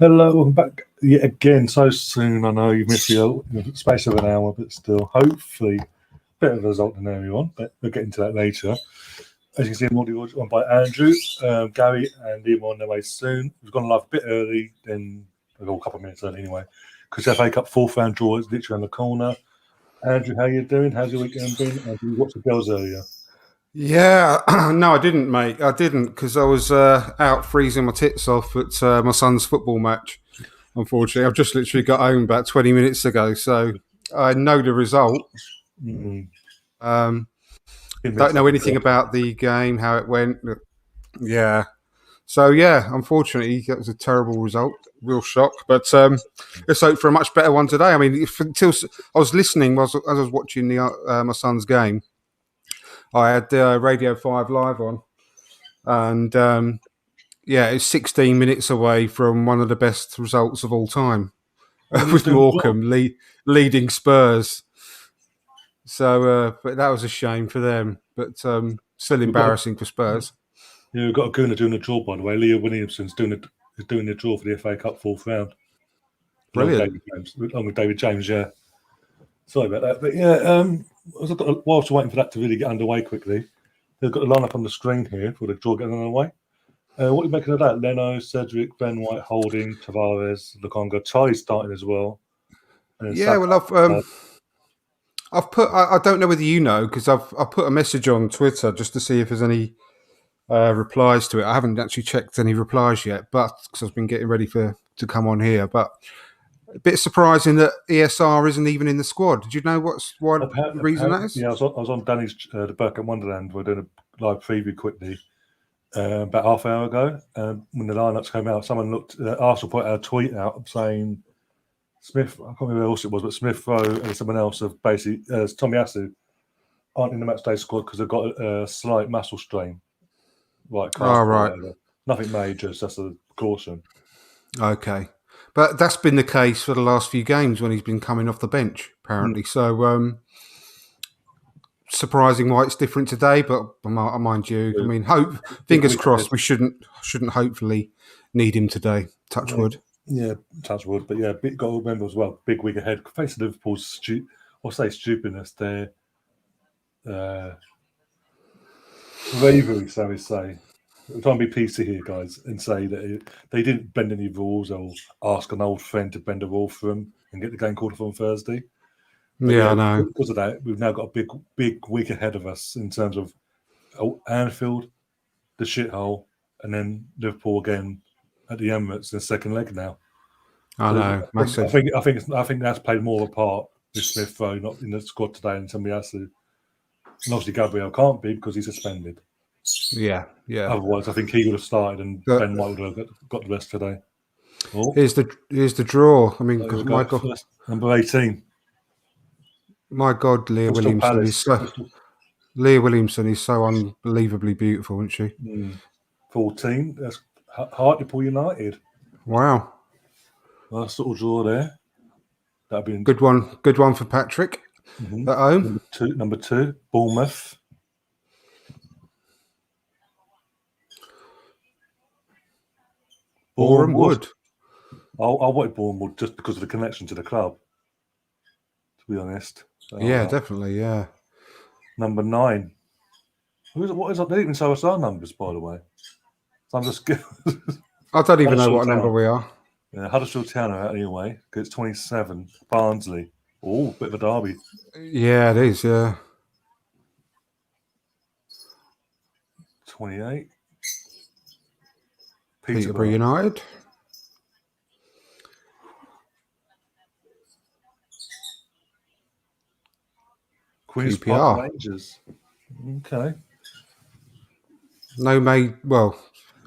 Hello, welcome back yet again so soon. I know you've missed the space of an hour, but still, hopefully, better result than everyone, but we'll get into that later. As you can see, I'm already on by Andrew, Gary, and Liam on their way soon. We've gone live a bit early, then a couple of minutes early anyway, because the FA Cup fourth round draw is literally around the corner. Andrew, how you doing? How's your weekend been? Did you watch the girls earlier? Yeah, no, I didn't, mate. I didn't because I was out freezing my tits off at my son's football match. Unfortunately, I've just literally got home about 20 minutes ago, so I know the result. Mm-hmm. Don't know anything about the game, how it went. Yeah. So, yeah, unfortunately, that was a terrible result. Real shock. But let's hope for a much better one today. I mean, until I was listening as I was watching my son's game, I had Radio 5 Live on. And, it's 16 minutes away from one of the best results of all time with Morecambe leading Spurs. So, but that was a shame for them, but still embarrassing for Spurs. Yeah, we've got a Gooner doing the draw, by the way. Leah Williamson's doing the draw for the FA Cup fourth round. Brilliant. Along with David James, yeah. Sorry about that. But yeah, whilst we're waiting for that to really get underway quickly, they've got the lineup on the screen here for the draw getting underway. What are you making of that? Leno, Cedric, Ben White, Holding, Tavares, Lukonga, Charlie's starting as well. Yeah, well, I've put. I don't know whether you know because I've put a message on Twitter just to see if there's any replies to it. I haven't actually checked any replies yet, but because I've been getting ready to come on here. But a bit surprising that ESR isn't even in the squad. Did you know why the reason that is? Yeah, I was on Danny's the Burke at Wonderland. We're doing a live preview quickly about half an hour ago. When the lineups came out, someone looked. Arsenal put out a tweet out saying Smith. I can't remember who else it was, but Smith Rowe and someone else have basically Tommy Asu aren't in the matchday squad because they've got a slight muscle strain. Right. Right. Nothing major. It's just a precaution. Okay. But that's been the case for the last few games when he's been coming off the bench, apparently. So, surprising why it's different today, but mind you, I mean, fingers crossed we shouldn't hopefully need him today. Touch wood. Yeah, touch wood. But yeah, got to remember as well, big week ahead. Facing Liverpool's stupidness, their bravery, so we say. I'm trying to be PC here, guys, and say that they didn't bend any rules or ask an old friend to bend a rule for them and get the game called off on Thursday. But I know. Because of that, we've now got a big week ahead of us in terms of Anfield, the shithole, and then Liverpool again at the Emirates in the second leg now. I know. Massive. I think that's played more of a part with Smith Rowe not in the squad today than somebody else. And obviously Gabriel can't be because he's suspended. Yeah. Otherwise, I think he would have started and Ben White would have got the rest today. Oh. Here's the draw. I mean, my God, number 18. My God, Leah Williamson is so unbelievably beautiful, isn't she? 14. That's Hartlepool United. Wow. Nice little draw there. That'd be good one. Good one for Patrick at home. Number two, Bournemouth. Boreham Wood. I wanted Boreham Wood just because of the connection to the club, to be honest. Yeah, definitely, yeah. Number 9. What is it? They didn't even show us our numbers, by the way. So I'm just... I don't even know what number we are. Yeah, Huddersfield Town are out anyway, because it's 27. Barnsley. Oh, bit of a derby. Yeah, it is, yeah. 28. Peterborough United. Queen's Park Rangers. Okay. A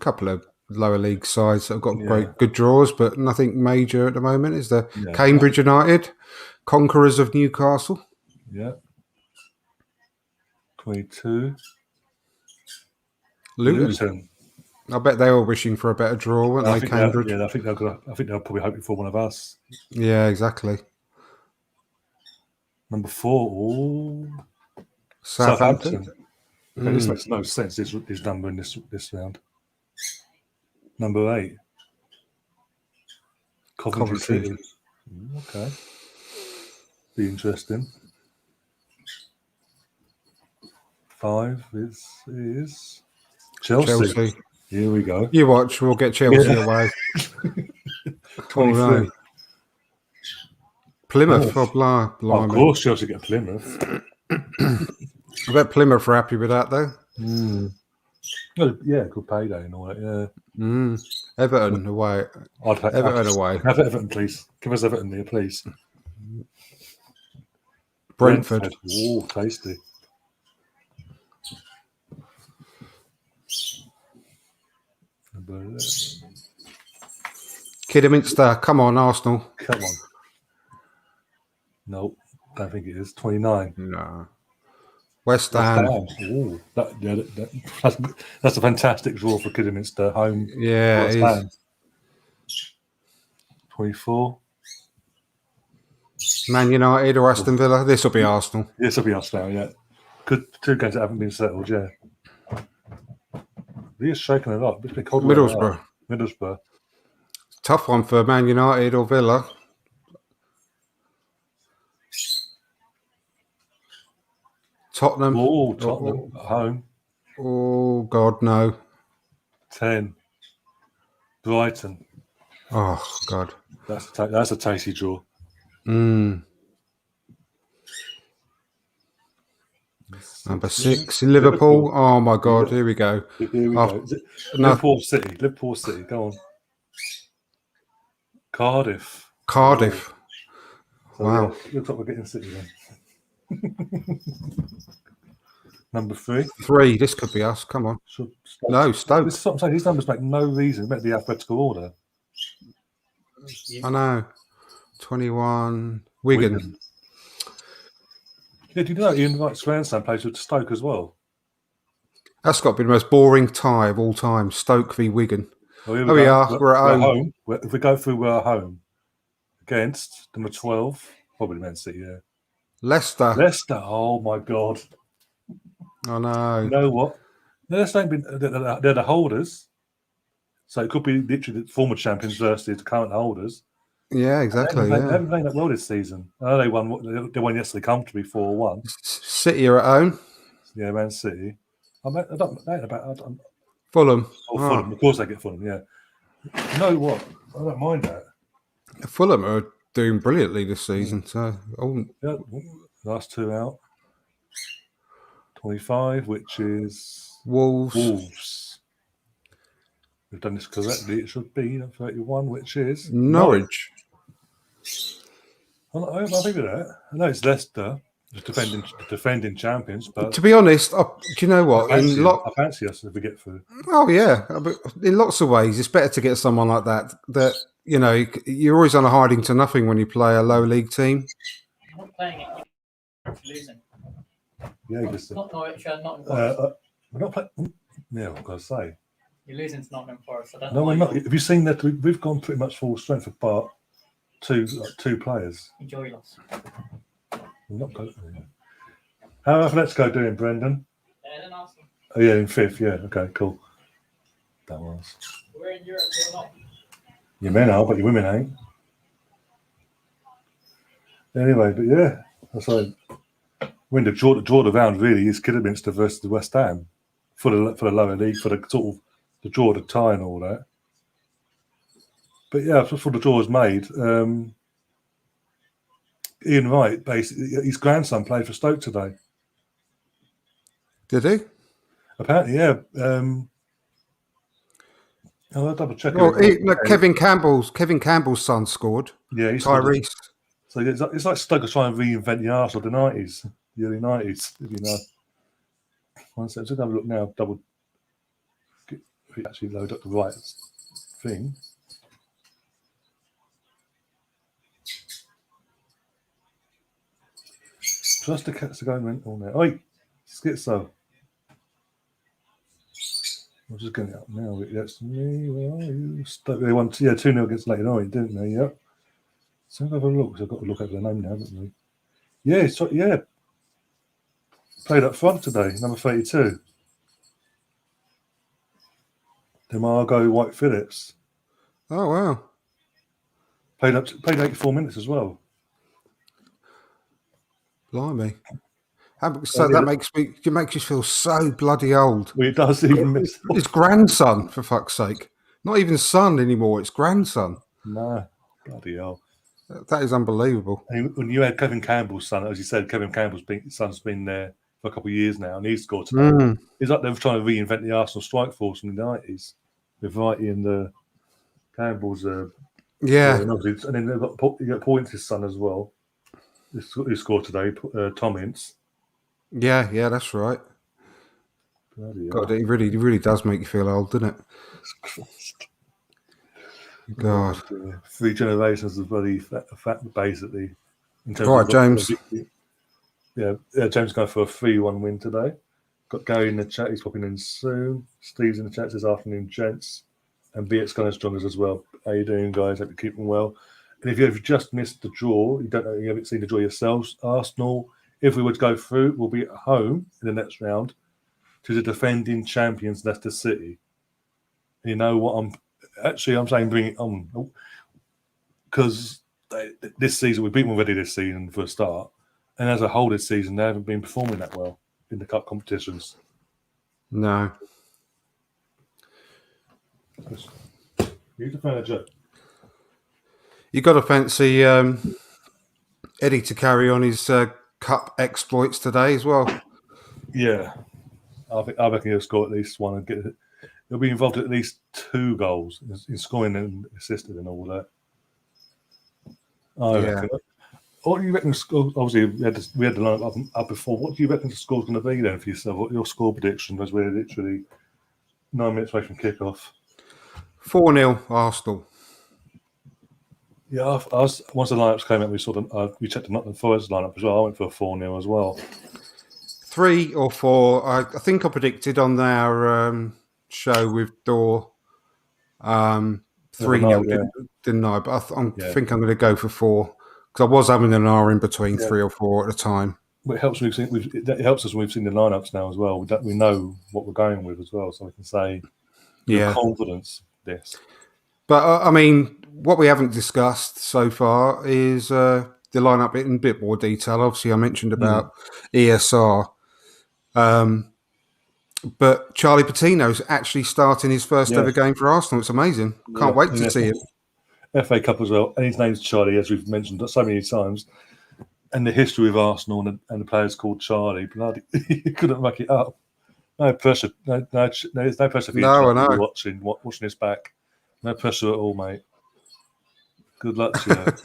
couple of lower league sides that have got good draws, but nothing major at the moment. Is there Cambridge United, Conquerors of Newcastle? Yeah. 22. Luton. I bet they were wishing for a better draw, weren't they, Cambridge? I think they're probably hoping for one of us. Yeah, exactly. Number 4, Southampton. This makes no sense, this number in this round. Number 8. Coventry Coventry. City. Okay. Be interesting. 5 is Chelsea. Chelsea. Here we go. You watch. We'll get Chelsea Yeah. away. 23. Oh, no. Plymouth. Plymouth. Oh, Of blimey. course, Chelsea get Plymouth. I bet Plymouth are happy with that, though. Well, yeah, good payday and all that. Yeah. Everton away. I'd pay Everton away. Have Everton, please. Give us Everton there, please. Brentford. Oh, tasty. Kidderminster. Come on, Arsenal. Come on. Nope, don't think it is. 29. No. West Ham. Ooh, that's a fantastic draw for Kidderminster home. Yeah, West it Ham. is. 24. Man United or Aston Villa. This will be Arsenal. This will be us now, yeah. Good 2 games that haven't been settled, yeah. He is shaking it up. It's been cold. Middlesbrough. Tough one for Man United or Villa. Tottenham. Oh, Tottenham at home. Oh, God, no. 10. Brighton. Oh, God. That's a tasty draw. Number 6, Liverpool. Oh, my God. Here we go. Here we go. Is it No. Liverpool City. Go on. Cardiff. So, Wow. yeah, looks like we're getting City then. Number 3. 3. This could be us. Come on. No, Stoke. This is what I'm saying. These numbers make no reason. Make the alphabetical order. I know. 21. Wigan. Yeah, do you know Ian Wright's grandson plays with Stoke as well? That's got to be the most boring tie of all time. Stoke v Wigan. Well, here Oh, we go. are. We're at home. If we go through, we're at home. Against number 12, probably Man City, yeah. Leicester. Oh, my God. I know. You know what? Leicester ain't been, they're the holders. So it could be literally the former champions versus the current holders. Yeah, exactly. They haven't played that well this season. I know they won yesterday comfortably 4-1. City are at home. Yeah, Man City. Fulham. Fulham. Fulham. Of course they get Fulham, yeah. You know what? I don't mind that. Fulham are doing brilliantly this season. So, Yeah, last 2 out. 25, which is Wolves. We've done this correctly. It should be 31, which is Norwich. I'm happy with that. I know it's Leicester, the defending champions, but To be honest, do you know what? I fancy us if we get through. Oh yeah, but in lots of ways, it's better to get someone like that. That you know, you're always on a hiding to nothing when you play a low league team. You're not playing it. You're losing. Yeah, Not Norwich, Nottingham Forest. we're not playing. Yeah, I've got to say. You're losing to Nottingham Forest. I don't No, know we're why not. Have you seen that? We've gone pretty much full strength apart. 2 players. Enjoy your loss. We're not going. How are Atletico doing, Brendan? Yeah, then Arsenal. Oh yeah, in 5th. Yeah, okay, cool. That was. We're in Europe, we're not. Your men are, but your women ain't. Anyway, but yeah, that's like when the draw the round really is Kidderminster versus the West Ham for the lower league, for the sort of the draw, the tie, and all that. But yeah, before the draw was made, Ian Wright, basically, his grandson played for Stoke today. Did he? Apparently, yeah. I'll double check. Well, Kevin Campbell's son scored. Yeah, Tyrese. So it's like Stoke are trying to reinvent the Arsenal of the 90s, the early 90s, if you know. One second, just have a look now. If we actually load up the right thing. Just the cats are going on there. Oi, Schizo. I'm just getting it up now. That's me. Where are you? They won 2-0 against Leighton Orient, didn't they? Yeah. So have a look. So I've got to look over the name now, haven't we? Yeah, played up front today, number 32. DeMargo White Phillips. Oh wow. Played 84 minutes as well. Blimey. So that makes you feel so bloody old. Well, it does even miss. His grandson, for fuck's sake. Not even son anymore, it's grandson. No, bloody hell. That is unbelievable. And when you had Kevin Campbell's son, as you said, Kevin Campbell's son's been there for a couple of years now, and he scored today. It's like they were trying to reinvent the Arsenal strike force in the 90s with Whitey and the Campbell's. And then they've got Points' son as well. He scored today, Tom Ince. Yeah, that's right. God, it really does make you feel old, doesn't it? God. 3 generations of bloody fat basically. All right, James. James going for a 3-1 win today. Got Gary in the chat, he's popping in soon. Steve's in the chat, says afternoon, gents. And Beat's kind of strong as well. How you doing, guys? Hope you're keeping well. And if you've just missed the draw, you haven't seen the draw yourselves, Arsenal, if we were to go through, we'll be at home in the next round to the defending champions, Leicester City. And you know what? I'm saying bring it on. Because this season, we've beaten already this season for a start. And as a whole this season, they haven't been performing that well in the cup competitions. No. Use the furniture. You got to fancy Eddie to carry on his cup exploits today as well. Yeah. I reckon he'll score at least one and he'll be involved at least 2 goals in scoring and assisting and all that. I reckon. What do you reckon the score? Obviously, we had the line up before. What do you reckon the score's going to be then for yourself? What your score prediction, as we're literally 9 minutes away from kickoff? 4-0 Arsenal. Yeah, once the lineups came out, we checked the Nottingham Forest lineup as well. I went for a 4-0 as well. 3 or 4. I think I predicted on our show with Dor 3-0, didn't I? But I think I'm going to go for 4 because I was having an R in between 3 or 4 at a time. But it helps. It helps us when we've seen the lineups now as well. We know what we're going with as well, so we can say with confidence this. But I mean, what we haven't discussed so far is the lineup in a bit more detail. Obviously, I mentioned about ESR. But Charlie Patino's actually starting his first ever game for Arsenal. It's amazing. Can't wait to see him. FA Cup as well. And his name's Charlie, as we've mentioned so many times. And the history of Arsenal and the players called Charlie. Bloody, you couldn't make it up. No pressure. No, there's no pressure for you watching this back. No pressure at all, mate. Good luck to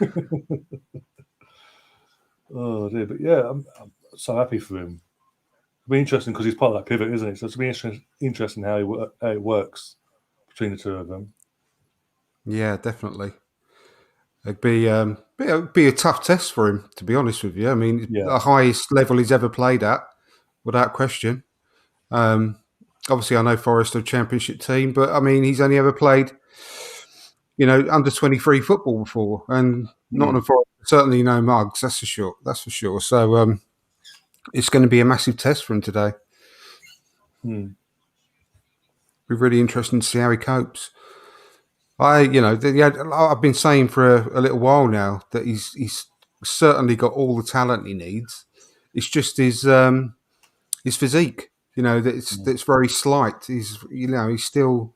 you. Oh, dear. But yeah, I'm so happy for him. It'll be interesting because he's part of that pivot, isn't it? So it'll be interesting how it works between the two of them. Yeah, definitely. It'd be a tough test for him, to be honest with you. I mean, the highest level he's ever played at, without question. Obviously, I know Forest are a championship team, but I mean, he's only ever played, under 23 football before, and Nottingham Forest certainly no mugs. That's for sure. So it's going to be a massive test for him today. Be really interesting to see how he copes. I've been saying for a little while now that he's certainly got all the talent he needs. It's just his physique. That's very slight. He still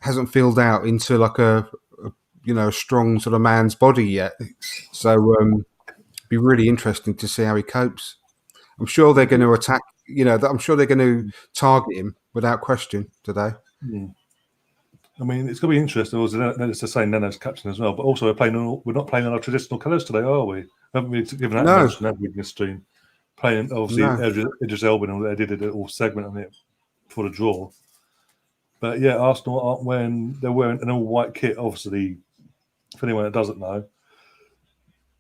hasn't filled out into like a strong sort of man's body yet. So be really interesting to see how he copes. I'm sure they're going to attack. I'm sure they're going to target him without question today. I mean, it's going to be interesting. It's the same Neno's captain as well, but also we're not playing in our traditional colours today, are we? Haven't we given that mention, have we, in this stream? Playing, obviously, Idris Elba, they did a little segment on it for the draw. But yeah, Arsenal they're wearing an all-white kit, obviously, for anyone that doesn't know.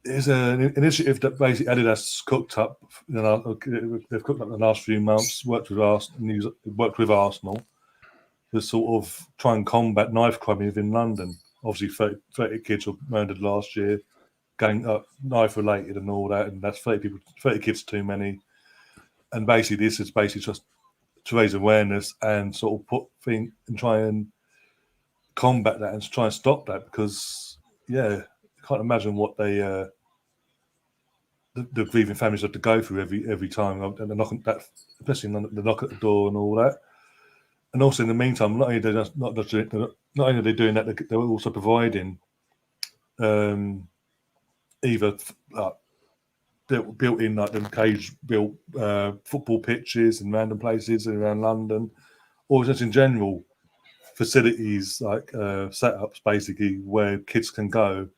It's an initiative that basically Adidas cooked up. They've cooked up the last few months, worked with Arsenal to sort of try and combat knife crime within London. Obviously, 30 kids were murdered last year, gang up knife related and all that, and that's 30 kids too many. And basically, this is basically just to raise awareness and sort of try and combat that and try and stop that, because yeah, can't imagine what they the grieving families have to go through every time, and the knock that, especially the knock at the door and all that. And also in the meantime, not only are they doing that, they're also providing either built in like the cage built football pitches in random places around London, or just in general facilities like setups basically where kids can go,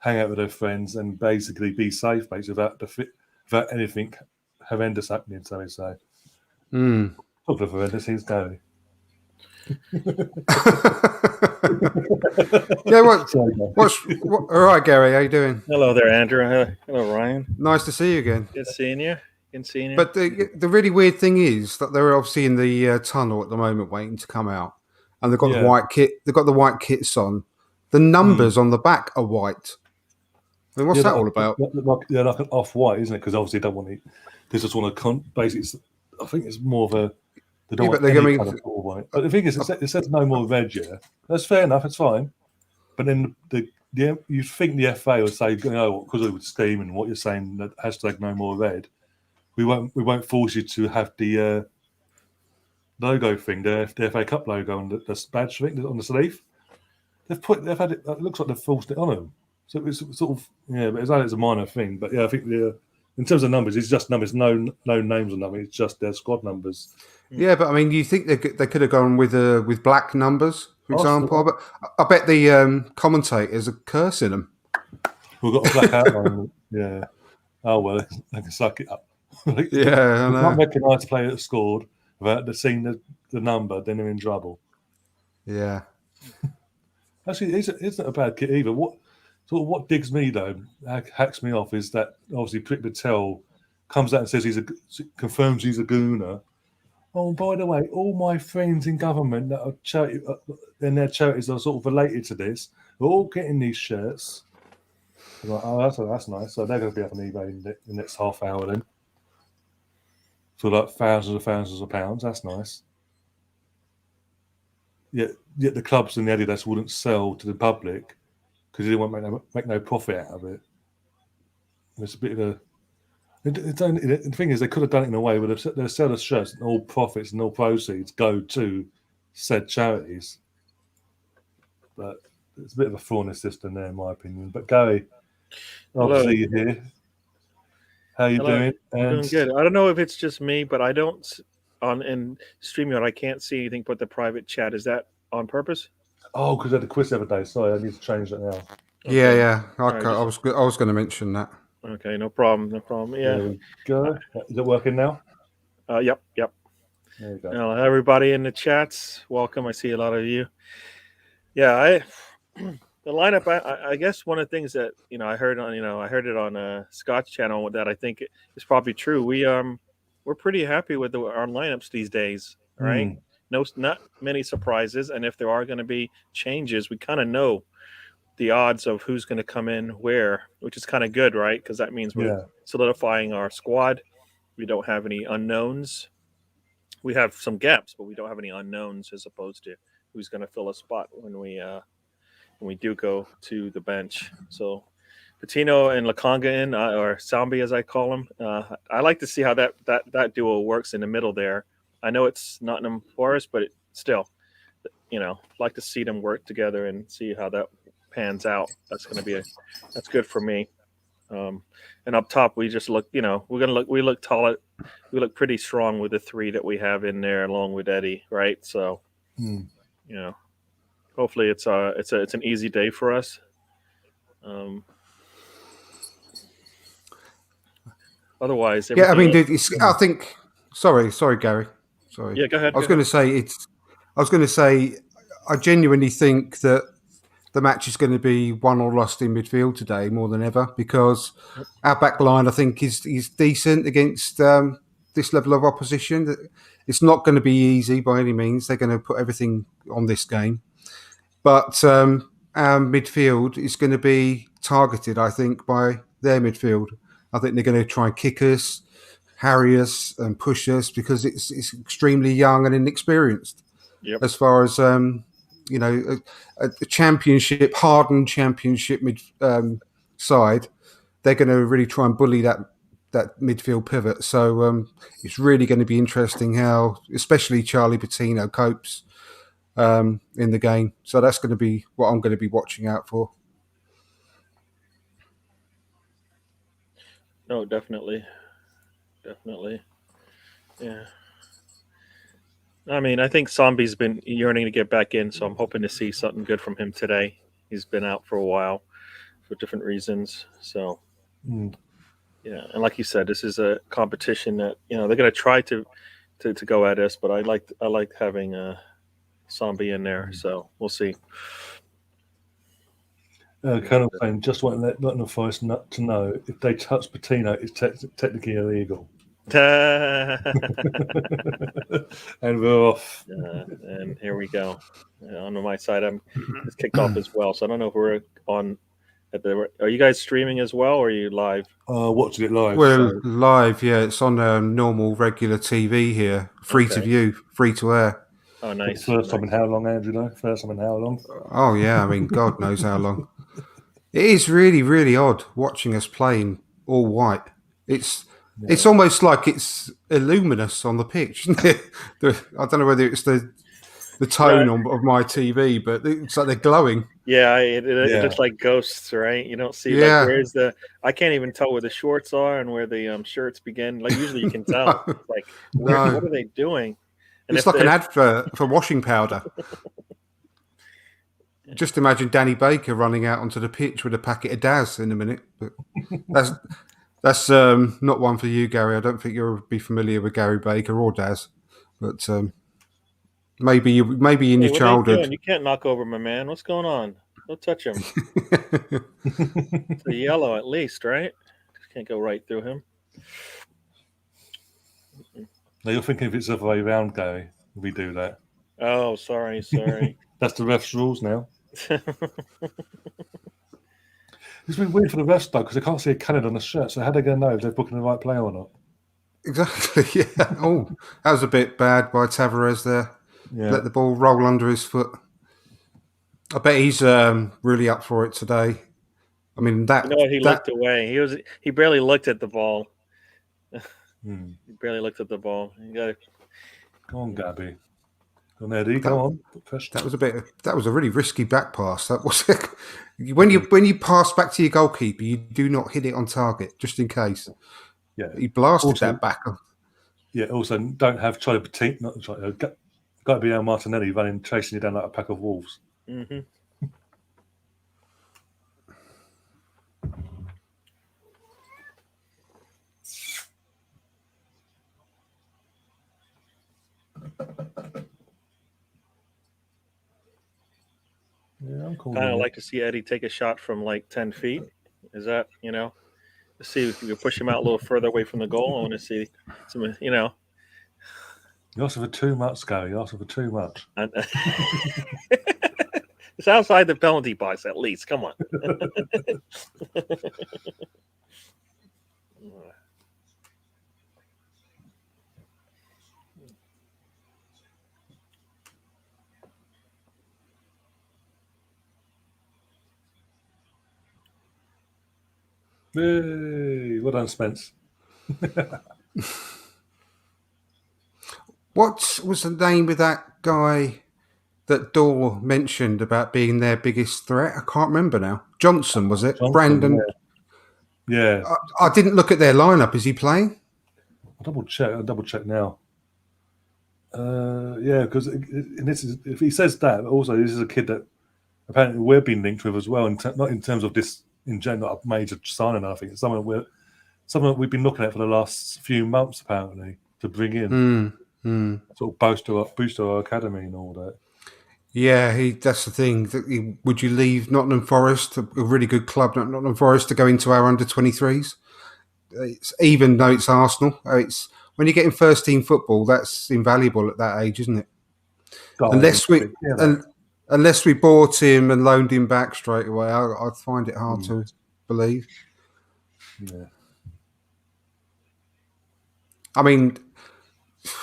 hang out with their friends, and basically be safe, basically without anything horrendous happening. So they say. Talk of horrendous, he's going. Yeah, all right, Gary, how you doing? Hello there, Andrew. Hello, Ryan. Nice to see you again. Good seeing you. But the really weird thing is that they're obviously in the tunnel at the moment, waiting to come out, and they've got the white kit. They've got the white kits on. The numbers on the back are white. I mean, what's that all about? Like an off-white, isn't it? Because obviously they don't want it. They just want to basically. I think it's more of a. They don't want any kind of white. But the thing is, it says no more red. Yeah, that's fair enough. It's fine. But then you think the FA would say, because of the scheme and what you're saying, that hashtag no more red. We won't force you to have the logo thing, the FA Cup logo and the badge thing on the sleeve. They've had it. It looks like they've forced it on them. So it's sort of but it's a minor thing. But yeah, I think in terms of numbers, it's just numbers, no names on them. It's just their squad numbers. Yeah, but I mean, you think they could have gone with black numbers, for example? But I bet the commentators are cursing them. We've got a black outline. Yeah. Oh well, they can suck it up. Yeah, I know. Not recognise the player that scored without seeing the number, then they're in trouble. Yeah. Actually, isn't a bad kit either. What digs me though, hacks me off, is that obviously Prick Patel comes out and says confirms he's a gooner. Oh, by the way, all my friends in government that are charity and their charities are sort of related to this, we're all getting these shirts. I'm like, oh, that's nice. So they're going to be up on eBay in the next half hour then. For like thousands of pounds. That's nice. Yet the clubs and the Adidas wouldn't sell to the public because they didn't want to make no profit out of it. And it's a bit of a. The thing is, they could have done it in a way where they sell the shirts and all profits and all proceeds go to said charities. But it's a bit of a thorny system there, in my opinion. But Gary, obviously you're here. How you doing? I'm doing good. I don't know if it's just me, but I don't in StreamYard. I can't see anything but the private chat. Is that on purpose? Oh, because I had a quiz the other day. Sorry, I need to change that now. Okay. Yeah. I was going to mention that. Okay, no problem. Yeah. There we go. Is it working now? Yep. There you go. Hello, everybody in the chats. Welcome. I see a lot of you. Yeah, the lineup. I guess one of the things that I heard it on Scott's channel that I think is probably true. We're pretty happy with our lineups these days. Right? Not many surprises, and if there are going to be changes, we kind of know the odds of who's going to come in where, which is kind of good, right? Because that means we're solidifying our squad. We don't have any unknowns. We have some gaps, but we don't have any unknowns as opposed to who's going to fill a spot when we do go to the bench. So Patino and Lakonga or Sambi, as I call him, I like to see how that duo works in the middle there. I know it's Nottingham Forest, but still, like to see them work together and see how that pans out. That's good for me. And up top, we just look, we look tall. We look pretty strong with the three that we have in there, along with Eddie, right? So, hopefully it's an easy day for us. Otherwise, yeah. I mean, dude, I think. Sorry, Gary. Sorry. Yeah, go ahead. I was going to say, I genuinely think that the match is going to be won or lost in midfield today more than ever, because our back line, I think, is decent against this level of opposition. It's not going to be easy by any means. They're going to put everything on this game. But our midfield is going to be targeted, I think, by their midfield. I think they're going to try and kick us, harry us and push us because it's extremely young and inexperienced as far as a championship, hardened championship side, they're going to really try and bully that midfield pivot. So it's really going to be interesting how, especially Charlie Patino, copes in the game. So that's going to be what I'm going to be watching out for. No, definitely. Yeah. I mean, I think Zombie's been yearning to get back in, so I'm hoping to see something good from him today. He's been out for a while for different reasons. So, yeah, and like you said, this is a competition that they're going to try to go at us, but I like having Zombie in there. So we'll see. Colonel saying, just want Nottingham Forest not to know if they touch Patino, it's technically illegal. And we're off. And here we go. On my side, it's kicked off as well. So I don't know if we're on. Are you guys streaming as well, or are you live? Watching it live. We're live, yeah. It's on normal, regular TV here, free to view, free to air. Oh, nice. First time in how long, Andrew? First time in how long? Oh, yeah. I mean, God knows how long. It is really, really odd watching us playing all white. It's almost like it's illuminous on the pitch, isn't it? I don't know whether it's the tone of my TV, but it's like they're glowing. Yeah, it looks like ghosts, right? You don't see like where's I can't even tell where the shorts are and where the shirts begin. Like usually you can tell. Like what are they doing? And it's like an advert for washing powder. Just imagine Danny Baker running out onto the pitch with a packet of Daz in a minute. But that's not one for you, Gary. I don't think you'll be familiar with Gary Baker or Daz, but maybe in your childhood. You can't knock over my man. What's going on? Don't touch him. It's a yellow at least, right? Can't go right through him. Now you're thinking if it's the other way around, Gary. We do that. Oh, sorry. That's the ref's rules now. It's been weird for the refs though, because they can't see a cannon on the shirt. So how are they going to know if they're booking the right player or not? Exactly. Yeah. Oh, that was a bit bad by Tavares there. Yeah. Let the ball roll under his foot. I bet he's really up for it today. I mean that. He looked away. He barely looked at the ball. He barely looked at the ball. You got to. Come on, Gabby. Go on, Eddie. Go on. That was a really risky back pass. That was when you pass back to your goalkeeper, you do not hit it on target, just in case. Yeah, he blasted that back. Yeah. Also, don't have Charlie Petit. Got to be El Martinelli chasing you down like a pack of wolves. Mm-hmm. Yeah, I'm cool. Kind of like to see Eddie take a shot from like 10 feet. Is that, let's see if you can push him out a little further away from the goal. I want to see some, You're asking for too much, Gary. You're asking for too much. It's outside the penalty box at least. Come on. Yay! Well done, Spence. What was the name of that guy that Dorr mentioned about being their biggest threat? I can't remember now. Johnson, was it? Brandon? Yeah. I didn't look at their lineup. Is he playing? I'll double check now. Yeah, because if he says that, also this is a kid that apparently we're being linked with as well, not in terms of this in general, not a major signing. I think it's someone we've been looking at for the last few months apparently to bring in, sort of boost our academy and all that. Yeah, that's the thing. Would you leave Nottingham Forest, a really good club, Nottingham Forest, to go into our under-23s? Even though it's Arsenal, when you're getting first-team football, that's invaluable at that age, isn't it? Unless we bought him and loaned him back straight away, I'd find it hard to believe. Yeah. I mean,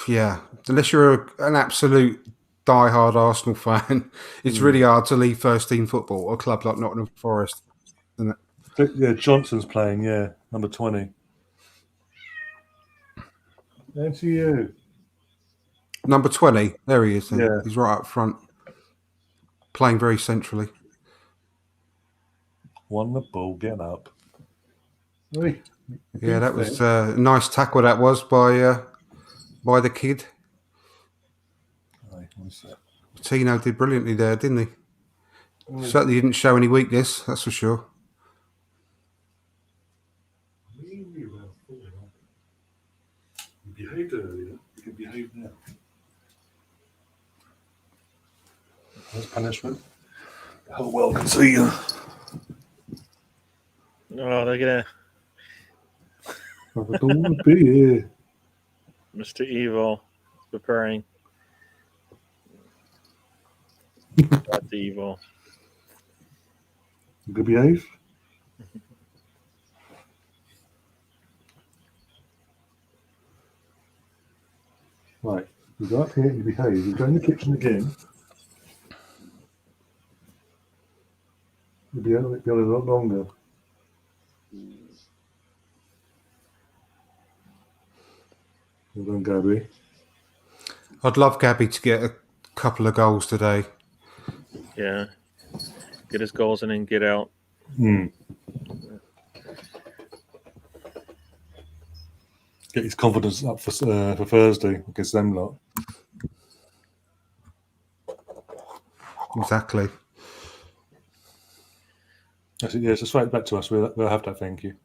yeah, unless you're an absolute die-hard Arsenal fan, it's really hard to leave first-team football at a club like Nottingham Forest, isn't it? Yeah, Johnson's playing. Yeah, number 20. And to you. Number 20, there he is. Then. Yeah. He's right up front, playing very centrally. Won the ball, get up. Oi, Yeah, that was a nice tackle. That was by the kid. Aye, what's that? Tino did brilliantly there, didn't he? Certainly didn't show any weakness, that's for sure. You behaved earlier. You can behave now. That's punishment. The whole world can see you. Oh, look at that. I don't want to be here. Mr. Evil preparing. That's evil. You can behave. Right. You go up here and you behave. You go in the kitchen again. You'll be able to go a lot longer. Well done, Gabby. I'd love Gabby to get a couple of goals today. Yeah. Get his goals and then get out. Get his confidence up for Thursday against them lot. Exactly. Yes, yeah, so straight back to us. We'll have that. Thank you.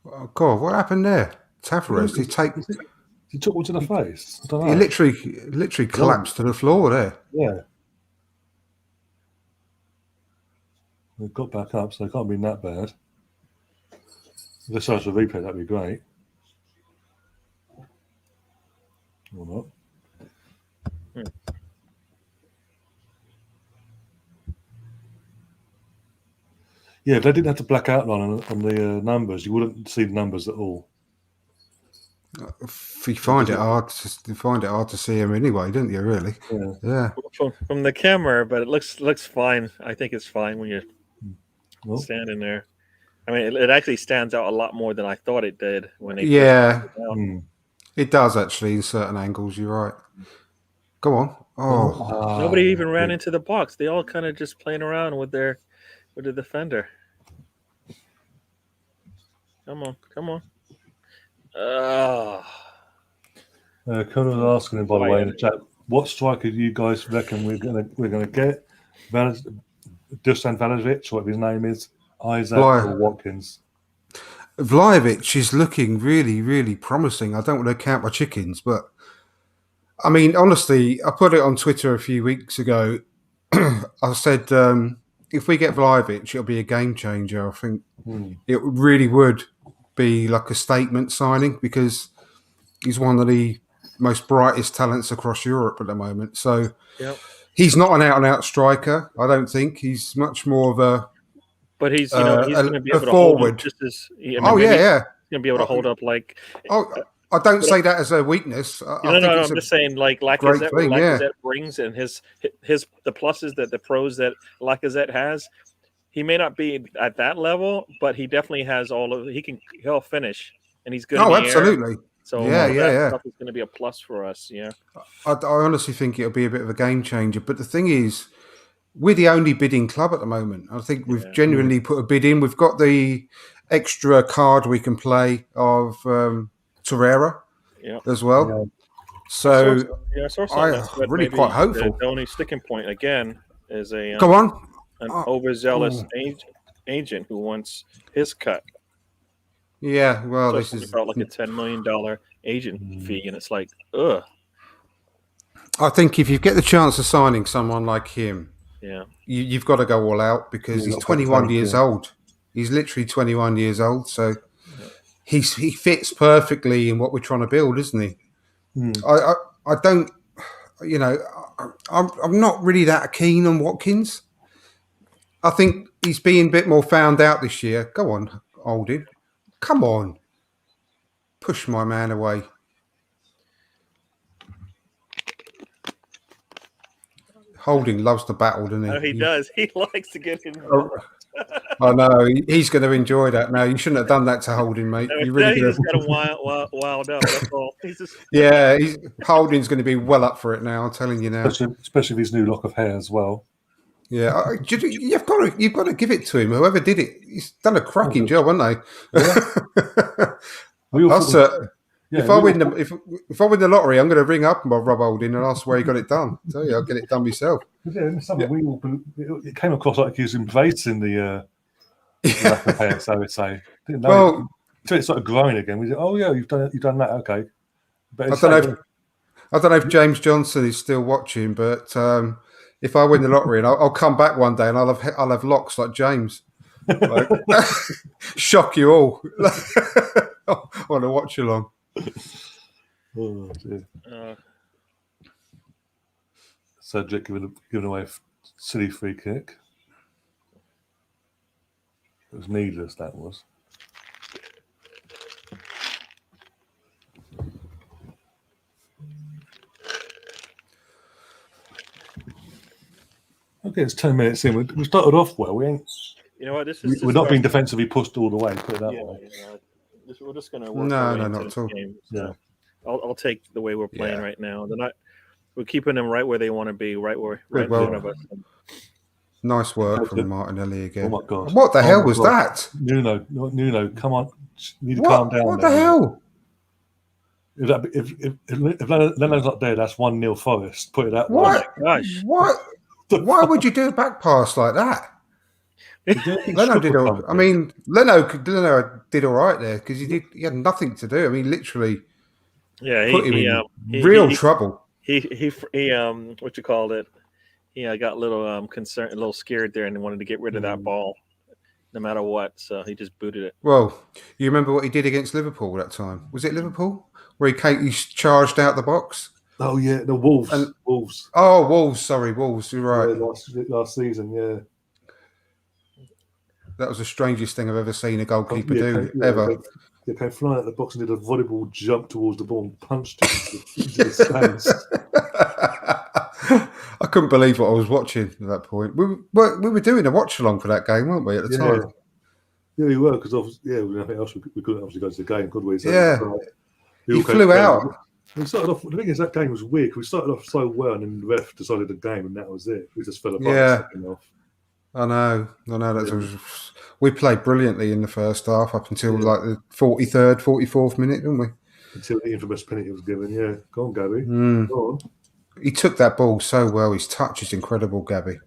Oh, God, what happened there? Tavares, He took one to the face. I don't know. he literally collapsed to the floor there. Yeah. They got back up, so it can't be that bad. If they started to replay, that'd be great. Or not. Yeah, if they didn't have the black outline on the numbers, you wouldn't see the numbers at all. You find it hard to see him anyway, don't you? Really? Yeah. From the camera, but it looks fine. I think it's fine when you're standing there. I mean, it actually stands out a lot more than I thought it did when they. Yeah. It does actually in certain angles. You're right. Go on. Oh, Nobody even ran into the box. They all kind of just playing around with the defender. Come on. Conor was asking him, by the way, in the chat, what striker do you guys reckon we're gonna get? Dusan Vlahovic, whatever his name is, Isaac or Watkins. Vlahovic is looking really, really promising. I don't want to count my chickens, but I mean, honestly, I put it on Twitter a few weeks ago. I said, if we get Vlahovic, it'll be a game changer. I think it really would be like a statement signing because he's one of the most brightest talents across Europe at the moment. So he's not an out-and-out striker, I don't think. He's much more of a But he's going to be able to forward. hold up just as. He's yeah. going to be able to hold up like. I don't say that as a weakness. I'm just saying like Lacazette brings and his the pluses that the pros that Lacazette has. He may not be at that level, but he definitely has he'll finish and he's good. Absolutely. So that stuff is going to be a plus for us. Yeah. I honestly think it'll be a bit of a game changer. But the thing is, we're the only bidding club at the moment. I think we've genuinely put a bid in. We've got the extra card we can play of Torreira as well. Yeah. So I'm really quite hopeful. The only sticking point again is an overzealous agent who wants his cut. Yeah, well, so this is about like a $10 million agent fee, and it's like, ugh. I think if you get the chance of signing someone like him, you've got to go all out because he's 21 years old. He's literally 21 years old, so he fits perfectly in what we're trying to build, isn't he? I don't, I'm not really that keen on Watkins. I think he's being a bit more found out this year. Go on, Oldie. Come on. Push my man away. Holding loves to battle, doesn't he? Oh, he does. He likes to get in. I know he's going to enjoy that now. You shouldn't have done that to Holding, mate. You really He could just got him have. wild up. That's all. He's just Yeah, Holding's going to be well up for it now. I'm telling you now. Especially with his new lock of hair as well. Yeah, you've got to give it to him. Whoever did it, he's done a cracking job, haven't they? Yeah. If I win the lottery, I'm going to ring up Rob Holding and ask where he got it done. Tell you, I'll get it done myself. Yeah, in the summer it came across like he was embracing the lack of hair. So I would say, didn't know until it started growing again. We said, "Oh yeah, you've done that, okay." But I don't know if James Johnson is still watching, but if I win the lottery, and I'll come back one day and I'll have locks like James, like, shock you all on a watch along. Oh, dear. Cedric giving away a silly free kick. It was needless, that was. Okay, it's 10 minutes in. We started off well. We ain't. You know what? We're not being defensively pushed all the way. Put it that way. We're just going to work. No, our way not into at all. the game, so. Yeah. I'll take the way we're playing right now. We're keeping them right where they want to be, right in front of us. Nice work from Martinelli again. Oh my God! What the hell was that? Nuno, come on! You need to calm down. What the hell? If Leno's not there, that's 1-0 Forest. Put it that way. What? Oh my gosh! What? Why would you do a back pass like that? Leno did. Leno did all right there because he had nothing to do. I mean, literally. Yeah, put him in real trouble. He what you called it? He got a little concerned, a little scared there, and wanted to get rid of that ball, no matter what. So he just booted it. Well, you remember what he did against Liverpool that time? Was it Liverpool where he charged out the box? Oh yeah, the Wolves. Wolves. Oh, Wolves. Sorry, Wolves. You're right. Yeah, last season, yeah. That was the strangest thing I've ever seen a goalkeeper do ever. They came flying out the box and did a volleyball jump towards the ball and punched it into the stands. I couldn't believe what I was watching at that point. We were doing a watch along for that game, weren't we, at the time? Yeah, we were, because nothing else we couldn't obviously go to the game, could we? So he flew out. We started off. The thing is, that game was weird. We started off so well, and then the ref decided the game, and that was it. We just fell apart. Yeah. The second half. I know. We played brilliantly in the first half up until like the 43rd, 44th minute, didn't we? Until the infamous penalty was given. Yeah, go on, Gabby. Go on. He took that ball so well. His touch is incredible, Gabby.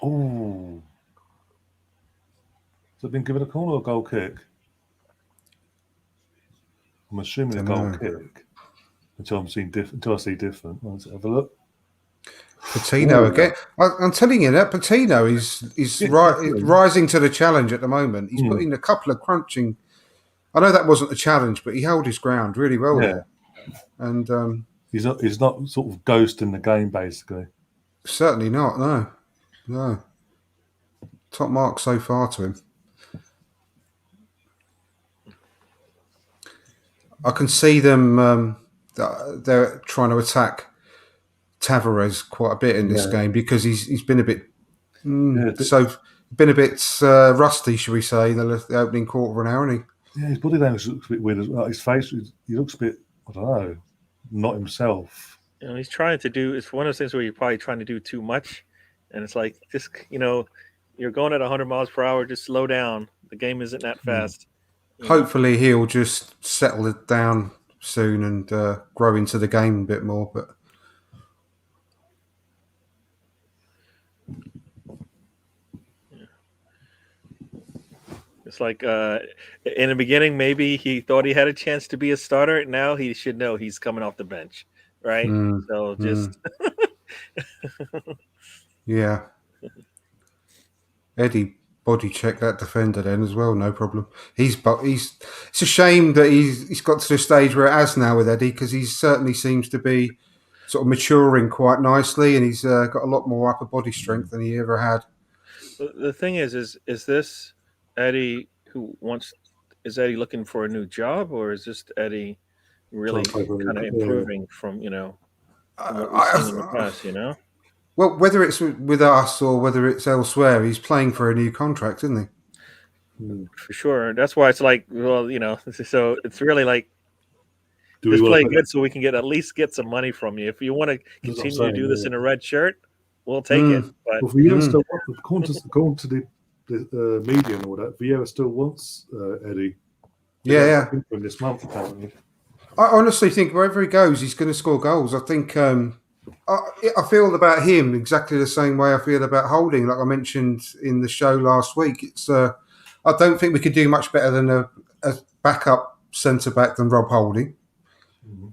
Oh, has it been given a corner or a goal kick? I'm assuming a goal kick. Until I see different. Let's have a look. Patino again. I'm telling you that Patino is rising to the challenge at the moment. He's put in a couple of crunching. I know that wasn't a challenge, but he held his ground really well there. And he's not sort of ghosting the game, basically. Certainly not. No. Top mark so far to him. I can see them. They're trying to attack Tavares quite a bit in this game because he's been a bit rusty, shall we say, the opening quarter of an hour, hasn't he? Yeah, his body language looks a bit weird as well. His face, he looks a bit, I don't know, not himself. He's trying to do. It's one of those things where you're probably trying to do too much, and it's like just you're going at 100 miles per hour. Just slow down. The game isn't that fast. Hopefully, he'll just settle it down soon and grow into the game a bit more, but. It's like in the beginning, maybe he thought he had a chance to be a starter. Now he should know he's coming off the bench, right? So just yeah. Eddie body check that defender then as well, no problem. It's a shame that he's got to the stage where it has now with Eddie, because he certainly seems to be sort of maturing quite nicely, and he's got a lot more upper body strength than he ever had. The thing is this Eddie is Eddie looking for a new job, or is this Eddie really kind of improving from from what we've seen in the past. Well, whether it's with us or whether it's elsewhere, he's playing for a new contract, isn't he? For sure. That's why it's like, well, so it's really like Do we just want play to good so we can at least get some money from you. If you want to That's what I'm continue to do saying, this yeah. in a red shirt, we'll take it. But Well, Vieira still according to the media and all that, Vieira still wants Eddie. Yeah. In this month, apparently. I honestly think wherever he goes, he's going to score goals. I think I feel about him exactly the same way I feel about Holding. Like I mentioned in the show last week, it's I don't think we could do much better than a backup centre back than Rob Holding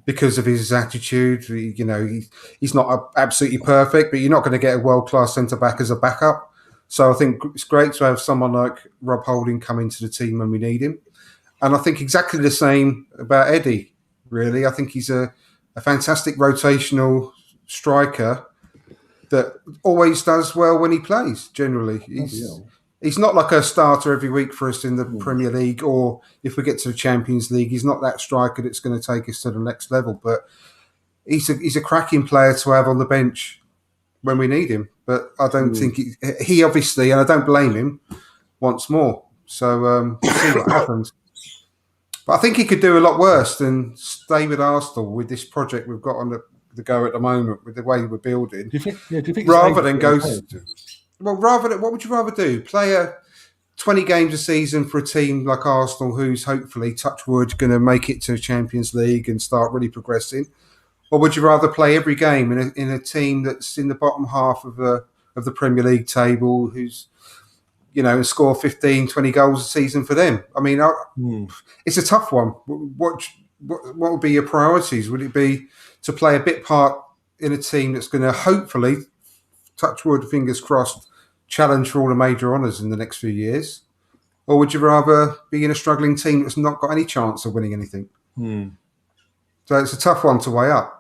because of his attitude. He's not absolutely perfect, but you're not going to get a world class centre back as a backup. So I think it's great to have someone like Rob Holding come into the team when we need him. And I think exactly the same about Eddie. Really, I think he's a fantastic rotational striker that always does well when he plays. Generally, he's not like a starter every week for us in the Premier League, or if we get to the Champions League, he's not that striker that's going to take us to the next level. But he's a cracking player to have on the bench when we need him. But I don't think he obviously, and I don't blame him, wants more. So we'll see what happens. But I think he could do a lot worse than stay with Arsenal with this project we've got on the go at the moment with the way we're building. Do you think rather than go? Well, what would you rather do? Play 20 games a season for a team like Arsenal, who's hopefully, touch wood, going to make it to Champions League and start really progressing, or would you rather play every game in a team that's in the bottom half of the Premier League table, who's and score 15, 20 goals a season for them? I mean, it's a tough one. What would be your priorities? Would it be to play a bit part in a team that's going to hopefully, touch wood, fingers crossed, challenge for all the major honours in the next few years? Or would you rather be in a struggling team that's not got any chance of winning anything? So it's a tough one to weigh up.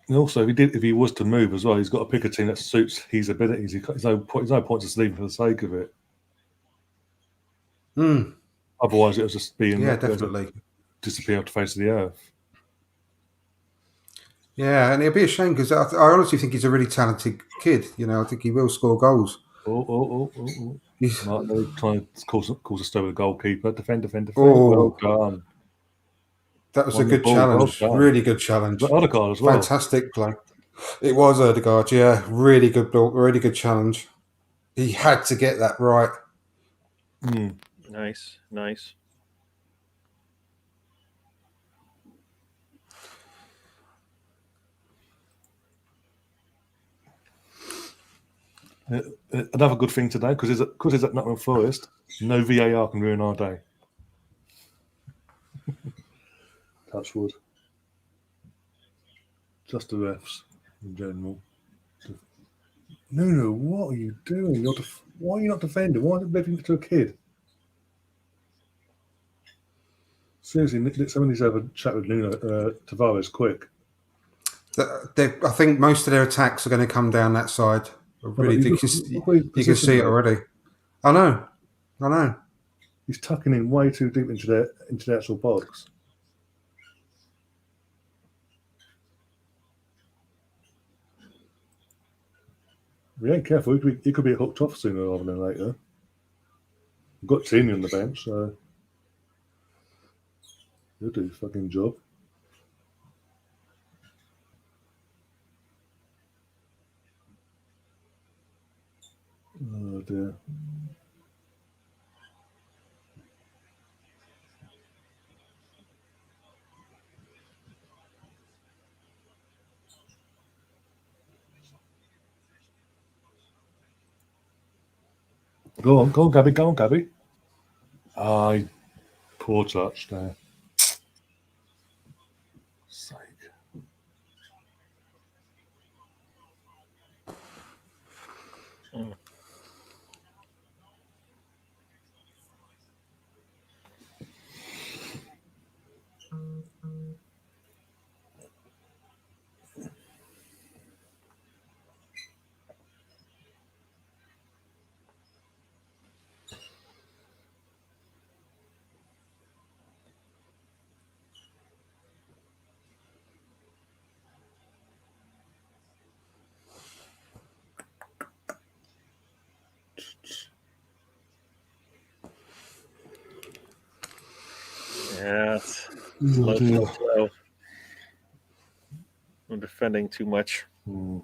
And also, if he was to move as well, he's got to pick a team that suits his abilities. There's no point just leaving for the sake of it. Otherwise, it was just being definitely disappear off the face of the earth. Yeah, and it'd be a shame because I honestly think he's a really talented kid. I think he will score goals. He's trying to cause a stir with the goalkeeper. Defend. Oh. Well done. That was a good challenge. Really good challenge. Odegaard as well. Fantastic play. It was Odegaard, yeah. Really good ball, really good challenge. He had to get that right. Nice. Another good thing today, because it's at Nottingham Forest, no VAR can ruin our day. Touch wood. Just the refs in general. No, what are you doing? Why are you not defending? Why are you leaving it to a kid? Seriously, someone needs to have a chat with Nuno Tavares quick. I think most of their attacks are going to come down that side. I really think you can see it already. I know. He's tucking in way too deep into the actual box. If we ain't careful, he could be hooked off sooner rather than later. We've got Tini on the bench, so he'll do his fucking job. Oh dear. Go on, Gabby. Poor touch there. Sake. Yeah, it's Oh, dear. slow. I'm defending too much. Hmm.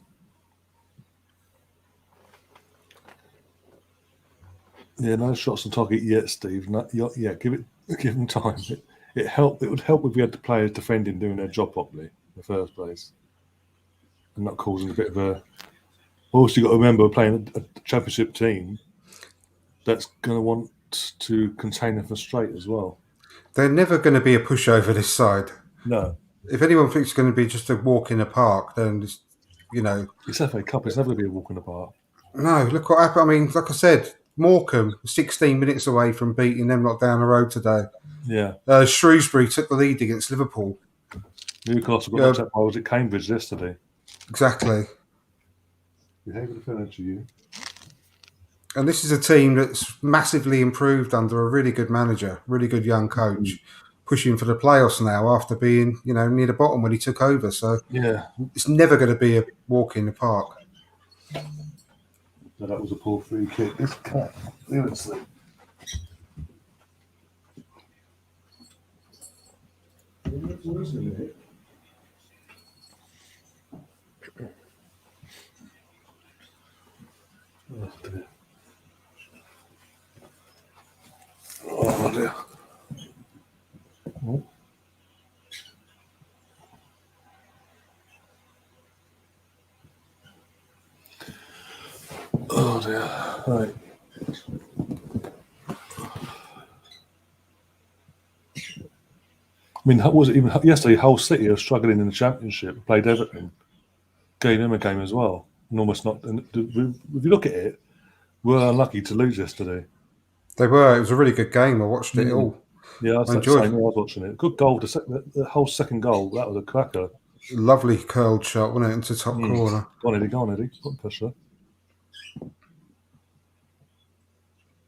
Yeah, no shots on target yet, Steve. No, yeah, give him time. It would help if we had the players defending, doing their job properly in the first place, and not causing a bit of a. Also, you got to remember, we're playing a championship team that's going to want to contain them from straight as well. They're never going to be a pushover this side. No, If anyone thinks it's going to be just a walk in the park, then it's, it's FA Cup. It's never going to be a walk in the park. no. Look what happened. I mean, like I said, Morecambe, 16 minutes away from beating them lot down the road today. Yeah, Shrewsbury took the lead against Liverpool. Newcastle got knocked out by was it Cambridge yesterday. Exactly. Behaviour defender to you. And this is a team that's massively improved under a really good manager, really good young coach, pushing for the playoffs now after being, near the bottom when he took over. So Yeah, it's never going to be a walk in the park. so that was a poor free kick. This cat, seriously. Oh dear. Oh dear. Oh. Oh dear. Right. I mean, how was it even yesterday? Hull City are struggling in the Championship. Played Everton, gave them a game as well, and almost not. And if you look at it, we're unlucky to lose yesterday. They were. It was a really good game. I watched it all. Yeah, I enjoyed it. I was watching it. Good goal. The whole second goal, that was a cracker. Lovely curled shot, wasn't it, into top corner. Go on, Eddie. Put pressure.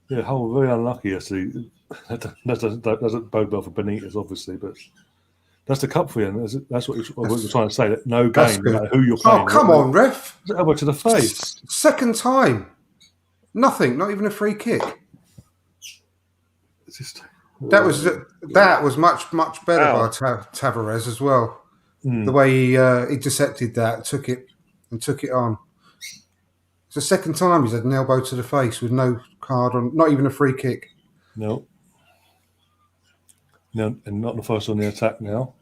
Yeah, Hull were very unlucky yesterday. That doesn't bode well for Benitez, obviously, but that's the cup for you. That's what we're trying to say. That no game, no matter who you're playing. Oh, come on, ref! Elbow to the face. Second time. Nothing. Not even a free kick. It's just, That was much better by Tavares as well. The way he intercepted that, took it on. It's the second time he's had an elbow to the face with no card on, not even a free kick. No, and not the first on the attack now.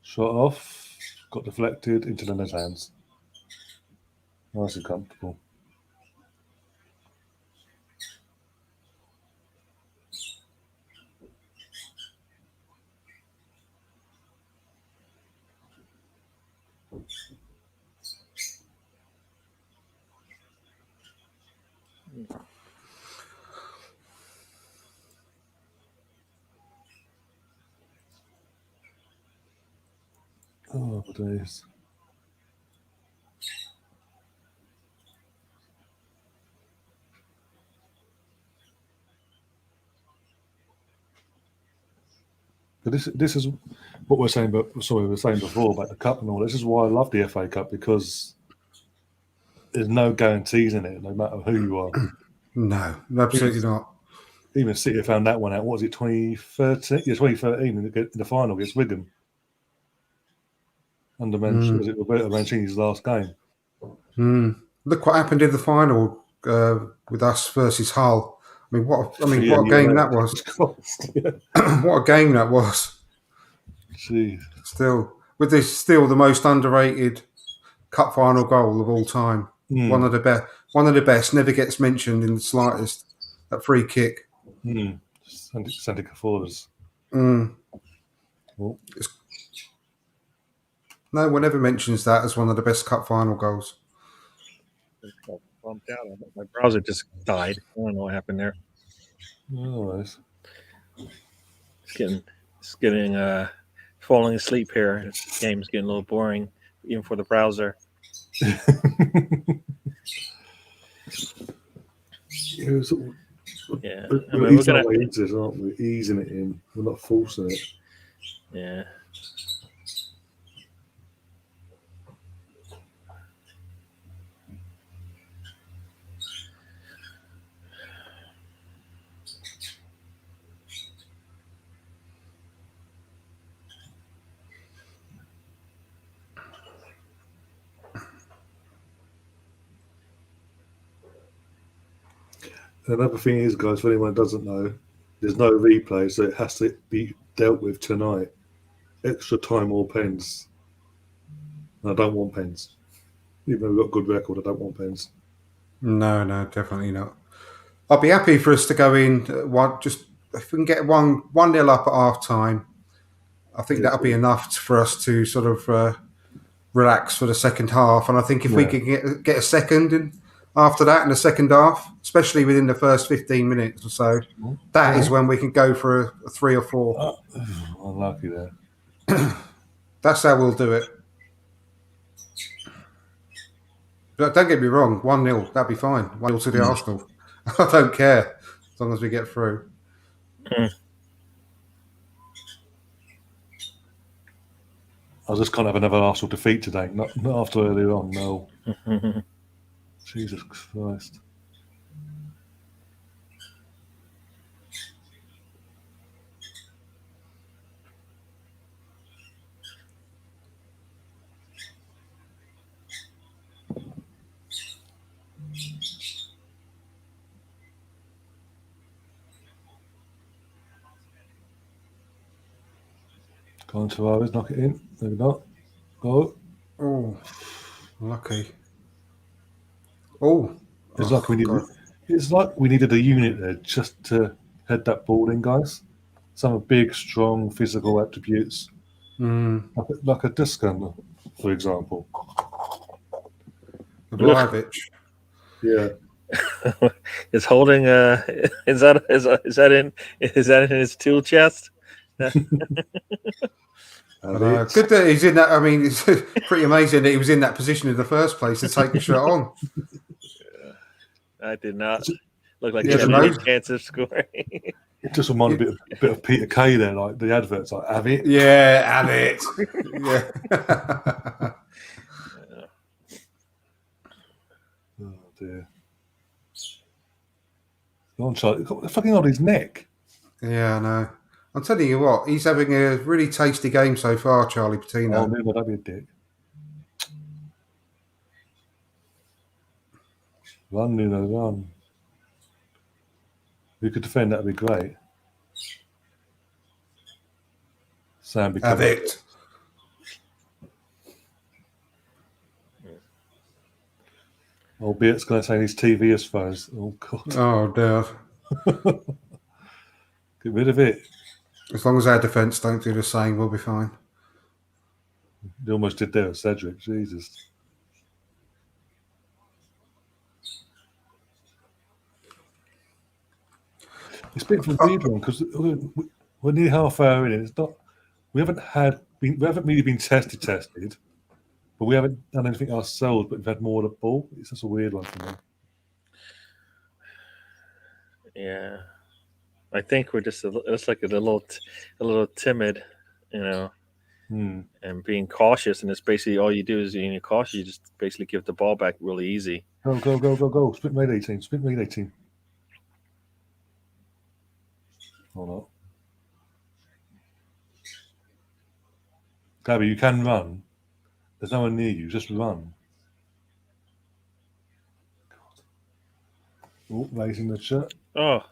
Shot off, got deflected into the net hands. Nice and comfortable. Oh, days. But this is what we're saying. But we were saying before about the cup and all. This is why I love the FA Cup, because there's no guarantees in it, no matter who you are. No, absolutely not. Even City found that one out. What was it, 2013? Yeah, 2013 in the final against Wigan. Under was it Roberto Mancini's last game? Look what happened in the final with us versus Hull. I mean, what a game that was! What a game that was! Jeez. Still the most underrated cup final goal of all time. One of the best. Never gets mentioned in the slightest. That free kick. Santi Cazorla's. No one ever mentions that as one of the best cup final goals. Bumped out. My browser just died. I don't know what happened there. Nice. It's getting falling asleep here. This game's getting a little boring, even for the browser. Yeah, we're easing our way into this, aren't we? Easing it in. We're not forcing it. Yeah. Another thing is, guys, for anyone who doesn't know, there's no replay, so it has to be dealt with tonight. Extra time or pens. And I don't want pens. Even though we've got a good record, I don't want pens. No, definitely not. I'll be happy for us to go in just if we can get 1-0 up at half time. I think that'll be enough for us to sort of relax for the second half. And I think if we could get a second in after that in the second half, especially within the first 15 minutes or so, that is when we can go for a 3 or 4. Unlucky there. That's how we'll do it. But don't get me wrong, 1-0, that'd be fine. 1-0 to the Arsenal. I don't care as long as we get through. I just can't have another Arsenal defeat today. Not after earlier on, no. Jesus Christ. Go on, Tavares, knock it in. Maybe not. Go. Oh, lucky. Oh, It's like we needed a unit there just to head that ball in, guys. Some big, strong physical attributes, like a Discan, for example. Vlahovic. Yeah. Is holding is that in his tool chest? Good that he's in that. I mean, it's pretty amazing that he was in that position in the first place to take a shot on. I did not look like Yeah, he had the any nose- chance of scoring. It just reminded me a bit of Peter Kay there, like the adverts, like have it. Yeah, have it. Yeah. Oh dear. Go on, Charlie. Got fucking on his neck. Yeah, I know. I'm telling you what, he's having a really tasty game so far, Charlie Oh, Patino. no, that'd be a dick. Run, Nuno, run. If you could defend, that'd be great. Sam, Have it. Albert's going to say his TV is froze. Oh, God. Oh, dear. Get rid of it. As long as our defence don't do the same, we'll be fine. They almost did there with Cedric. Jesus. It's a bit of a weird one because we're nearly half hour in. It's not. We haven't really been tested, but we haven't done anything ourselves. But we've had more of the ball. It's just a weird one for me. Yeah, I think we're just it's like a little timid, and being cautious. And it's basically all you do is you're cautious. You just basically give the ball back really easy. Go! Sprint melee team. Or not. Gabby, you can run. There's no one near you. Just run. God. Oh, raising the shot. Oh,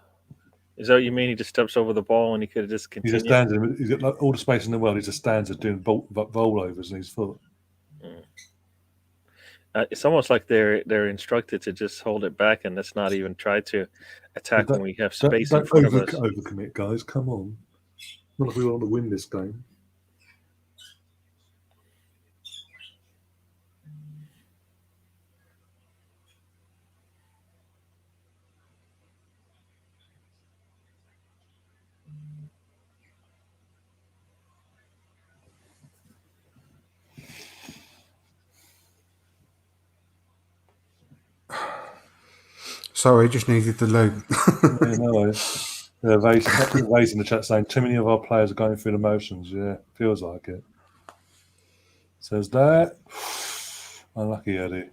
is that what you mean? He just steps over the ball and he could have just He continued. just stands there. He's got like, all the space in the world. He just stands there doing rollovers in his foot. It's almost like they're instructed to just hold it back and let's not even try to attack when we have space in front of us. Overcommit, guys. Come on. Not if we want to win this game. Sorry, just needed the loo. Raising the chat saying too many of our players are going through the motions. Yeah, feels like it. Says that. Unlucky Eddie.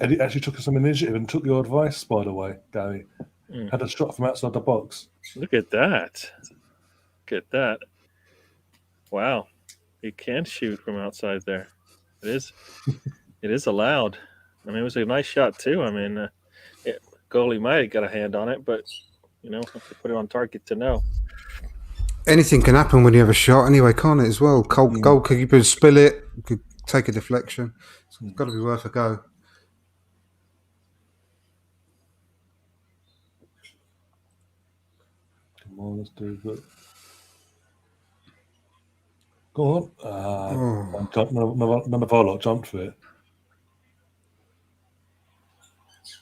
Eddie actually took some initiative and took your advice, by the way, Gary. Had a shot from outside the box. Look at that. Look at that. Wow. He can shoot from outside there. It is. It is allowed. I mean, it was a nice shot too. I mean, goalie might have got a hand on it, but have to put it on target to know. Anything can happen when you have a shot, anyway, can't it? As well, goalkeeper spill it, could take a deflection. It's got to be worth a go. Come on, let's do it. Go on. None of our lot jumped for it.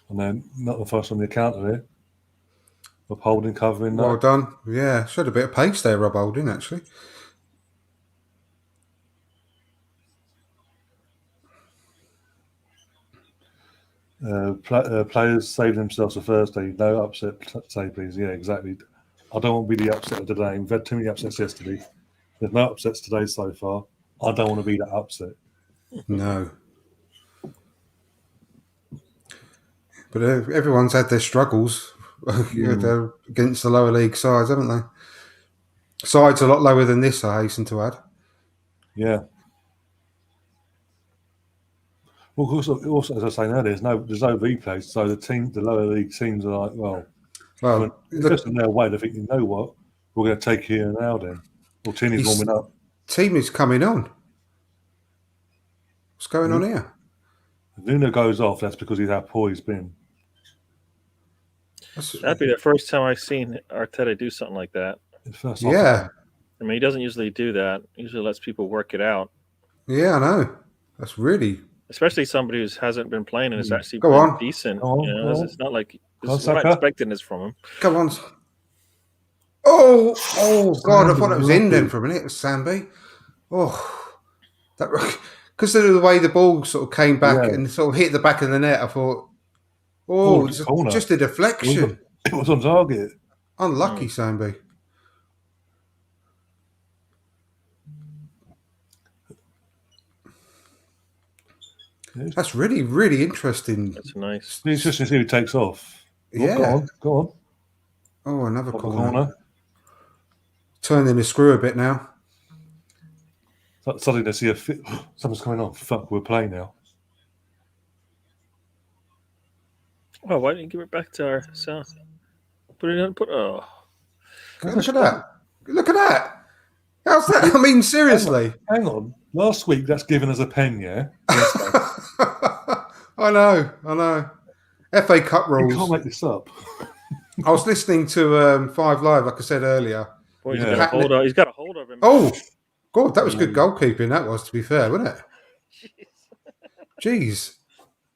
And then not the first on the counter here. Rob Holding covering that. Well done. Yeah, showed a bit of pace there, Rob Holding, actually. Players saving themselves for Thursday. No upset, say please. Yeah, exactly. I don't want to be the upset of today. We've had too many upsets yesterday. There's no upsets today so far. I don't want to be that upset. No. But everyone's had their struggles They're against the lower league sides, haven't they? Sides a lot lower than this, I hasten to add. Yeah. Well, also, as I was saying earlier, there's no replays, so the lower league teams are like, well, just in their way, they think, you know what, we're going to take here and now then. Well, Tini's warming up. Team is coming on. What's going on here? If Nuno goes off, that's because he's how poor he's been. That'd be the first time I've seen Arteta do something like that. Yeah. I mean, he doesn't usually do that. He usually lets people work it out. Yeah, I know. That's really... Especially somebody who hasn't been playing and has actually Go been on. decent. Go on. It's not like... we're not expecting this from him. Come on. Oh, God, I thought it was in then for a minute. It was Sambi. Oh, that... Because of the way the ball sort of came back and sort of hit the back of the net, I thought, it's just a deflection. It was on target. Unlucky, Sambi. That's really, really interesting. That's nice. It's interesting to see who takes off. Go on. Oh, another corner. Turning the screw a bit now. Suddenly they see something's coming on. Fuck, we're playing now. Oh, why didn't you give it back to our south? Put it on. Look at that. Look at that. How's that? I mean, seriously. Hang on. Last week, that's given us a pen, yeah? I know. FA Cup rules. You can't make this up. I was listening to 5 Live, like I said earlier. Boy, he's got a hold of him. Oh, God, that was good goalkeeping, that was, to be fair, wasn't it? Jeez.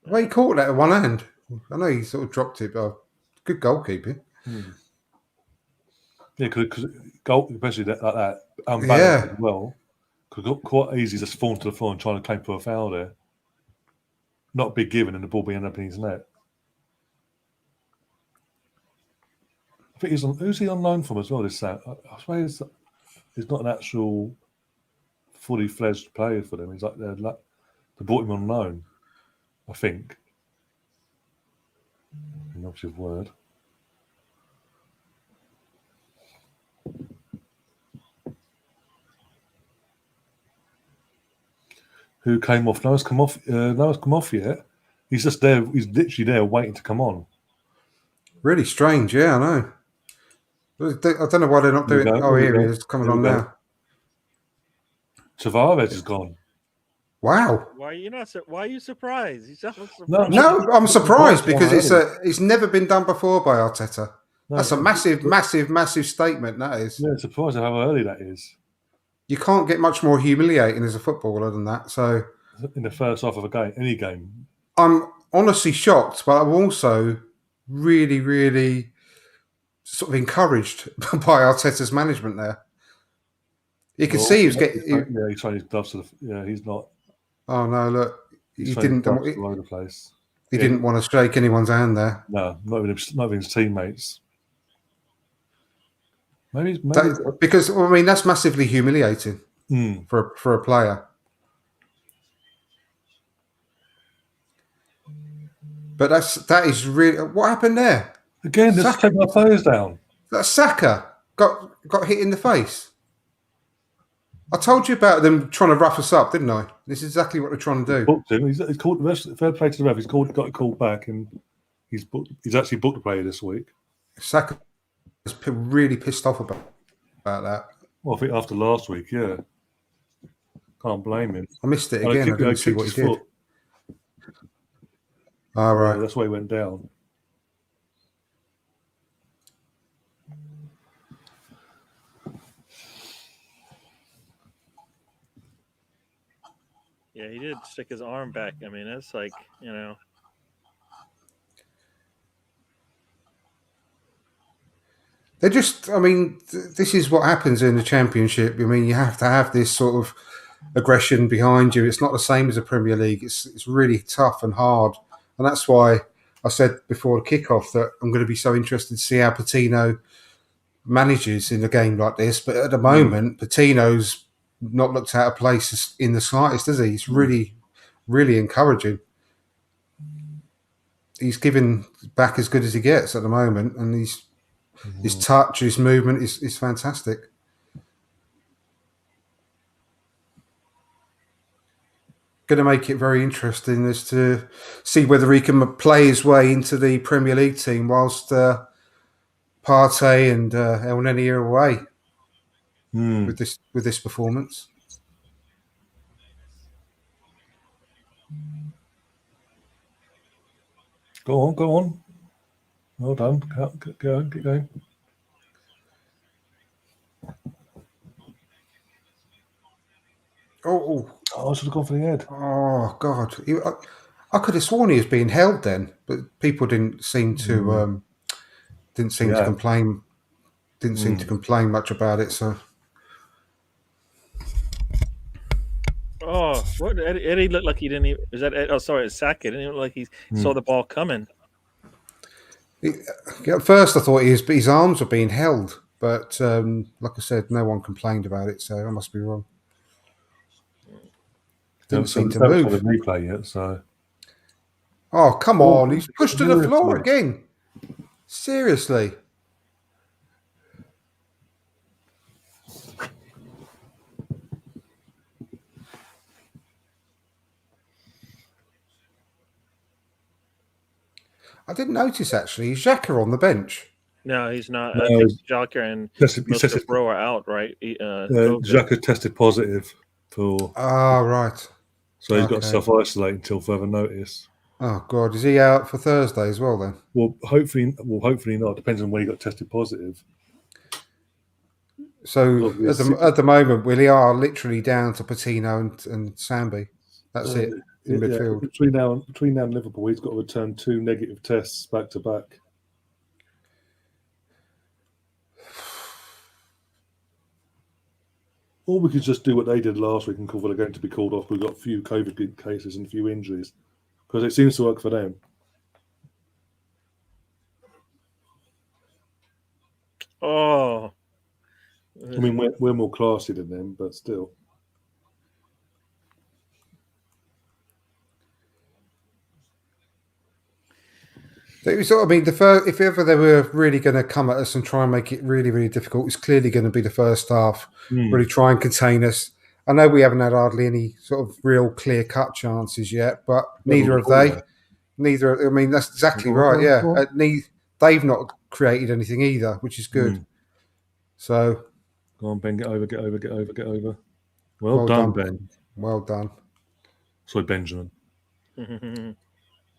The way he caught that at one hand. I know he sort of dropped it, but good goalkeeping. Yeah, because goal, especially like that, unbalanced as well, could quite easy just fall to the floor and trying to claim for a foul there. Not big given and the ball being up in his net. I think who's he on loan from as well, this Sam? I suppose he's not an actual fully fledged player for them. He's like they brought him on loan, I think. An operative word. Who came off? No one's come off yet. He's just there. He's literally there waiting to come on. Really strange, yeah, I know. I don't know why they're not doing it. Oh, here he is, coming on now. Tavares is gone. Wow. Why are you surprised? He's just surprised. No, I'm surprised because it's never been done before by Arteta. No, that's a massive statement, that is. Yeah, surprised at how early that is. You can't get much more humiliating as a footballer than that. So, in the first half of a game, any game, I'm honestly shocked, but I'm also really, really sort of encouraged by Arteta's management there. You can see he was getting. He's trying his gloves to the. He's not. Oh no! Look, he didn't. All over the place. He didn't want to shake anyone's hand there. No, not even his teammates. Maybe because I mean that's massively humiliating for a player. But that is really what happened there. Again, just taking our players down. That Saka got hit in the face. I told you about them trying to rough us up, didn't I? This is exactly what they're trying to do. Booked him. He's called the rest. Fair play to the ref. He's got a call back, and he's actually booked a player this week. Saka was really pissed off about that. Well, I think after last week, yeah. Can't blame him. I missed it again. I didn't see what he did. All right. Yeah, that's why he went down. Yeah, he did stick his arm back. I mean, it's like, you know. They're just, I mean, this is what happens in the Championship. I mean, you have to have this sort of aggression behind you. It's not the same as the Premier League. It's really tough and hard. And that's why I said before the kickoff that I'm going to be so interested to see how Patino manages in a game like this. But at the moment, Patino's not looked out of place in the slightest, does he? It's really, really encouraging. He's given back as good as he gets at the moment, and his touch, his movement is fantastic. Going to make it very interesting as to see whether he can play his way into the Premier League team whilst Partey and El Neni are away with this performance. Go on. Well done. Keep going. I should have gone for the head. Oh God! I could have sworn he was being held then, but people didn't seem to to complain. Didn't seem to complain much about it. So. Oh, what Eddie looked like he didn't even. Is that? Oh, sorry, it's Saka. It didn't even look like he saw the ball coming. At first, I thought his arms were being held, but like I said, no one complained about it, so I must be wrong. Didn't seem to move. The replay yet, so. Oh, come on! He's pushed to the floor again. Seriously. I didn't notice actually. Is Xhaka on the bench? No, he's not. No, I think Xhaka and Bro are out, right? Xhaka tested positive for. Right. So he's got to self-isolate until further notice. Oh God, is he out for Thursday as well then? Well, hopefully not. Depends on where he got tested positive. So at the moment, we are literally down to Patino and Sambi. That's it in midfield. Between now and Liverpool, he's got to return 2 negative tests back to back. Or we could just do what they did last week and call they're going to be called off. We've got a few COVID cases and a few injuries because it seems to work for them. Oh, I mean, we're more classy than them, but still. It was, I mean, if ever they were really going to come at us and try and make it really, really difficult, it's clearly going to be the first half. Really try and contain us. I know we haven't had hardly any sort of real clear-cut chances yet, but neither have they. Neither. I mean, that's exactly right. Yeah, they've not created anything either, which is good. So, go on, Ben. Get over. Well done, Ben. Well done. Sorry, Benjamin.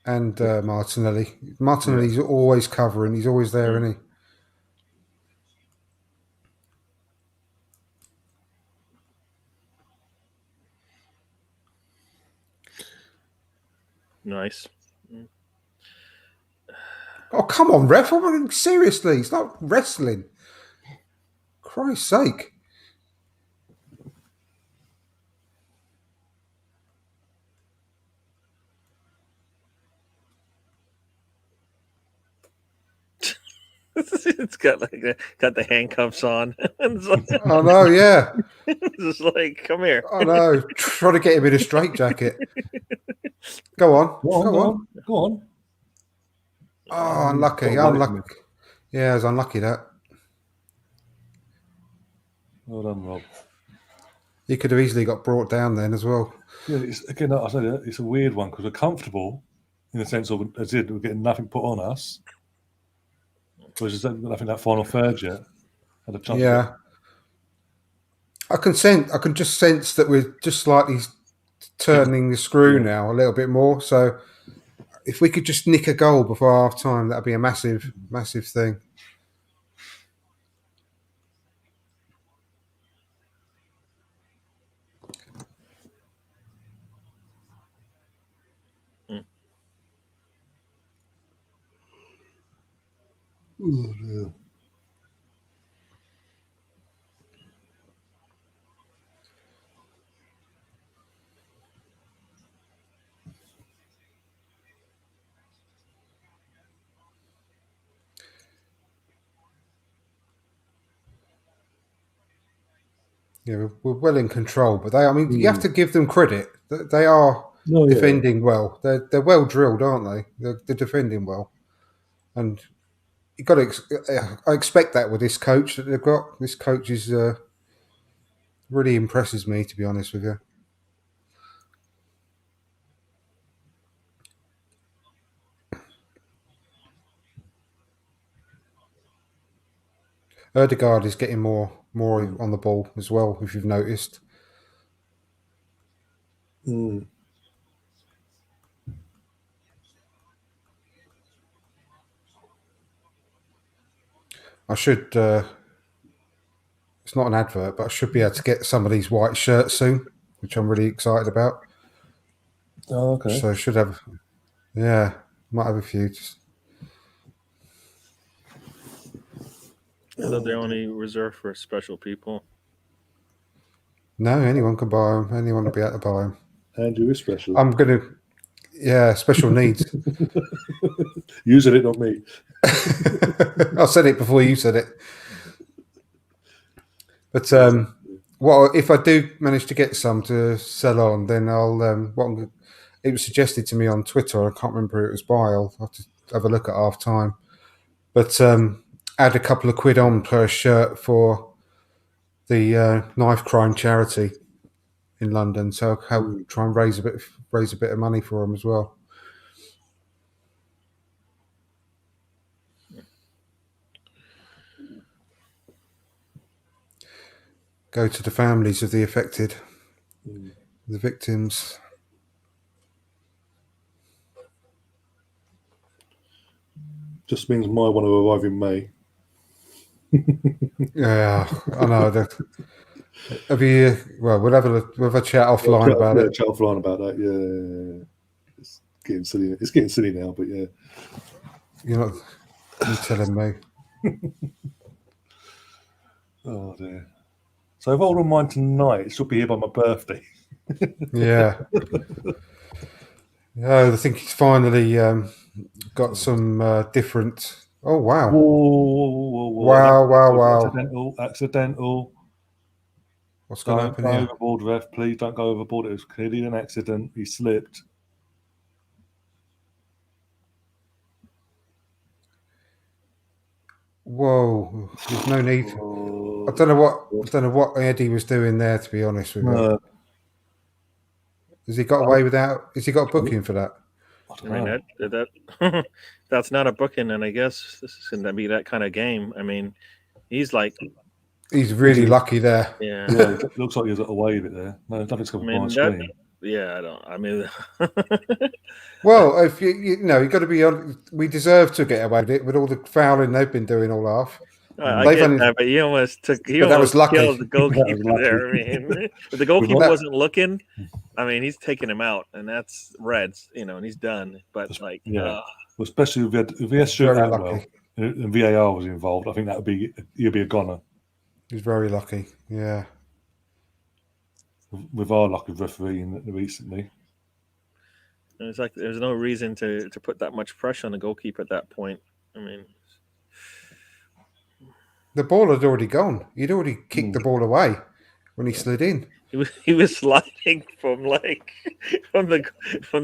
And Martinelli. Martinelli's always covering. He's always there, isn't he? nice. Oh, come on, ref. Seriously, it's not wrestling. Christ's sake. It's got the handcuffs on. I know, yeah. It's just like, come here. I know. Try to get him in a straitjacket. Go on. Go on. Oh, unlucky. Yeah, I was unlucky that. Well done, Rob. He could have easily got brought down then as well. Yeah, again, I said it's a weird one because we're comfortable in the sense of, as we're getting nothing put on us. Whereas there's nothing that final third yet. Had a chance. Yeah. I can just sense that we're just slightly turning the screw now a little bit more. So if we could just nick a goal before half time, that'd be a massive, massive thing. Oh, yeah. Yeah, we're well in control, but you have to give them credit. They are defending well. They're well drilled, aren't they? They're defending well, and you got to. I expect that with this coach that they've got. This coach is really impresses me, to be honest with you. Erdegaard is getting more on the ball as well, if you've noticed. I should. It's not an advert, but I should be able to get some of these white shirts soon, which I'm really excited about. Oh, okay. So I should have. Yeah, might have a few. I thought they're only reserved for special people. No, anyone can buy them. Anyone will be able to buy them. Andrew is special. I'm going to, special needs. You said it, not me. I said it before you said it. But if I do manage to get some to sell on, then I'll. It was suggested to me on Twitter. I can't remember who it was by. I'll have to have a look at half time. But add a couple of quid on per shirt for the knife crime charity in London. So I'll try and raise a bit of money for them as well. Go to the families of the affected, the victims. Just means my one will arrive in May. Yeah, I know. Have you? Well, we'll have a chat offline about it. Chat offline about that. Yeah, it's getting silly. It's getting silly now, but yeah. You're telling me. Oh dear. So if I order mine tonight, it should be here by my birthday. Yeah. I think he's finally got some different. Oh wow! Whoa. Wow! Accidental. What's going to happen here? Don't go overboard, ref. Please don't go overboard. It was clearly an accident. He slipped. Whoa! There's no need. I don't know what Eddie was doing there. To be honest with you, has he got away without? Has he got a booking for that? I mean, that that's not a booking, and I guess this is going to be that kind of game. I mean, he's really lucky there. Yeah, it looks like he's got away with it there. No, nothing's coming from my screen. Yeah, I don't. I mean, well, if you got to be on. We deserve to get away with it with all the fouling they've been doing all half. I get that, but he almost killed the goalkeeper there. I mean, if the goalkeeper wasn't looking, I mean, he's taking him out, and that's Reds, and he's done. But well, especially if he had shot out well, and VAR was involved, I think he'd be a goner. He's very lucky, yeah. With our luck of refereeing recently, and it's like there's no reason to put that much pressure on the goalkeeper at that point. I mean, the ball had already gone. He'd already kicked the ball away when he slid in. He was sliding from the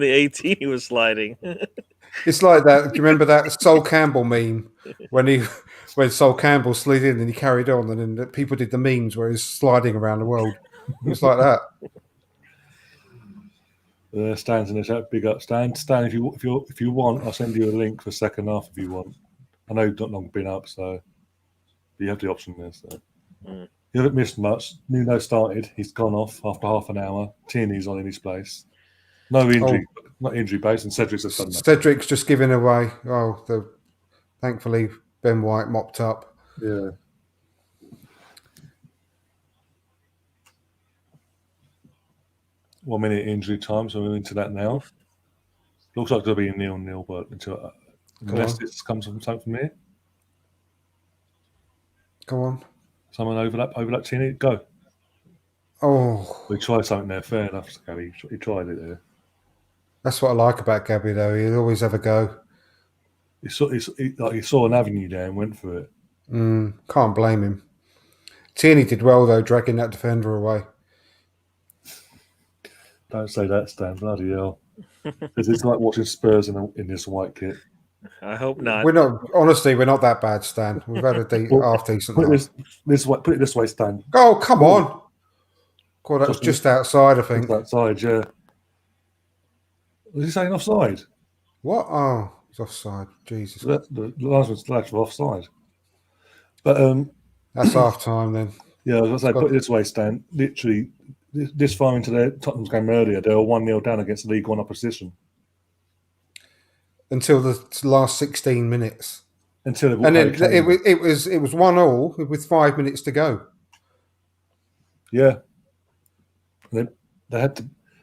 18. He was sliding. It's like that. Do you remember that Sol Campbell meme when Sol Campbell slid in and he carried on, and then people did the memes where he's sliding around the world. It's like that. Stan's in the chat. Big up, Stan. Stan, if you want, I'll send you a link for second half if you want. I know you've not long been up, so you have the option there. So you haven't missed much. Nuno started. He's gone off after half an hour. Tierney's on in his place. No injury, not injury based, and Cedric's has done that. Cedric's just giving away. Thankfully Ben White mopped up. Yeah. One minute injury time, so we're into that now. Looks like it'll be a 0-0, but unless it comes from something from here. Go on. Someone overlap Tierney, go. Oh, We tried something there. Fair enough, Gabby. He tried it there. that's what I like about Gabby, though. He'll always have a go. He saw an avenue there and went for it. Can't blame him. Tierney did well, though, dragging that defender away. Don't say that, Stan. Bloody hell. Because it's like watching Spurs in this white kit. I hope not. We're not that bad, Stan. We've had a half decent. Put it this way, Stan. Oh, come on! God, that was just outside, I think. Outside, yeah. Was he saying offside? What? Oh, it's offside. Jesus. The linesman's flags were offside. But that's half time then. Yeah, I was going to say, put it this way, Stan. Literally, this far into their Tottenham's game earlier, they were 1-0 down against the League One opposition. Until the last 16 minutes. And then it was 1-1 with 5 minutes to go. Yeah. And then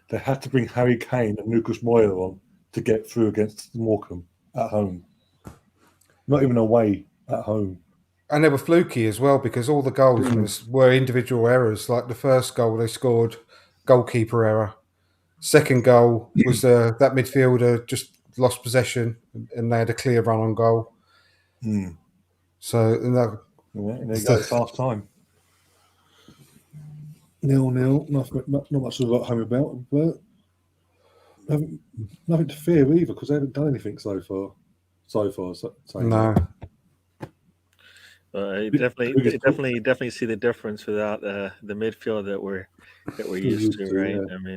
they had to bring Harry Kane and Lucas Moura on to get through against Morecambe at home. Not even away, at home. And they were fluky as well because all the goals were individual errors. Like the first goal they scored, goalkeeper error. Second goal was that midfielder just lost possession and they had a clear run on goal. So and there you go, half time. 0-0, not much to write home about, but nothing to fear either because they haven't done anything so far. No. You definitely see the difference without the midfield that we're used to, right? Yeah.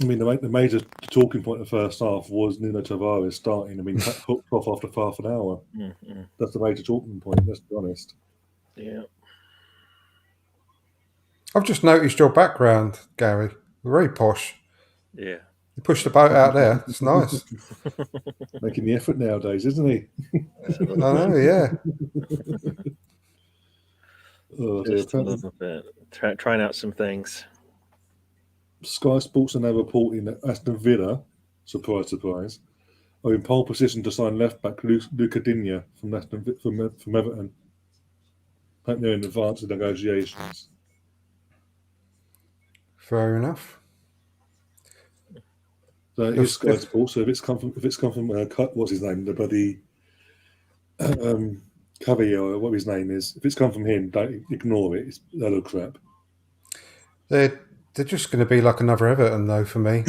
I mean, the major talking point in the first half was Nuno Tavares starting. I mean, hooked off after half an hour. Mm-hmm. That's the major talking point, let's be honest. Yeah. I've just noticed your background, Gary. Very posh. Yeah. You pushed the boat out there. It's nice. Making the effort nowadays, isn't he? I know, yeah. Just a little bit. Trying out some things. Sky Sports are now reporting that Aston Villa, surprise, are in pole position to sign left-back Luca Digne from Everton. I think they're in advanced negotiations. Fair enough. So it is Sky Sports. So if it's come from what's his name, the bloody Cavalier, what his name is. If it's come from him, don't ignore it. It's a load of crap. They're just going to be like another Everton, though, for me.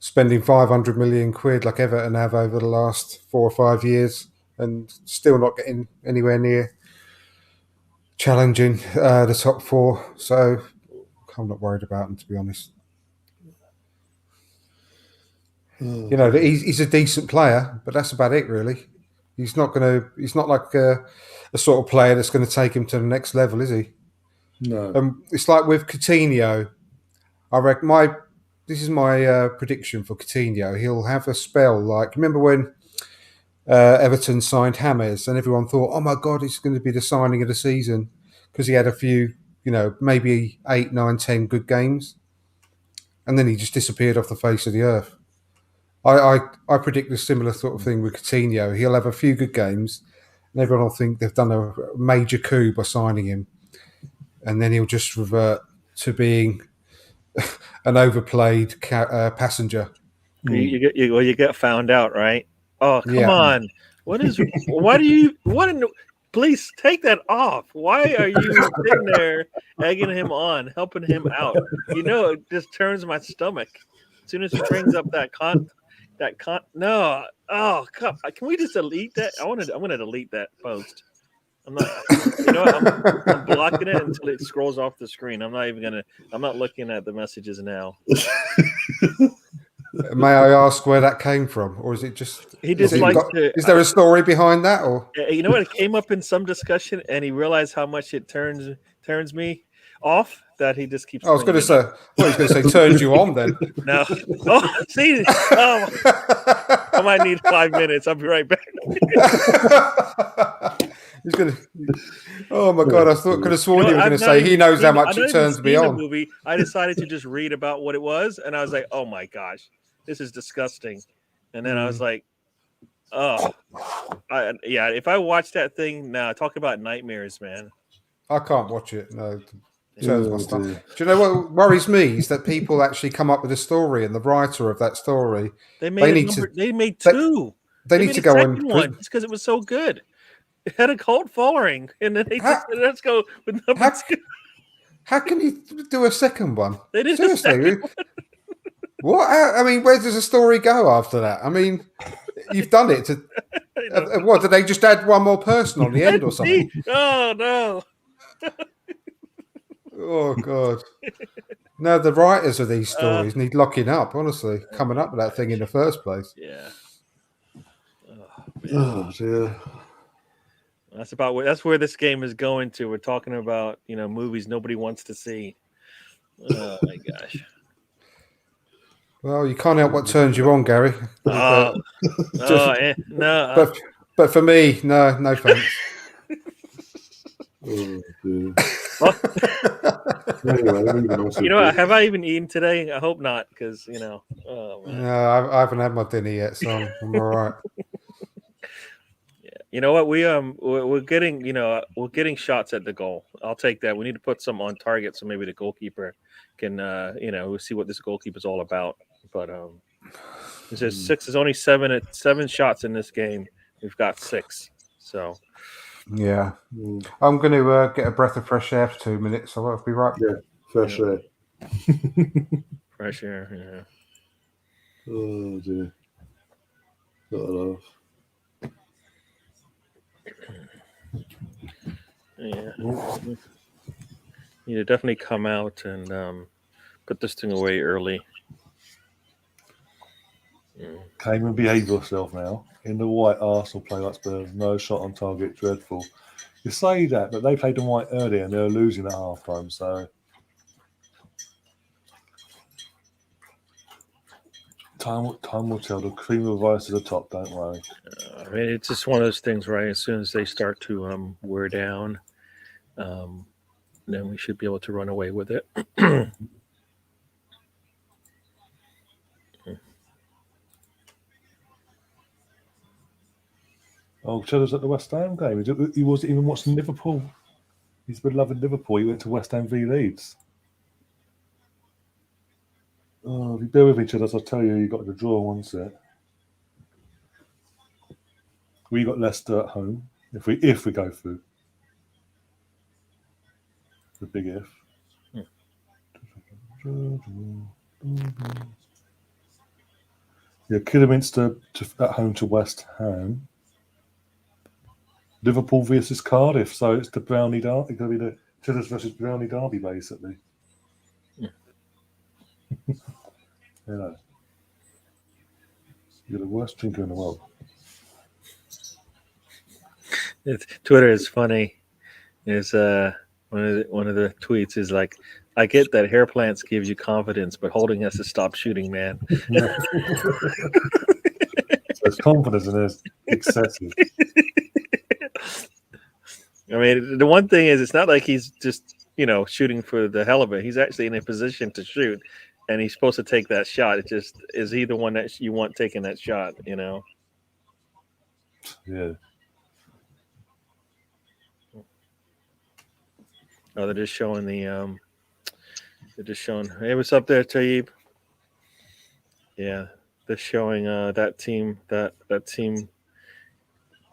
Spending 500 million quid like Everton have over the last 4 or 5 years and still not getting anywhere near challenging the top 4. So I'm not worried about them, to be honest. You know, he's a decent player, but that's about it, really. He's not like a sort of player that's going to take him to the next level, is he? No. It's like with Coutinho. I reckon this is my prediction for Coutinho. He'll have a spell like, remember when Everton signed James and everyone thought, oh my God, it's going to be the signing of the season because he had a few, maybe 8, 9, 10 good games. And then he just disappeared off the face of the earth. I predict a similar sort of thing with Coutinho. He'll have a few good games and everyone will think they've done a major coup by signing him. And then he'll just revert to being an overplayed passenger. You get found out, right? Oh, come on. Please take that off. Why are you sitting there egging him on, helping him out? It just turns my stomach. As soon as he brings up no. Oh, come. Can we just delete that? I'm gonna delete that post. I'm not. You know what? I'm blocking it until it scrolls off the screen. I'm not even gonna. I'm not looking at the messages now. May I ask where that came from, or is it just? He just likes to. Is there a story behind that, or You know what? It came up in some discussion, and he realized how much it turns me off. That he just keeps. I was going to say, well, he's going to say turns you on then. No. Oh, see. Oh, I might need 5 minutes. I'll be right back. He's going to. Oh my God! I could have sworn you were going to say he knows how much it turns me on. Movie. I decided to just read about what it was, and I was like, "Oh my gosh, this is disgusting." And then I was like, "Oh, yeah." If I watch that thing now, talk about nightmares, man. I can't watch it. No. Turns my stuff. Do you know what worries me is that people actually come up with a story, and the writer of that story they made two. They need to go on one just because it was so good. It had a cult following, and then they just said, let's go with number two. How can you do a second one? They did Seriously. What? I mean, where does the story go after that? I mean, you've done it. What, did they just add one more person on the end or something? Oh, no. Oh, God. No, the writers of these stories need locking up, honestly, coming up with that thing in the first place. Yeah. Oh, dear. That's where this game is going to. We're talking about, movies nobody wants to see. Oh, my gosh. Well, you can't help what turns you on, Gary. No. But for me, no thanks. Oh, dear. Anyway, have I even eaten today? I hope not, because Oh, man. No, I haven't had my dinner yet, so I'm all right. Yeah, you know what? We're getting shots at the goal. I'll take that. We need to put some on target, so maybe the goalkeeper can we'll see what this goalkeeper's all about. But it says six. There's only seven shots in this game. We've got 6. So. Yeah, I'm going to get a breath of fresh air for 2 minutes, so I'll be right back. Yeah, fresh air. Fresh air, yeah. Oh, dear. Not enough. Yeah. You definitely come out and put this thing away early. Came and behave yourself now. In the white, Arsenal play like Spurs, no shot on target, dreadful. You say that, but they played in white earlier and they were losing at half time, so time will tell. The cream will rise to the top, don't worry. I mean, it's just one of those things, right? As soon as they start to wear down, then we should be able to run away with it. Oh, Cheddar's at the West Ham game. He wasn't even watching Liverpool. He's been loving Liverpool. He went to West Ham v Leeds. Oh, if you bear with me, Cheddars, I'll tell you, you got the draw one set. We got Leicester at home. If we go through. The big if. Yeah, Kidderminster at home to West Ham. Liverpool versus Cardiff, so it's the Brownie Derby. It's going to be the Cheddars versus Brownie Derby, basically. You're the worst drinker in the world. Twitter is funny. Is one of the tweets is like, I get that hair plants gives you confidence, but holding us to stop shooting, man. So his confidence in it is excessive. I mean, the one thing is, it's not like he's just shooting for the hell of it. He's actually in a position to shoot, and he's supposed to take that shot. It just is he the one that you want taking that shot, Yeah. Oh, they're just showing hey, what's up there, Taib? Yeah, they're showing that team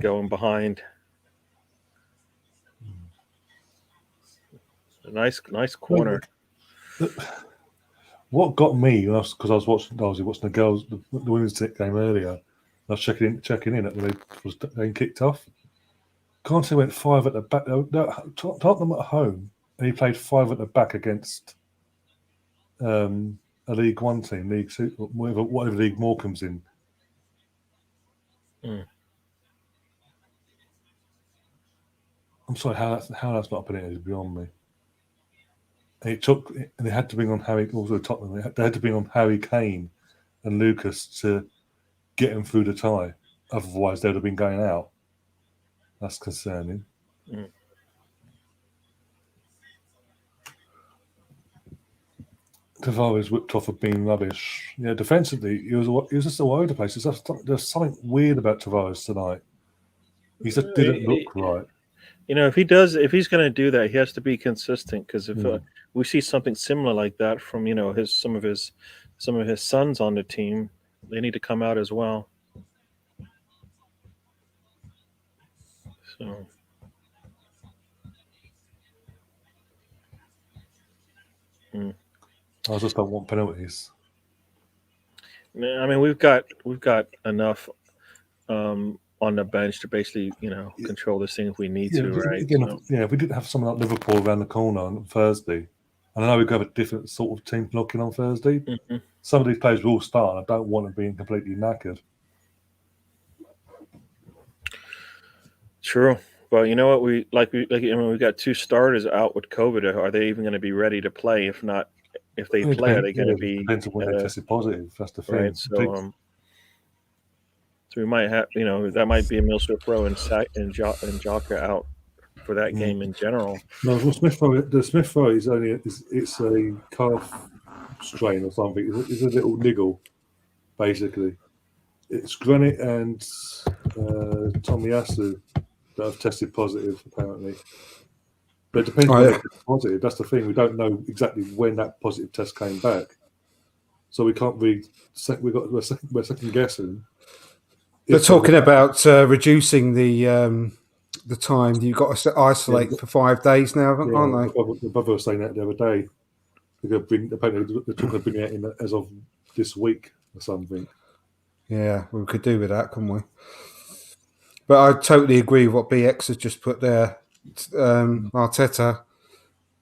going behind. A nice corner. What got me, because I was watching the girls, the women's game earlier. I was checking in at when they was getting kicked off. Conte went 5 at the back. No, Tottenham at home, and he played 5 at the back against a League One team, League Two, whatever League Morecambe's in. Mm. I'm sorry, how that's not been it is beyond me. And they had to bring on Tottenham. They had to bring on Harry Kane and Lucas to get him through the tie. Otherwise, they would have been going out. That's concerning. Mm. Tavares whipped off of being rubbish. Yeah, defensively, he was just all over the place. There's something weird about Tavares tonight. He just didn't look right. You know, if he's going to do that, he has to be consistent. Because if we see something similar like that from some of his sons on the team, they need to come out as well. So. I just don't want penalties. I mean, we've got enough on the bench to basically, control this thing if we need to, right? If we didn't have someone like Liverpool around the corner on Thursday, and I know we've got a different sort of team looking on Thursday. Mm-hmm. Some of these players will start. I don't want them being completely knackered. True. Well, you know what? We've got 2 starters out with COVID. Are they even going to be ready to play? If not, if they play, are they going to be? Depends on when they tested positive. That's the thing. Right. So we might have, that might be Emil Smith-Rowe and Jaka out for that game in general. No, well, the Smith-Rowe is it's a calf strain or something. It's a little niggle, basically. It's Granit and Tomiyasu that have tested positive, apparently. But it depends on when they're positive. That's the thing. We don't know exactly when that positive test came back. So we can't really... We're second guessing. They're talking about reducing the time. You've got to isolate for 5 days now, aren't they? The brother was saying that the other day. They're talking about bringing it in as of this week or something. Yeah, we could do with that, couldn't we? But I totally agree with what BX has just put there. Arteta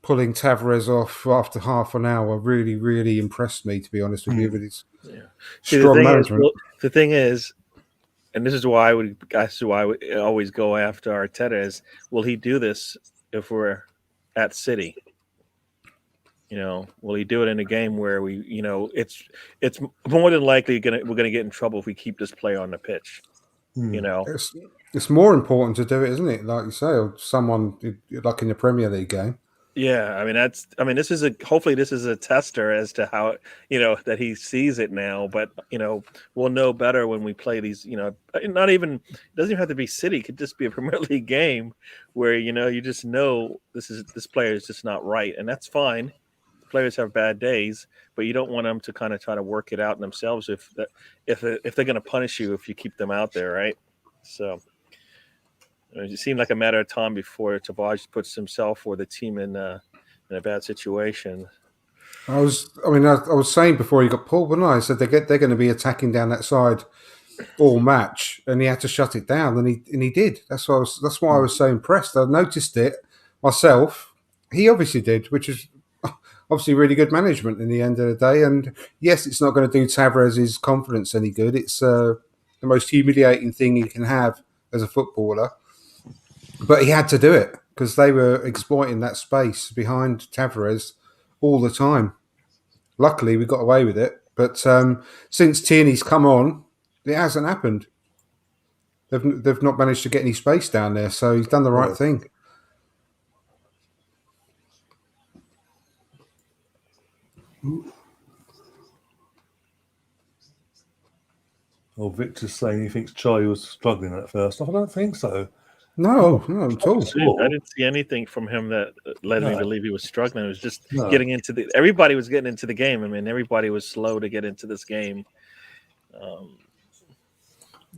pulling Tavares off after half an hour really, really impressed me, to be honest with you. With his strong management. The thing is, and this is why I would always go after Arteta is, will he do this if we're at City? Will he do it in a game where we, it's more than likely we're gonna get in trouble if we keep this player on the pitch. It's more important to do it, isn't it? Like you say, or someone like in the Premier League game. Yeah, hopefully this is a tester as to how that he sees it now. But we'll know better when we play these. Not even it doesn't even have to be City. It could just be a Premier League game where you just know this player is just not right, and that's fine. Players have bad days, but you don't want them to kind of try to work it out themselves if they're going to punish you if you keep them out there, right? So it seemed like a matter of time before Tavares puts himself or the team in a bad situation. I was saying before he got pulled, wasn't I? I said they're going to be attacking down that side all match, and he had to shut it down, and he did. That's why I was so impressed. I noticed it myself. He obviously did, which is obviously really good management in the end of the day. And yes, it's not going to do Tavares' confidence any good. It's the most humiliating thing you can have as a footballer. But he had to do it because they were exploiting that space behind Tavares all the time. Luckily, we got away with it. But since Tierney's come on, it hasn't happened. They've not managed to get any space down there. So he's done the right thing. Well, Victor's saying he thinks Charlie was struggling at first. I don't think so. No, at all. I didn't see anything from him that led me to believe he was struggling. It was just getting into everybody was getting into the game. I mean, everybody was slow to get into this game.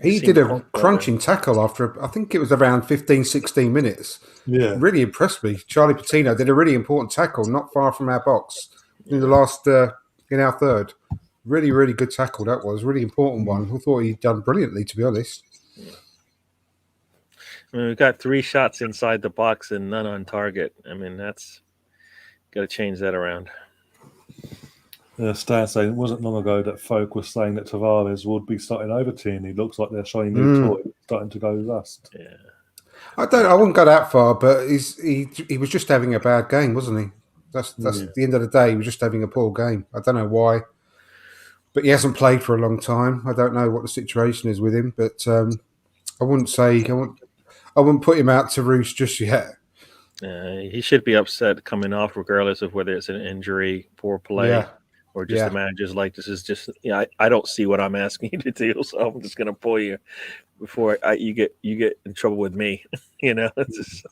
He did a crunching tackle after, I think it was around 15, 16 minutes. Yeah. Really impressed me. Charlie Patino did a really important tackle not far from our box in the last, in our third. Really, really good tackle that was. Really important one. I thought he'd done brilliantly, to be honest. I mean, we've got 3 shots inside the box and none on target. I mean, that's got to change that around. Stan saying it wasn't long ago that folk were saying that Tavares would be starting over Tierney. Looks like their shiny new toy is starting to go rust. Yeah. I wouldn't go that far, but he was just having a bad game, wasn't he? That's the end of the day. He was just having a poor game. I don't know why, but he hasn't played for a long time. I don't know what the situation is with him, but I wouldn't put him out to roost just yet. He should be upset coming off, regardless of whether it's an injury, poor play, or just the manager's like, this is just, I don't see what I'm asking you to do, so I'm just going to pull you before you get in trouble with me. It's just,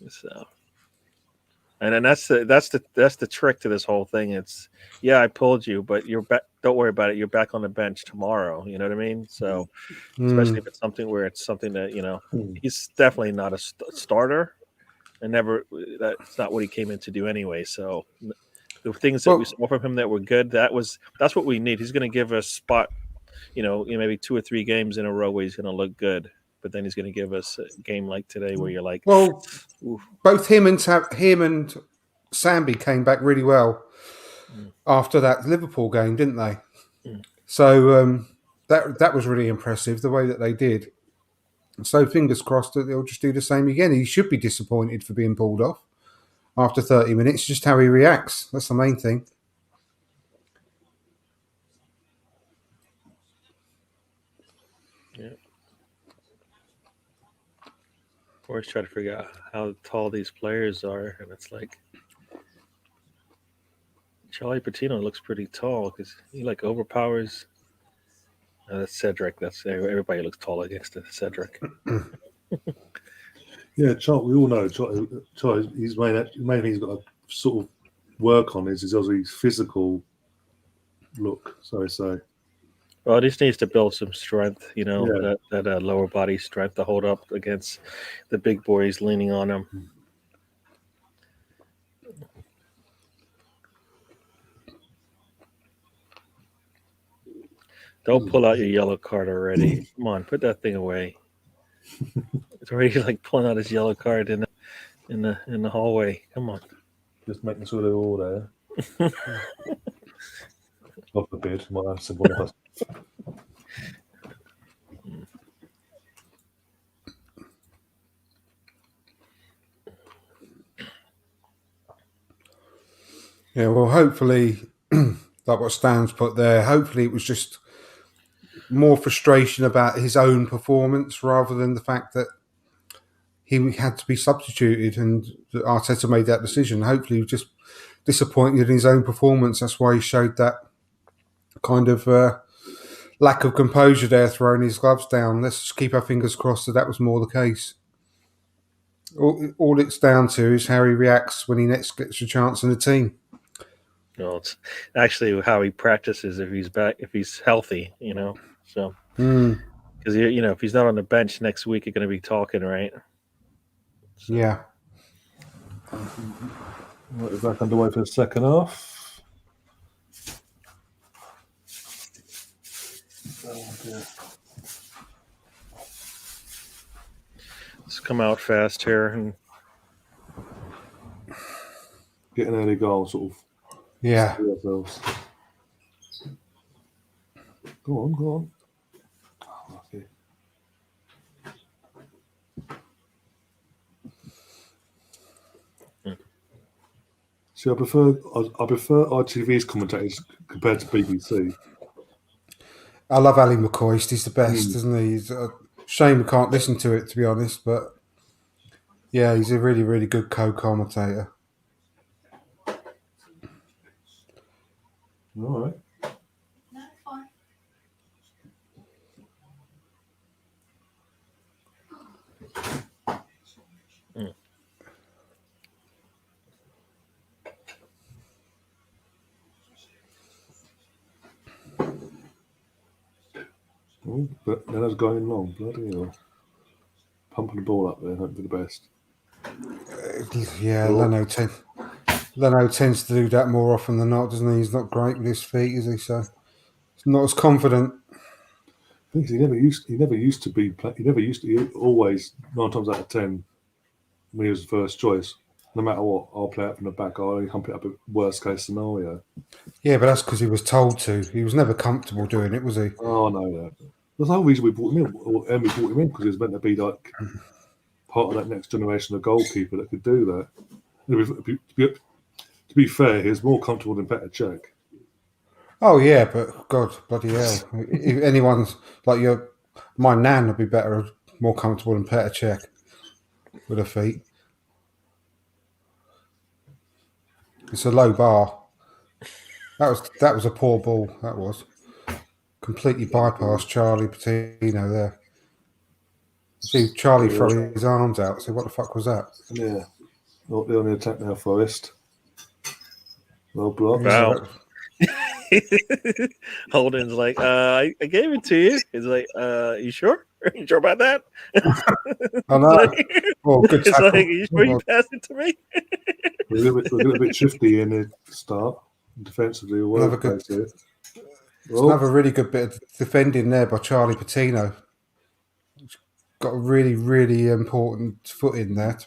so. And then that's the trick to this whole thing. It's I pulled you, but you're back. Don't worry about it. You're back on the bench tomorrow. You know what I mean? So, especially if it's something where it's something that he's definitely not a starter, and that's not what he came in to do anyway. So, the things that we saw from him that were good, that's what we need. He's going to give us spot, maybe 2 or 3 games in a row where he's going to look good. But then he's going to give us a game like today where you're like, well, oof. Both him and Sambi came back really well after that Liverpool game, didn't they? So that was really impressive, the way that they did. So fingers crossed that they'll just do the same again. He should be disappointed for being pulled off after 30 minutes, just how he reacts. That's the main thing. Yeah. Always try to figure out how tall these players are, and it's like Charlie Patino looks pretty tall because he overpowers. That's Cedric. That's everybody looks tall against Cedric. Yeah, Charlie. We all know Charlie. His main thing he's got to sort of work on is his physical look. So. Well, he just needs to build some strength, that lower body strength to hold up against the big boys leaning on him. Don't pull out your yellow card already. Come on, put that thing away. It's already pulling out his yellow card in the hallway. Come on. Just making sure they're all there. God forbid, might have someone else. Yeah, well, hopefully, like what Stan's put there, hopefully it was just more frustration about his own performance rather than the fact that he had to be substituted and that Arteta made that decision. Hopefully he was just disappointed in his own performance. That's why he showed that kind of lack of composure there, throwing his gloves down. Let's just keep our fingers crossed that was more the case. All it's down to is how he reacts when he next gets a chance in the team. Well, it's actually how he practices if he's back, if he's healthy, So, because if he's not on the bench next week, you're going to be talking, right? So. Yeah. Right, we're back underway for the second half. Oh dear. Let's come out fast here and get an early goal, sort of. Yeah. Go on. Oh, okay. See, I prefer ITV's commentators compared to BBC. I love Ali McCoist. He's the best, isn't he? He's a shame we can't listen to it, to be honest. But yeah, he's a really, really good co-commentator. All right. No, fine. Oh, but Leno's going long. Bloody hell. Pumping the ball up there, hoping for the best. Yeah, Leno tends to do that more often than not, doesn't he? He's not great with his feet, is he? So he's not as confident. He never used to be. He never used to. He always 9 times out of 10 when he was the first choice. No matter what, I'll play it from the back. I'll hump it up at worst case scenario. Yeah, but that's because he was told to. He was never comfortable doing it, was he? Oh no, yeah. That's the whole reason we brought him in. Or Emmy brought him in because he was meant to be like part of that next generation of goalkeeper that could do that. To be fair, he was more comfortable than Petr Cech. Oh yeah, but God, bloody hell! If anyone's like my nan would be better, more comfortable than Petr Cech with her feet. It's a low bar. That was a poor ball. That was completely bypassed Charlie Patino there. See Charlie throw his arms out. So what the fuck was that? Yeah. Oh, they're on the attack now, Forest. Well blocked. Wow. Holden's like, I gave it to you. He's like, you sure? Are you sure about that? I know. Oh, good It's tackle. like, you sure you passed it to me? We're a little bit shifty in the start. Defensively, Another really good bit of defending there by Charlie Patino. Got a really, really important foot in there.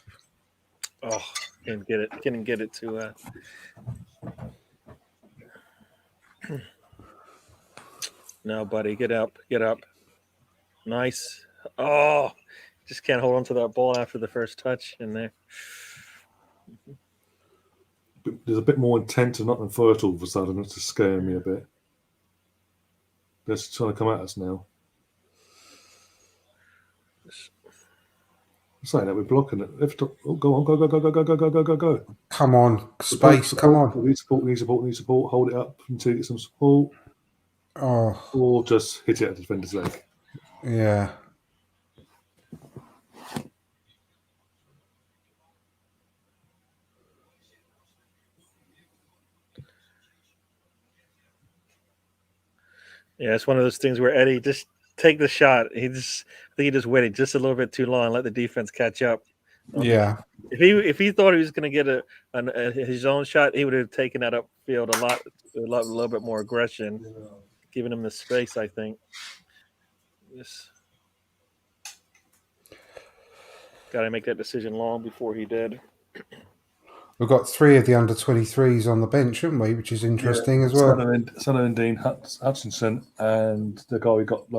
Oh, can't get it. Can't get it to. No, buddy, get up, get up. Nice. Oh, just can't hold on to that ball after the first touch in there. There's a bit more intent and not than Forest all of a sudden. It's just scaring me a bit. They're trying to come at us now. I'm saying that we're blocking it. Oh, go on, go. Come on, space, come on. Need support. Hold it up until you get some support. Oh. Or just hit it at the defender's leg. Yeah. Yeah, it's one of those things where Eddie just take the shot. I think he just waited just a little bit too long, let the defense catch up. Yeah. If he thought he was going to get his own shot, he would have taken that upfield a little bit more aggression, giving him the space. I think. Just got to make that decision long before he did. We've got 3 of the under-23s on the bench, haven't we? Which is interesting as well. Son and Dean Hutchinson and the guy we got.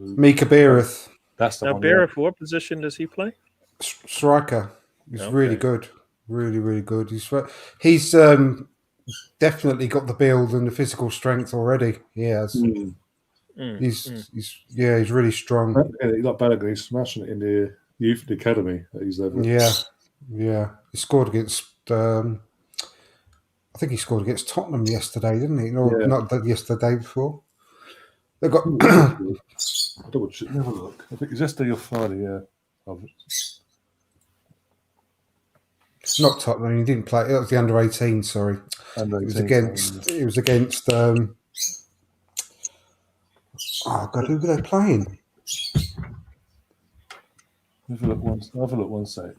Mika Beereth. That's the now, one. Beereth, what position does he play? Striker. He's really good. Really, really good. He's definitely got the build and the physical strength already. He has. He's really strong. Like Balogun, he's smashing it in the youth academy at his level. Yeah. He scored against. I think he scored against Tottenham yesterday, didn't he? No, not yesterday before. They got. Double check. Have a look. I think it's yesterday or Friday. Yeah. Not Tottenham. He didn't play. That was the under-18. Sorry, Under-18, It was against. Oh God, who were they playing? Have a look one sec.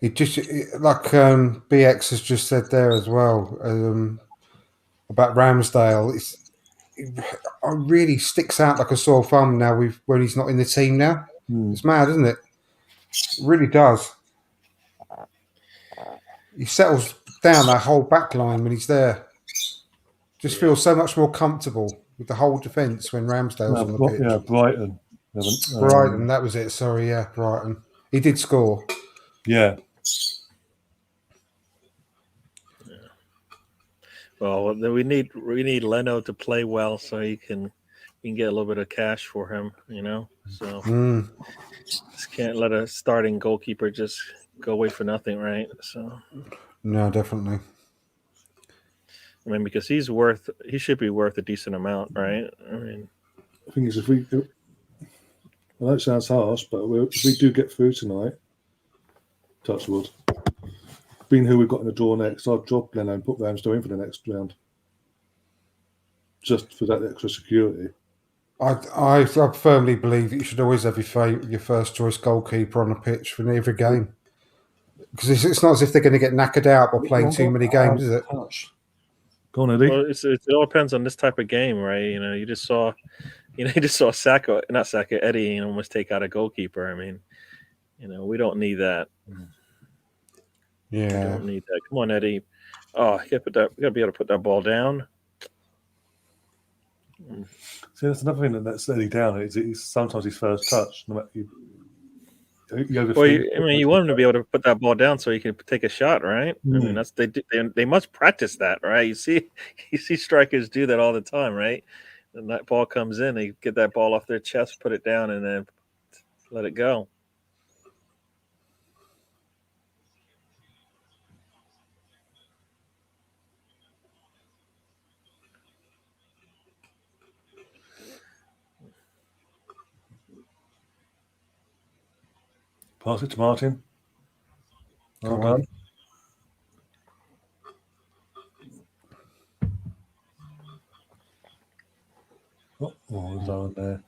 It just like BX has just said there as well about Ramsdale. It really sticks out like a sore thumb now when he's not in the team now. It's mad, isn't it? It really does. He settles down that whole back line when he's there. Just feels so much more comfortable with the whole defence when Ramsdale's on the pitch. Yeah, Brighton. Brighton, that was it. Sorry, yeah, Brighton. He did score. Yeah. Well, then we need Leno to play well so we can get a little bit of cash for him, So just can't let a starting goalkeeper just go away for nothing, right? So no, definitely. I mean, because he should be worth a decent amount, right? I mean, the thing is, I know it sounds harsh, but if we do get through tonight, touch wood. Being who we've got in the draw next, I'd drop Leno and put Ramsdale in for the next round. just for that extra security. I firmly believe that you should always have your first choice goalkeeper on the pitch for every game, because it's not as if they're going to get knackered out by playing too many games, is it? Touch. Go on, Eddie. Well, it all depends on this type of game, right? You just saw Eddie, almost take out a goalkeeper. I mean, we don't need that. Yeah, we don't need that. Come on, Eddie. Oh, you gotta be able to put that ball down. See, that's another thing that's Eddie down. It's sometimes his first touch. No matter you want him to be able to put that ball down so he can take a shot, right? I mean, they must practice that, right? You see strikers do that all the time, right? And that ball comes in, they get that ball off their chest, put it down, and then let it go. Pass it to Martin. Well Come done. Oh, well done there.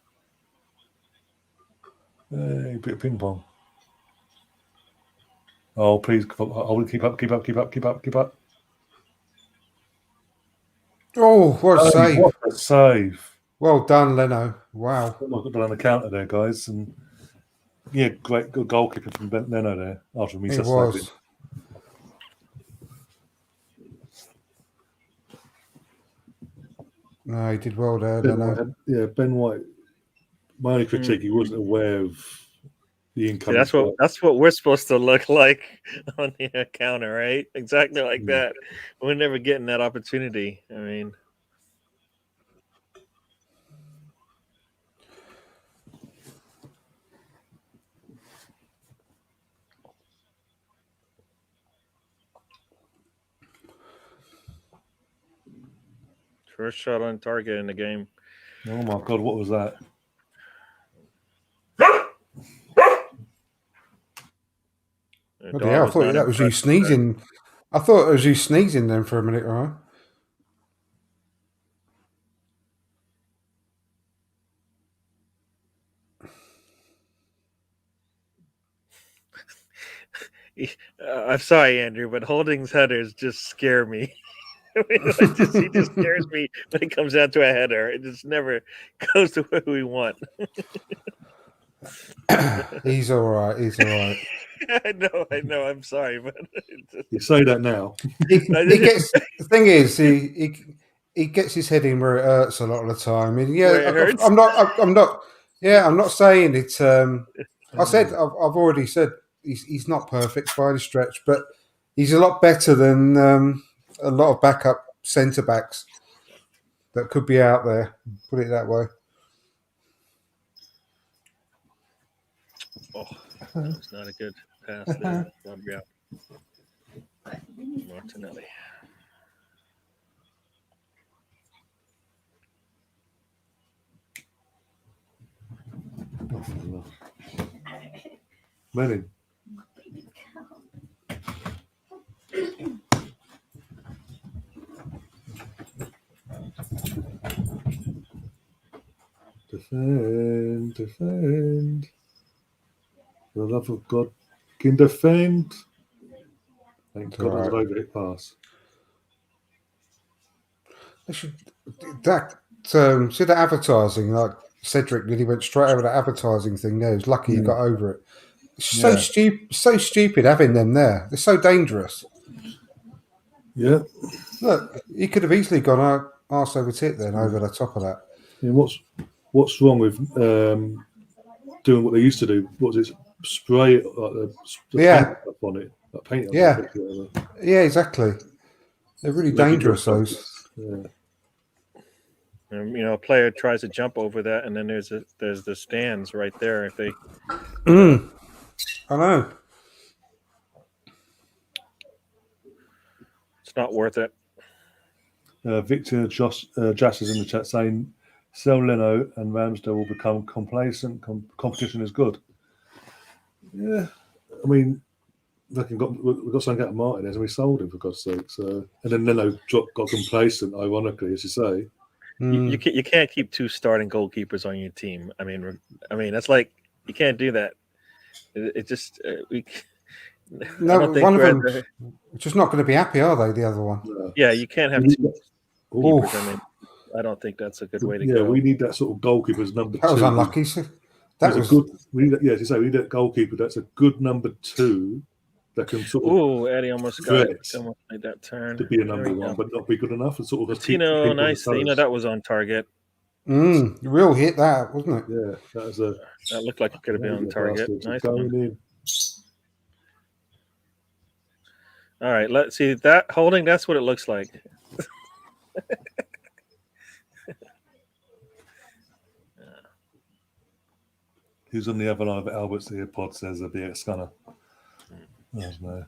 Hey, bit of ping pong. Oh, please, keep up. Oh, what a save! What a save! Well done, Leno. Wow. Got on the counter there, guys, and yeah, good goalkeeping from Leno there after me. It was. No, he did well there, Leno. Ben White. My only critique, he wasn't aware of the incoming. That's what we're supposed to look like on the counter, right? Exactly like that. We're never getting that opportunity. I mean, first shot on target in the game. Oh my God, what was that? Yeah, I thought that was you sneezing. I thought it was you sneezing then for a minute, right? I'm sorry, Andrew, but Holding's headers just scare me. I mean, he just scares me when it comes down to a header. It just never goes the way we want. He's all right. He's all right. I know. I'm sorry, but you say that now. He gets. The thing is, he gets his head in where it hurts a lot of the time. And I'm not. Yeah, I'm not saying it. I've already said he's not perfect by any stretch, but he's a lot better than a lot of backup centre backs that could be out there. Put it that way. Oh, it's not a good pass there. Martinelli. Many. Defend. For the love of God, can defend. Thank God it was an overhit pass. See that advertising, like Cedric really went straight over that advertising thing there. He was lucky he got over it. It's so stupid having them there. They're so dangerous. Yeah. Look, he could have easily gone arse over tit then over the top of that. Yeah, what's wrong with doing what they used to do? What was it? Spray it like the paint up on it. Like paint on it, yeah, exactly. They're really dangerous, those. Yeah. A player tries to jump over that, and then there's the stands right there. If they, I know, it's not worth it. Victor Joss is in the chat saying, "Sell Leno and Ramsdale will become complacent. Competition is good." Yeah, I mean, we've got something out of Martinez, and we sold him for God's sake. So, and then Leno got complacent, ironically, as you say. You can't keep 2 starting goalkeepers on your team. I mean that's like you can't do that. It just we. I No, don't think one of we're them just not going to be happy, are they? The other one. Yeah, you can't have We 2 need keepers. I mean, I don't think that's a good way to yeah, go. we need that sort of goalkeeper as number That was 2. unlucky. So that That's was a good. We need, as you say, we need a goalkeeper that's a good number 2 that can sort of Ooh, Eddie almost got it. threat Almost made that turn. to be a There number we 1, go. but not be good enough and sort of keep Tino, people on nice. their toes. That was on target. real hit, that wasn't it? Yeah, that was a. That looked like it could have been on target. Nice going one. in. All right, let's see that holding. That's what it looks like. Who's on the other line of Albert's earpod says a BX scanner. I don't know.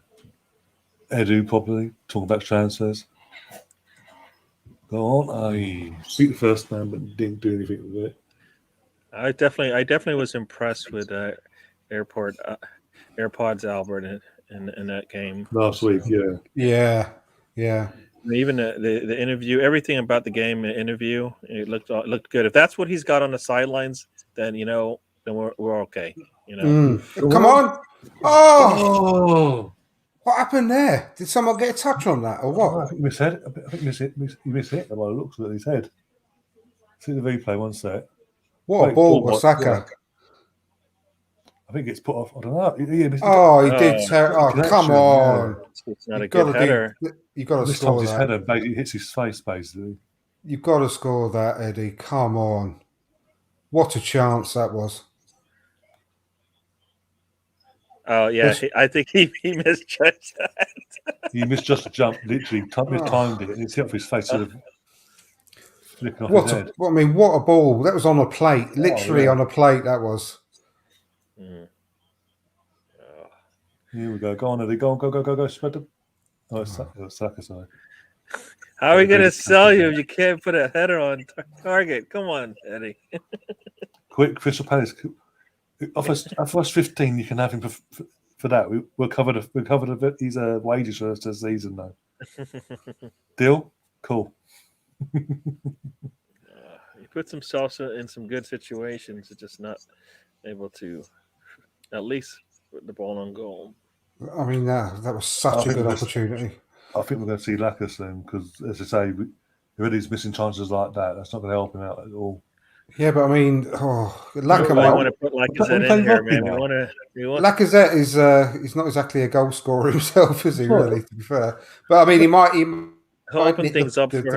Edu probably talking about transfers. Go on, I beat the first man, but didn't do anything with it. I definitely was impressed with AirPods Albert in that game Last week, yeah. Yeah. Even the interview, everything about the game, the interview, it looked good. If that's what he's got on the sidelines, then then we're okay. Come on! Oh, what happened there? Did someone get a touch on that or what? I think he mishit. I think he mishit. By the looks at his head. See the replay. One sec. What a ball for Saka! I think it's put off. I don't know. He did. Oh, he did. Come on! It's not a good header. You've got to This score time his that. header basically hits his face. Basically, You've got to score that, Eddie. Come on! What a chance that was. Oh yeah, I think he misjudged that. He misjudged the jump. Literally, timed it, and it's hit off his face. Sort of flicking off his head. What a ball! That was on a plate. Literally on a plate. That was. Here we go. Go on, Eddie. Go. Spread them. Oh, it's Saka, sorry. How are we going to sell you if you can't put a header on target? Come on, Eddie. Quick, Crystal Palace. Offer us 15. You can have him for that. We'll cover his wages for the season, though. Deal? Cool. He puts himself in some good situations, just not able to at least put the ball on goal. I mean, that was such a good opportunity. I think we're going to see Laka soon because, as I say, if he's missing chances like that, that's not going to help him out at all. Yeah, but I mean, Laka. I want to put Lacazette in here, man. Lacazette is he's not exactly a goal scorer himself, is he? Really, to be fair. But I mean, he might open things up for the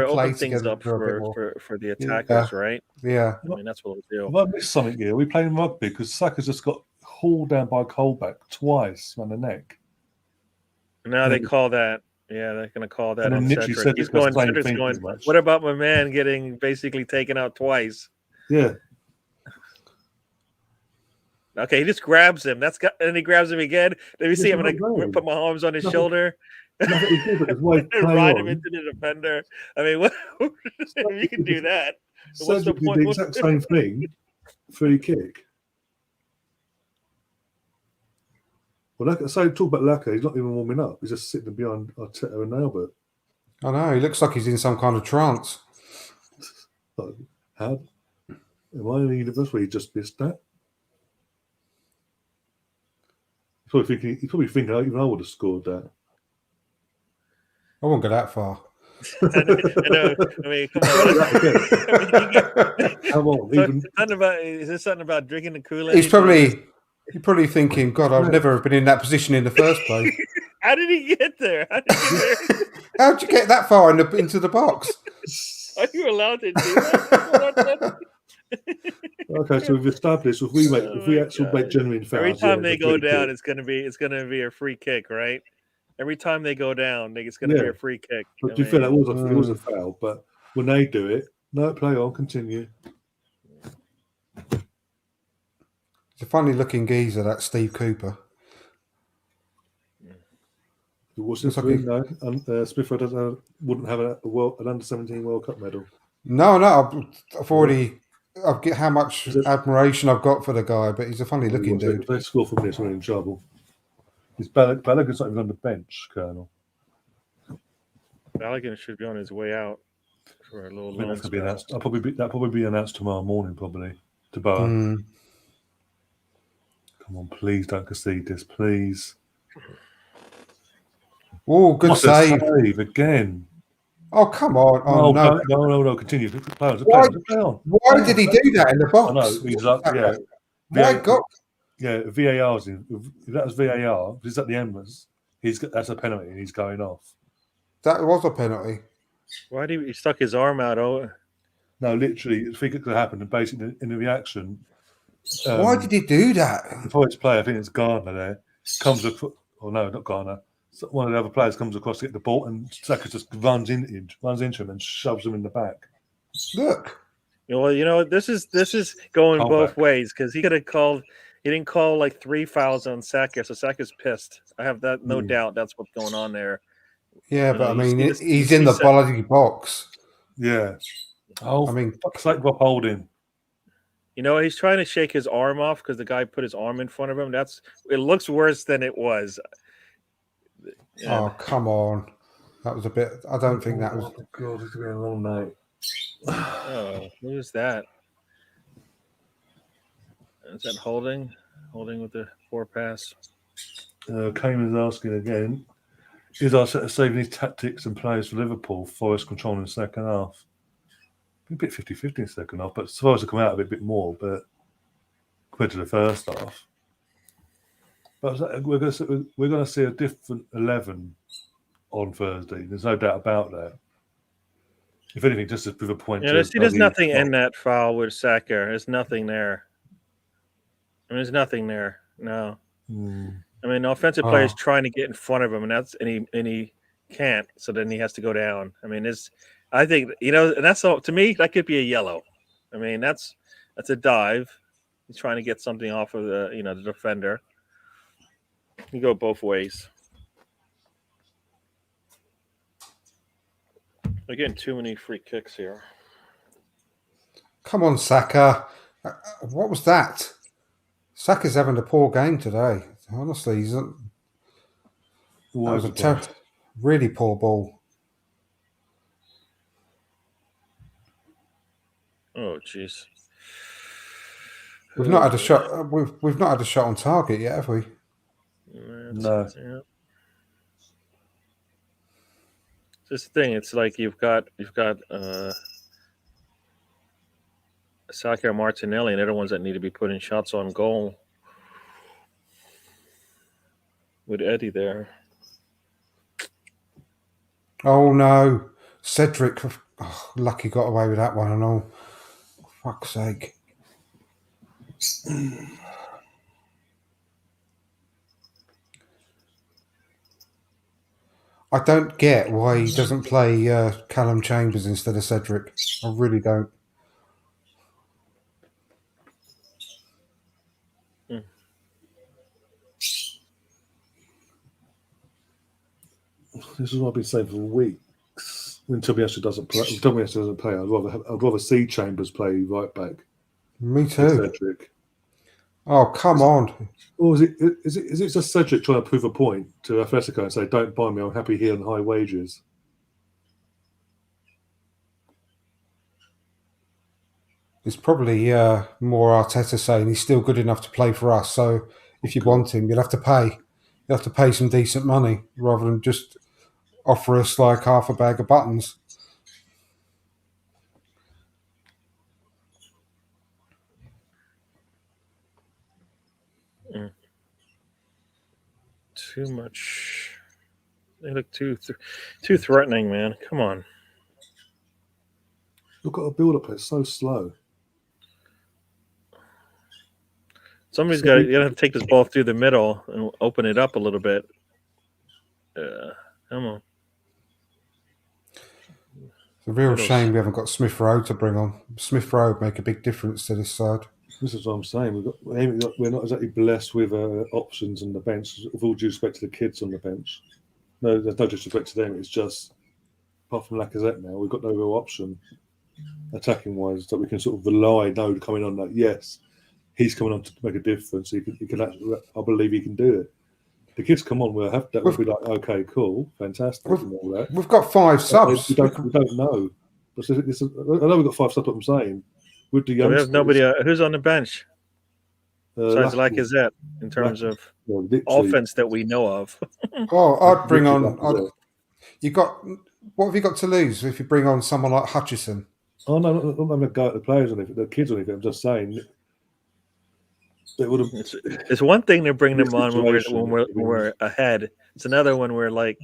attackers, right? Yeah. I mean, that's what we'll do. Have I missed something here? We're playing rugby because Saka's just got hauled down by Colback twice on the neck. Now they call that. Yeah, they're going to call that. And then said he's going. What about my man getting basically taken out twice? Yeah. Okay, he just grabs him. And he grabs him again. Let me see. I'm going to put my arms on his shoulder. Ride him into the defender. I mean, what? You can do that. What's the point? The exact same thing. Free kick. Well, talk about Laka. He's not even warming up. He's just sitting behind Arteta and Albert. I know. He looks like he's in some kind of trance. How? Am I in the universe where he just missed that? He's probably thinking even I would have scored that. I won't go that far. I know. I mean, come on. Come on. Is there something about drinking the Kool-Aid? He's probably thinking, God, I've never been in that position in the first place. How did he get there? How'd you get that far into the box? Are you allowed to do that? Okay, so we've established if we actually make genuine fouls. Every time they go down, it's gonna be a free kick, right? Every time they go down, it's gonna be a free kick. But do you feel that it was a foul? But when they do it, no, play on, continue. It's a funny looking geezer, that Steve Cooper. What's this? No, Smith wouldn't have an under-17 World Cup medal. No, I've already. I've got how much admiration I've got for the guy, but he's a funny looking dude. If they score from this, we're in trouble. Balogun's not even on the bench, Colonel. Balogun should be on his way out. for a little I think loan that's going to be spell. announced. That'll probably be announced tomorrow morning, probably. To Boa. Mm. Come on, please don't concede this, please. Oh, good What a save. again. Oh, come on. Oh, Oh, no. no. Continue. Play on. Why- Play on. Why did he do that in the box? I know. He's like, yeah. My God. Yeah, VAR's in. If that was VAR, if it's at the end, that's a penalty and he's going off. That was a penalty. Why did he stuck his arm out? Oh, No, literally, I think it could happen. And basically, in the reaction, Why did he do that? the Forest player, I think it's Garner there, comes across. Oh no, not Garner. So one of the other players comes across to get the ball, and Saka just runs into him, and shoves him in the back. Look. well, this is going Call both back. ways because he could have called. He didn't call like 3 fouls on Saka, so Saka's pissed. I have that no doubt. That's what's going on there. Yeah, You but know, I you mean, see this- you he's in see the Saka- bloody box. Yeah. Oh, I mean, fuck's sake, Rob Holding. You know, he's trying to shake his arm off because the guy put his arm in front of him. It looks worse than it was. Yeah. Oh, come on. That was a bit. I don't think that was. Oh God, it's been a long night. Oh, who's that? Is that Holding? Holding with the 4 pass. Cayman's asking again, is Arteta saving his tactics and players for Liverpool? Forest controlling the second half. A bit 50-50 in the second half, but Forest have come out of it a bit more, but compared to the first half. But we're going to see a different 11 on Thursday. There's no doubt about that. If anything, just to prove a point. Yeah, there's nothing in that foul with Saka. There's nothing there. I mean, there's nothing there. No. I mean, the offensive player is trying to get in front of him, and he can't. So then he has to go down. I mean, I think and that's all. To me, that could be a yellow. I mean, that's a dive. He's trying to get something off of the defender. You go both ways. We're getting too many free kicks here. Come on, Saka. What was that? Saka's having a poor game today. Honestly, that was a really poor ball. Oh, jeez. We've not had a shot. We've not had a shot on target yet, have we? No. Yeah. This thing, it's like you've got Saka and Martinelli, and they're the ones that need to be putting shots on goal. With Eddie there. Oh no, Cedric! Oh, lucky got away with that one and all. Fuck's sake! I don't get why he doesn't play Callum Chambers instead of Cedric. I really don't. This is what I've been saying for weeks. When Tobias doesn't play, I'd rather see Chambers play right back. Me too. Cedric. Oh, come on. Or is it just Cedric trying to prove a point to Atletico and say, "Don't buy me. I'm happy here on high wages." It's probably more Arteta saying he's still good enough to play for us. So if you want him, you'll have to pay. You have to pay some decent money rather than just offer us like half a bag of buttons. Too much. They look too threatening, man. Come on. Look at a build-up. It's so slow. Somebody's got to have to take this ball through the middle and open it up a little bit. Come on. It's a real shame we haven't got Smith Rowe to bring on. Smith Rowe would make a big difference to this side. This is what I'm saying. We're not exactly blessed with options on the bench. With all due respect to the kids on the bench, no, there's no disrespect to them. It's just apart from Lacazette now, we've got no real option attacking wise that we can sort of rely. No, coming on that. Yes, he's coming on to make a difference. He can actually, I believe he can do it. The kids come on. We'll have that. We'll be like, okay, cool, fantastic, and all that. We've got 5 subs. We don't know. But I know we've got 5 subs, but I'm saying, with the So we youngsters, have nobody. Who's on the bench besides Lack- Lacazette in terms of well, literally, offense that we know of? Oh, I'd bring literally on. Lacazette. You got what have you got to lose if you bring on someone like Hutchison? Oh no, I'm not going to go at the players or anything, the kids or anything. I'm just saying it would have. It's one thing to bring them on when Situation, we're ahead. It's another when we're like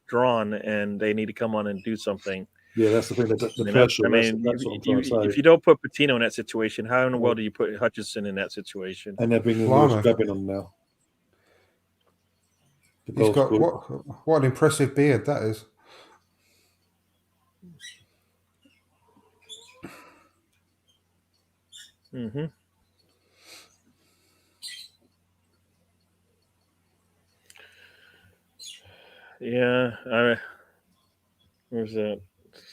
drawn and they need to come on and do something. Yeah, that's the thing. The You know, pressure. I mean, that's what I'm trying to say. if you don't put Patino in that situation, how in the world do you put Hutchison in that situation? And they're bringing Blimey. Lewis Grabbing on now. The He's goal got scorer. what an impressive beard that is. Mm-hmm. Yeah, where's that?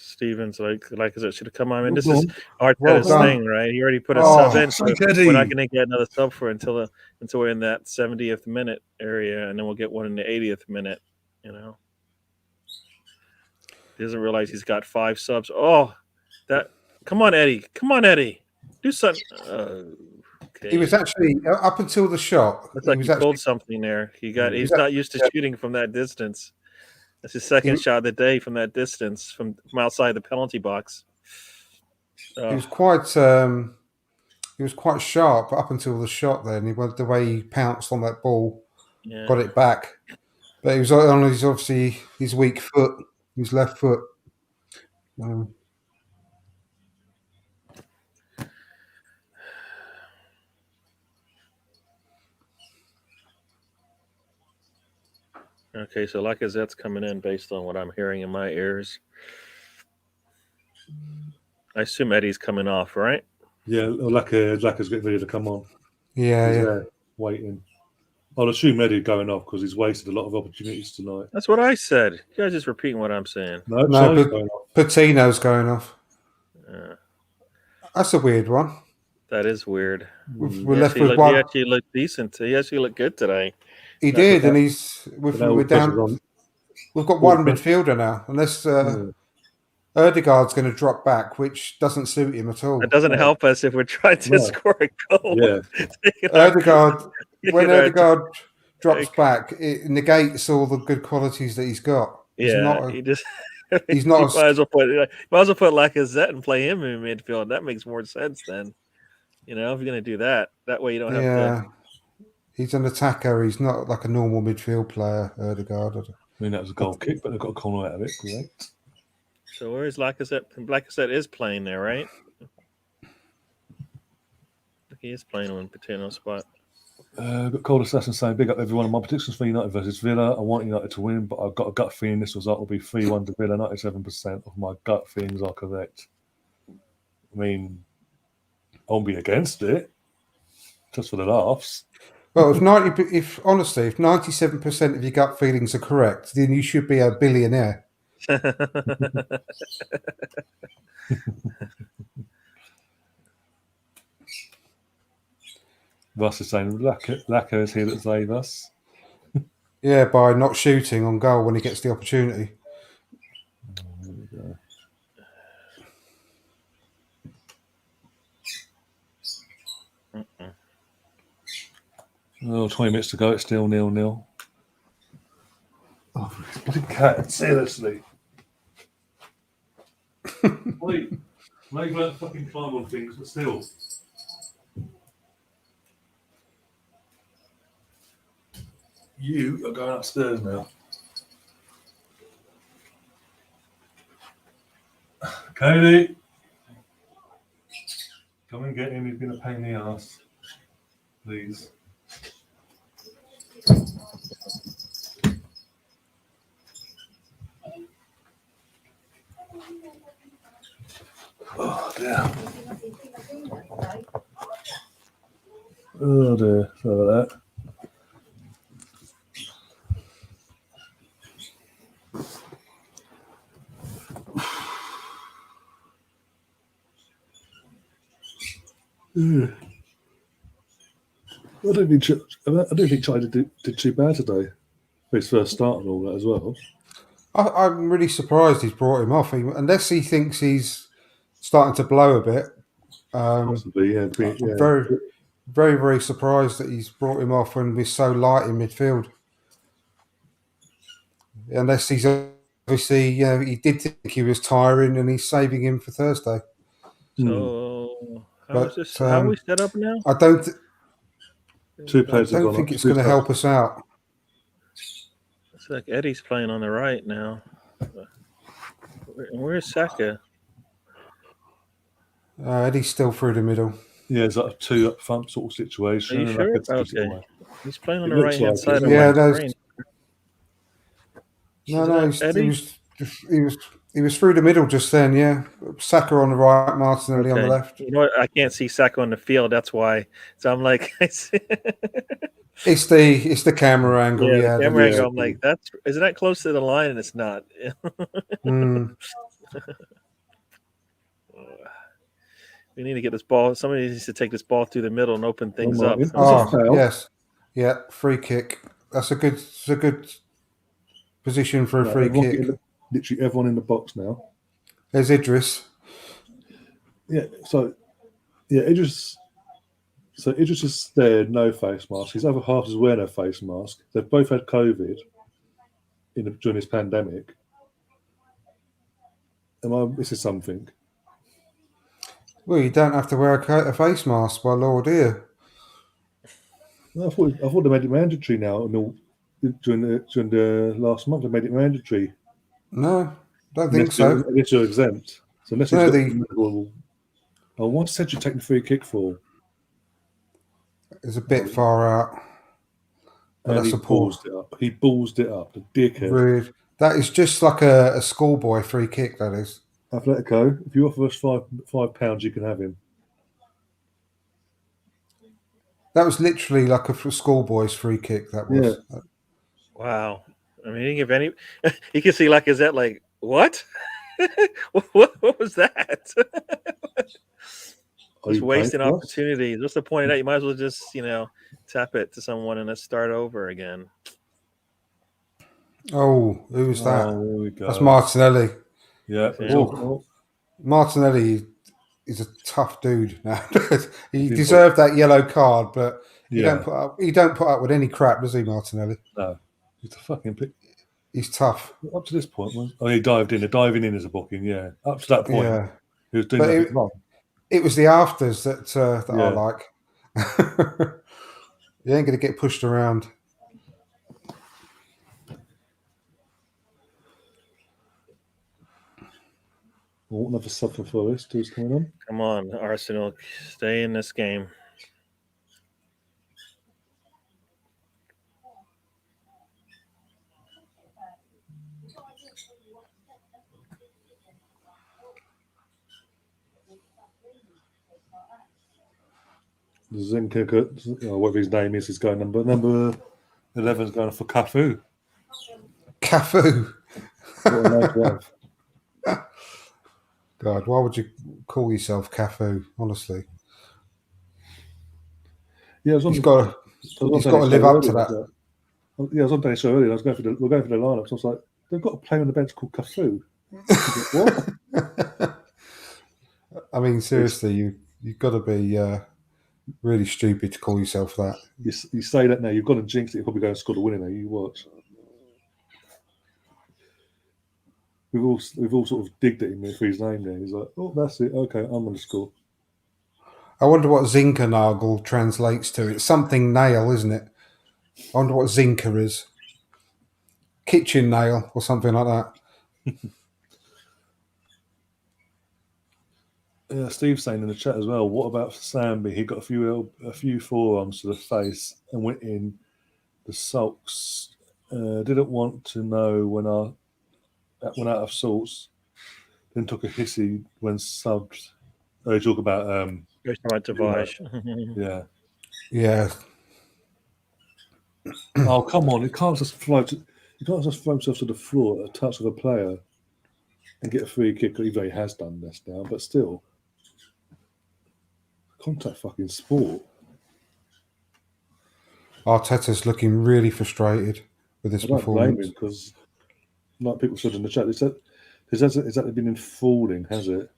Stevens, like I said, should have come on. I mean, this is Arteta's Well done. thing, right? He already put a Oh, sub in, so thank Eddie. we're not going to get another sub for until we're in that 70th minute area, and then we'll get one in the 80th minute. You know, he doesn't realize he's got 5 subs. Oh, come on, Eddie, do something. Okay. He was actually up until the shot. Looks like he pulled something there. He's not used to shooting from that distance. That's his second shot of the day from that distance, from outside the penalty box. He was quite sharp up until the shot. Then the way he pounced on that ball, got it back. But he was on his weak foot, his left foot. Okay, so Lacazette's coming in based on what I'm hearing in my ears. I assume Eddie's coming off, right? Yeah, Lacazzette's getting ready to come on. Yeah, He's yeah. there, waiting. I'll assume Eddie going off because he's wasted a lot of opportunities tonight. That's what I said. You guys just repeating what I'm saying. No, No, going off. Patino's going off. Yeah, That's a weird one. that is weird. We're left with He one. actually looked decent. He actually looked good today. He did, and Now we're down. on. We've got one midfielder now, unless Erdegaard's going to drop back, which doesn't suit him at all. That doesn't help us if we're trying to score a goal. Yeah. Erdegaard, when Erdegaard drops back, it negates all the good qualities that he's got. He's not. He's not. Might as well put Lacazette and play him in midfield. That makes more sense then. You know, if you're going to do that, that way you don't have to. He's an attacker. He's not like a normal midfield player, Erdegaard. I mean, that was a goal kick, but they got a corner out of it. Great. So where is Lacazette? Lacazette is playing there, right? He is playing on Patino's spot. Got Cold Assassin saying, big up everyone. My predictions for United versus Villa. I want United to win, but I've got a gut feeling this result will be 3-1 to Villa. 97% of my gut feelings are correct. I mean, I won't be against it, just for the laughs. Well, if 97% of your gut feelings are correct, then you should be a billionaire. Russ is saying, Lacquer is here to save us. Yeah, by not shooting on goal when he gets the opportunity. There we go. Oh, 20 minutes to go. It's still 0-0. Oh, bloody cat! Seriously. Wait, maybe let fucking climb on things, but still. You are going upstairs now. Cody, come and get him. He's been a pain in the ass. Please. Oh dear. Oh dear. Sorry about that. I don't think Charlie did too bad today. For his first start and all that as well. I'm really surprised he's brought him off, unless he thinks he's starting to blow a bit. Possibly, yeah. I'm very, very, very surprised that he's brought him off when we're so light in midfield. Unless he's obviously, he did think he was tiring and he's saving him for Thursday. So how But, is this? How are we set up now? I don't, Two players I have don't gone think up. it's going to help us out. It's like Eddie's playing on the right now. Where's Saka? Eddie's still through the middle. Yeah, it's like a two up front sort of situation. Are you and sure? Lacazette takes it Okay. away. He's playing on It the looks right hand like side it. of Yeah, my screen. No, Is that Eddie? he was through the middle just then. Yeah, Saka on the right, Martinelli on the Okay. left. You know what? I can't see Saka on the field. That's why. So I'm like, It's the camera angle. yeah, the Yeah, camera yeah. angle. I'm like, isn't that close to the line? And it's not. We need to get this ball. Somebody needs to take this ball through the middle and open things up. Martin. Oh, yes, yeah, free kick. That's a good position for a free kick. Literally everyone in the box now. There's Idris. Yeah, so Idris. So Idris is there, no face mask. His other half is wearing a face mask. They've both had COVID during this pandemic. This is something. Well, you don't have to wear a face mask, by Lord, do you? No, I thought they made it mandatory now. During the last month, they made it mandatory. No, don't think so. Unless you're exempt. So unless No, what said you take the free kick for? It's a bit far out. But And that's a poor. He ballsed it up. The dickhead. Rude. That is just like a schoolboy free kick. That is. Atletico, if you offer us £5, you can have him. That was literally like a schoolboy's free kick. That was. Yeah. Wow. I mean, he can give any. You can see Lacazette like, what? what was that? Just wasting opportunities. What's the point of that? You might as well just, tap it to someone and let's start over again. Oh, who was that? Oh, there we go. That's Martinelli. Yeah. Martinelli is a tough dude now. He deserved that yellow card, but he don't put up with any crap, does he, Martinelli? No. He's a fucking pick. He's tough. Up to this point, he dived in. Diving in is a booking, yeah. Up to that point, he was doing nothing wrong. It was the afters that I like. You ain't going to get pushed around. Well, another sub for Forest. Who's coming on? Come on, Arsenal. Stay in this game. Zinka, whatever his name is going number 11 is going for Cafu. Cafu. What a nice wife. God, why would you call yourself Cafu? Honestly, yeah, he's got to live up to that. Yeah, I was on Danny show earlier. We're going for the lineups. I was like, they've got a player on the bench called Cafu. What? I mean, seriously, you've got to be really stupid to call yourself that. You say that now, you've got to jinx it. You're probably going to score the winner now. You watch. We've all sort of digged at him for his name there. He's like, oh, that's it. Okay, I'm going to score. I wonder what Zinkernagel translates to. It's something nail, isn't it? I wonder what Zinker is. Kitchen nail or something like that. Yeah, Steve's saying in the chat as well. What about Sambi? He got a few forearms to the face and went in the sulks. Didn't want to know when out of sorts. Then took a hissy when subbed. You talk about Tavares. Yeah. Oh, come on! You can't just float himself to the floor at a touch of a player and get a free kick. Even though he has done this now, but still. Contact fucking sport. Arteta's looking really frustrated with this performance. Because like people said in the chat, has that been enthralling, has it?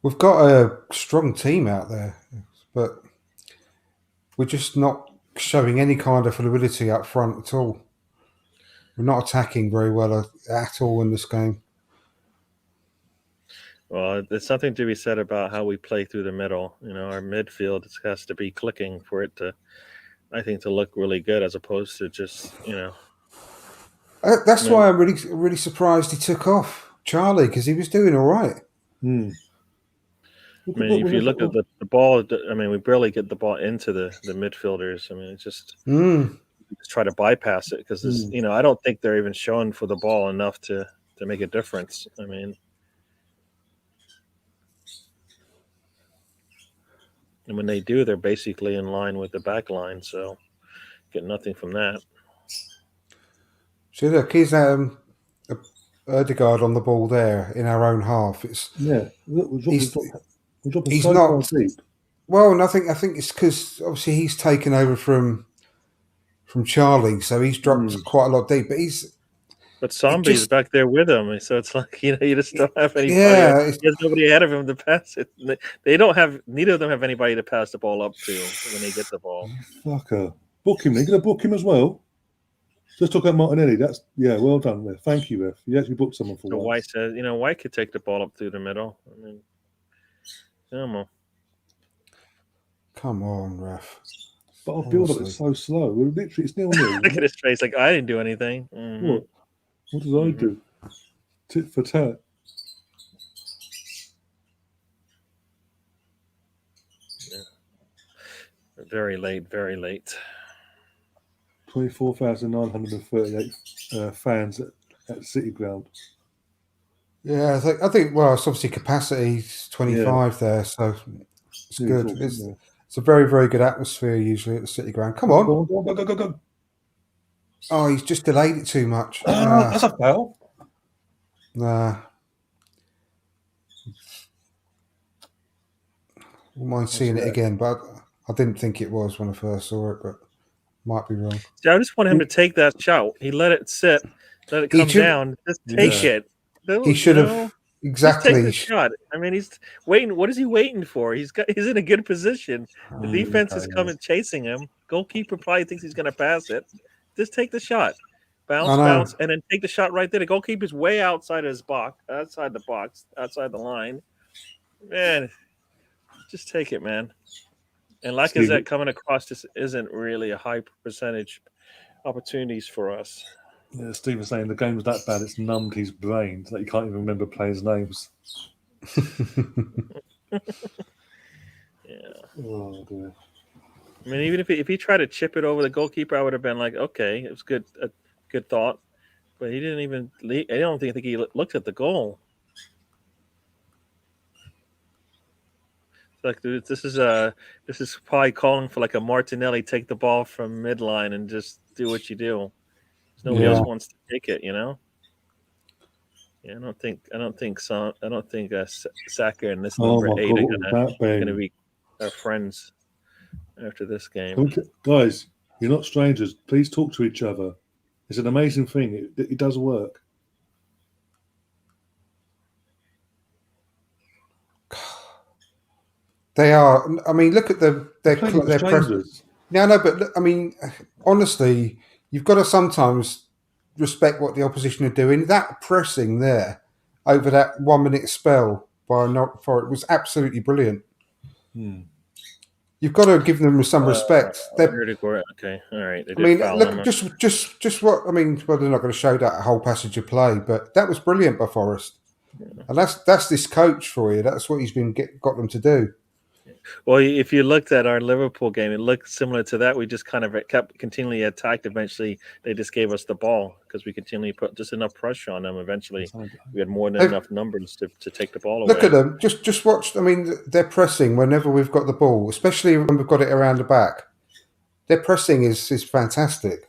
We've got a strong team out there, but we're just not showing any kind of fluidity up front at all. We're not attacking very well at all in this game. Well, there's something to be said about how we play through the middle. Our midfield has to be clicking for it to, I think, to look really good, as opposed to just, That's why I'm really surprised he took off Charlie, because he was doing all right. I mean, if you look at the ball, I mean, we barely get the ball into the midfielders. I mean, it's just try to bypass it because I don't think they're even showing for the ball enough to make a difference. I mean, and when they do, they're basically in line with the back line, so get nothing from that. So look, here's Erdegaard on the ball there in our own half. We're dropping he's so not far deep. Well, and I think it's because obviously he's taken over from Charlie, so he's dropped quite a lot deep. But Zombie's back there with him, so it's like you just don't have anybody. Yeah, he has nobody ahead of him to pass it. They don't have. Neither of them have anybody to pass the ball up to when they get the ball. Fucker, book him. They're gonna book him as well. Just talk about Martinelli. Well done there. Thank you, Ref. You actually booked someone for so once. White says, White could take the ball up through the middle. I mean, come on, Ref. But our build-up is so slow. We're literally, it's 0-0. Look at his face, like I didn't do anything. Mm-hmm. What did I do? Tit for tat. Yeah. Very late. 24,938 fans at City Ground. Yeah, I think. Well, it's obviously capacity 25 there, so it's good. It's a very, very good atmosphere usually at the City Ground. Come on. Go. Oh, he's just delayed it too much. That's a foul. Nah. Wouldn't mind seeing it again, but I didn't think it was when I first saw it, but might be wrong. See, I just want him to take that shot. He let it sit, let it come down. Just take it. He should have exactly take the shot. I mean, he's waiting. What is he waiting for? He's in a good position. The defense is coming chasing him. Goalkeeper probably thinks he's going to pass it. Just take the shot, bounce, and then take the shot right there. The goalkeeper's way outside his box, outside the line. Man, just take it, man. And like is that coming across, this isn't really a high percentage opportunities for us. Yeah, Steve was saying the game's that bad it's numbed his brain so that he can't even remember players' names. Yeah. Oh dear. I mean, even if he tried to chip it over the goalkeeper, I would have been like, okay, it was a good thought. But he didn't even. I don't think he looked at the goal. Like this is probably calling for like a Martinelli take the ball from midline and just do what you do. Nobody else wants to take it, Yeah, I don't think Saka and this number 8 are gonna be our friends after this game. Guys, you're not strangers. Please talk to each other. It's an amazing thing. It does work. They are. I mean, look at their press. No, but look, I mean, honestly, you've got to sometimes respect what the opposition are doing. That pressing there over that 1 minute spell by it was absolutely brilliant. You've got to give them some respect. Okay, all right. I mean, look, just what I mean. Well, they're not going to show that whole passage of play, but that was brilliant by Forrest, and that's this coach for you. That's what he's got them to do. Well, if you looked at our Liverpool game, it looked similar to that. We just kind of kept continually attacked. Eventually, they just gave us the ball because we continually put just enough pressure on them. Eventually, we had more than enough numbers to take the ball away. Look at them. Just watch. I mean, they're pressing whenever we've got the ball, especially when we've got it around the back. Their pressing is fantastic.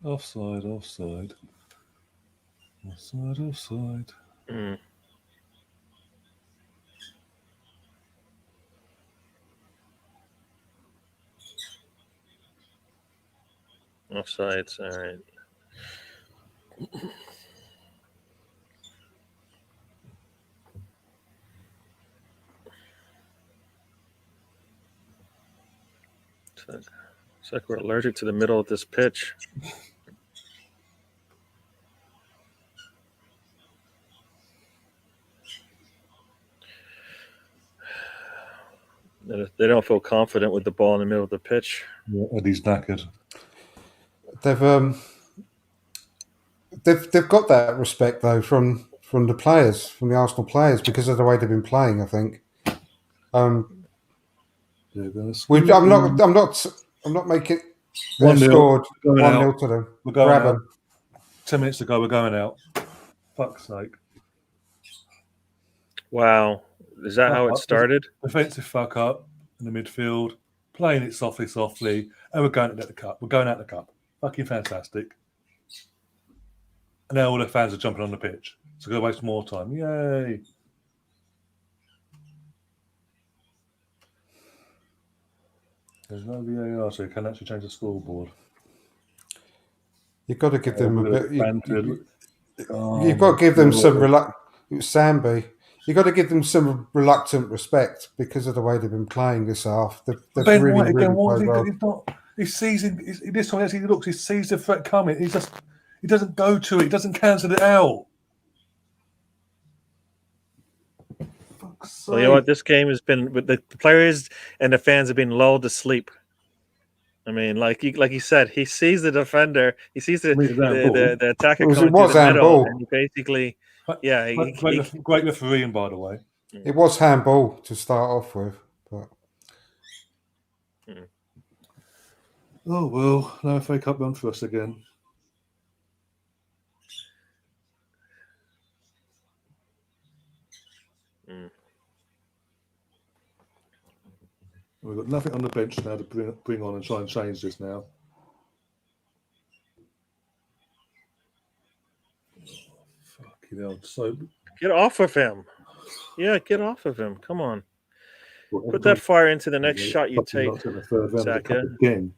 Offside. Offsides. All right. It's like we're allergic to the middle of this pitch. They don't feel confident with the ball in the middle of the pitch. Yeah, Eddie's knackered. They've got that respect though from the players, from the Arsenal players, because of the way they've been playing. I think. Yeah, I'm not making. They've 1-0. scored Going 1-0 out. to them. We're going Grab out. them. 10 minutes to go. We're going out. Fuck's sake. Wow. Is that how it started? Defensive fuck up in the midfield, playing it softly, and we're going to get the cup. We're going out the cup. Fucking fantastic. And now all the fans are jumping on the pitch. So we're going to waste more time. Yay. There's no VAR, so you can actually change the scoreboard. You've got to give them a bit. Oh, You've got to give them God. some Sambi. You've got to give them some reluctant respect because of the way they've been playing this half. They've Ben really, White again. really What played is well. he? He's not. He's seizing. This time, as he looks, he sees the threat coming. He doesn't go to it. He doesn't cancel it out. Well, you know what? This game has been with the players and the fans have been lulled to sleep. I mean, like you said, he sees the defender, he sees the attacker coming to the middle, and he basically, great refereeing, by the way. It was handball to start off with, but oh well, no FA Cup run for us again. We've got nothing on the bench now to bring on and try and change this now. Fucking hell. So get off of him. Yeah, get off of him. Come on. Put that fire into the next shot you take, Saka. Again.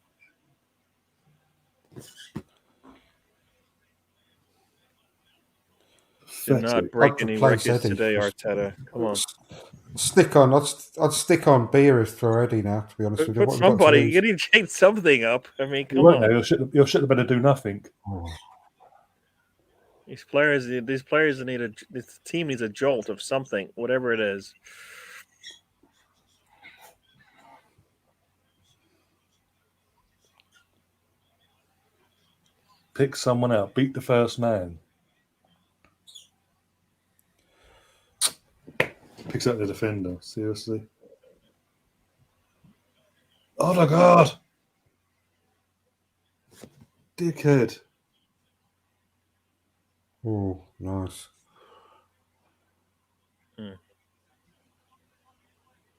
Did not break any records today, Arteta. Come on. Stick on. I'd stick on Beerus for Eddie now, to be honest with you. Put somebody. You need to change something up. I mean, come on. You'll shit the better do nothing. Oh. These players need this team needs a jolt of something, whatever it is. Pick someone out. Beat the first man. Picks out the defender. Seriously. Oh my God. Dickhead. Oh, nice.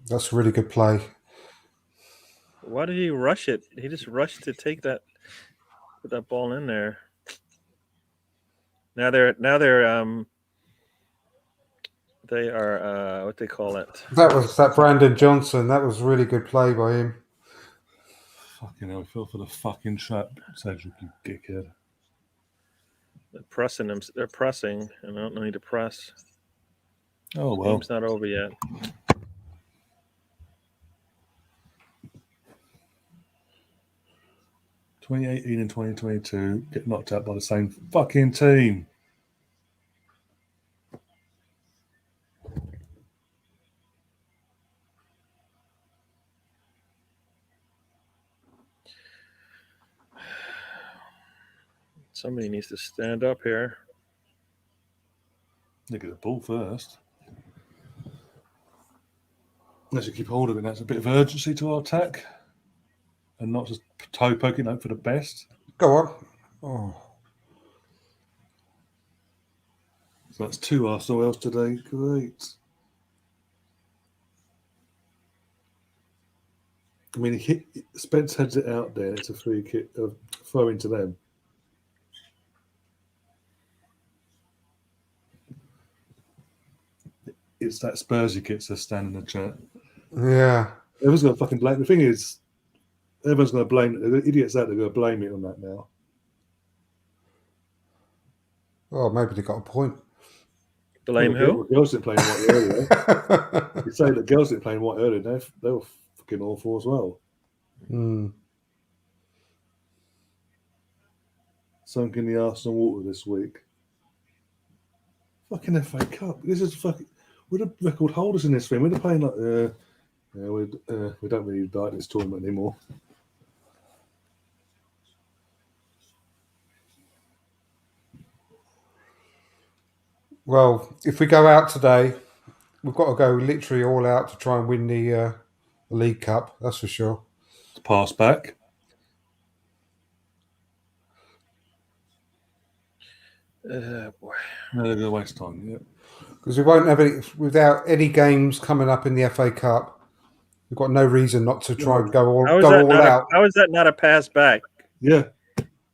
That's a really good play. Why did he rush it? He just rushed to take that, put that ball in there. Now they're they are what they call it. That was Brandon Johnson. That was a really good play by him. Fucking hell, I fell for the fucking trap, Cedric, you dickhead. They're pressing them. They're pressing, and I don't need to press. Oh well. Game's not over yet. (2018 and 2022) get knocked out by the same fucking team. Somebody needs to stand up here. They get the ball first. Unless you keep hold of it, that's a bit of urgency to our attack. And not just toe poking, hope for the best. Go on. Oh. So that's 2 Arsenal else today. Great. I mean, Spence heads it out there. It's a free kick, throw into them. It's that Spursy kit that's standing in the chat. Yeah. Everyone's got a fucking black. The thing is, everyone's going to blame the idiots out there. Going to blame it on that now. Well, maybe they got a point. Blame who? The girls didn't play white earlier. You say the girls didn't play white earlier. They were fucking awful as well. Sunk in the Arsenal water this week. Fucking FA Cup. This is fucking. We're the record holders in this thing. We're playing like. We don't really like this tournament anymore. Well, if we go out today, we've got to go literally all out to try and win the League Cup. That's for sure. Pass back. Boy. No, they're going to waste time. Yeah. Because we won't have any without any games coming up in the FA Cup. We've got no reason not to try and go all out. How is that not a pass back? Yeah.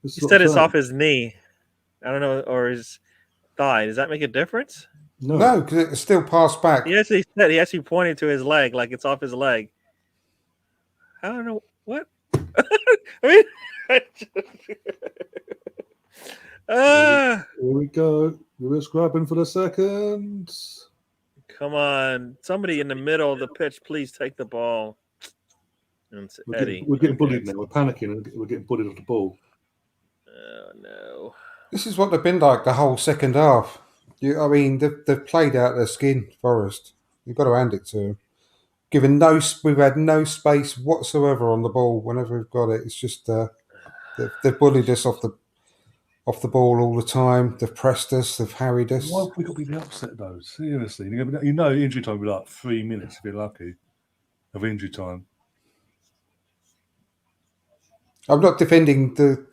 He said it's off his knee. I don't know, or his thigh. Does that make a difference? No, because it's still passed back. He actually pointed to his leg like it's off his leg. I don't know what. I mean, here we go. We're scrapping for the second. Come on, somebody in the middle of the pitch, please take the ball. And it's Eddie. We're getting bullied now. We're panicking and we're getting bullied off the ball. Oh no! This is what they've been like the whole second half. I mean, they've played out their skin, Forest. You've got to hand it to them. We've had no space whatsoever on the ball whenever we've got it. It's just they've bullied us off the ball all the time. They've pressed us. They've harried us. Why have we got to be upset though? Seriously, injury time will be like 3 minutes if you're lucky of injury time. I'm not defending the.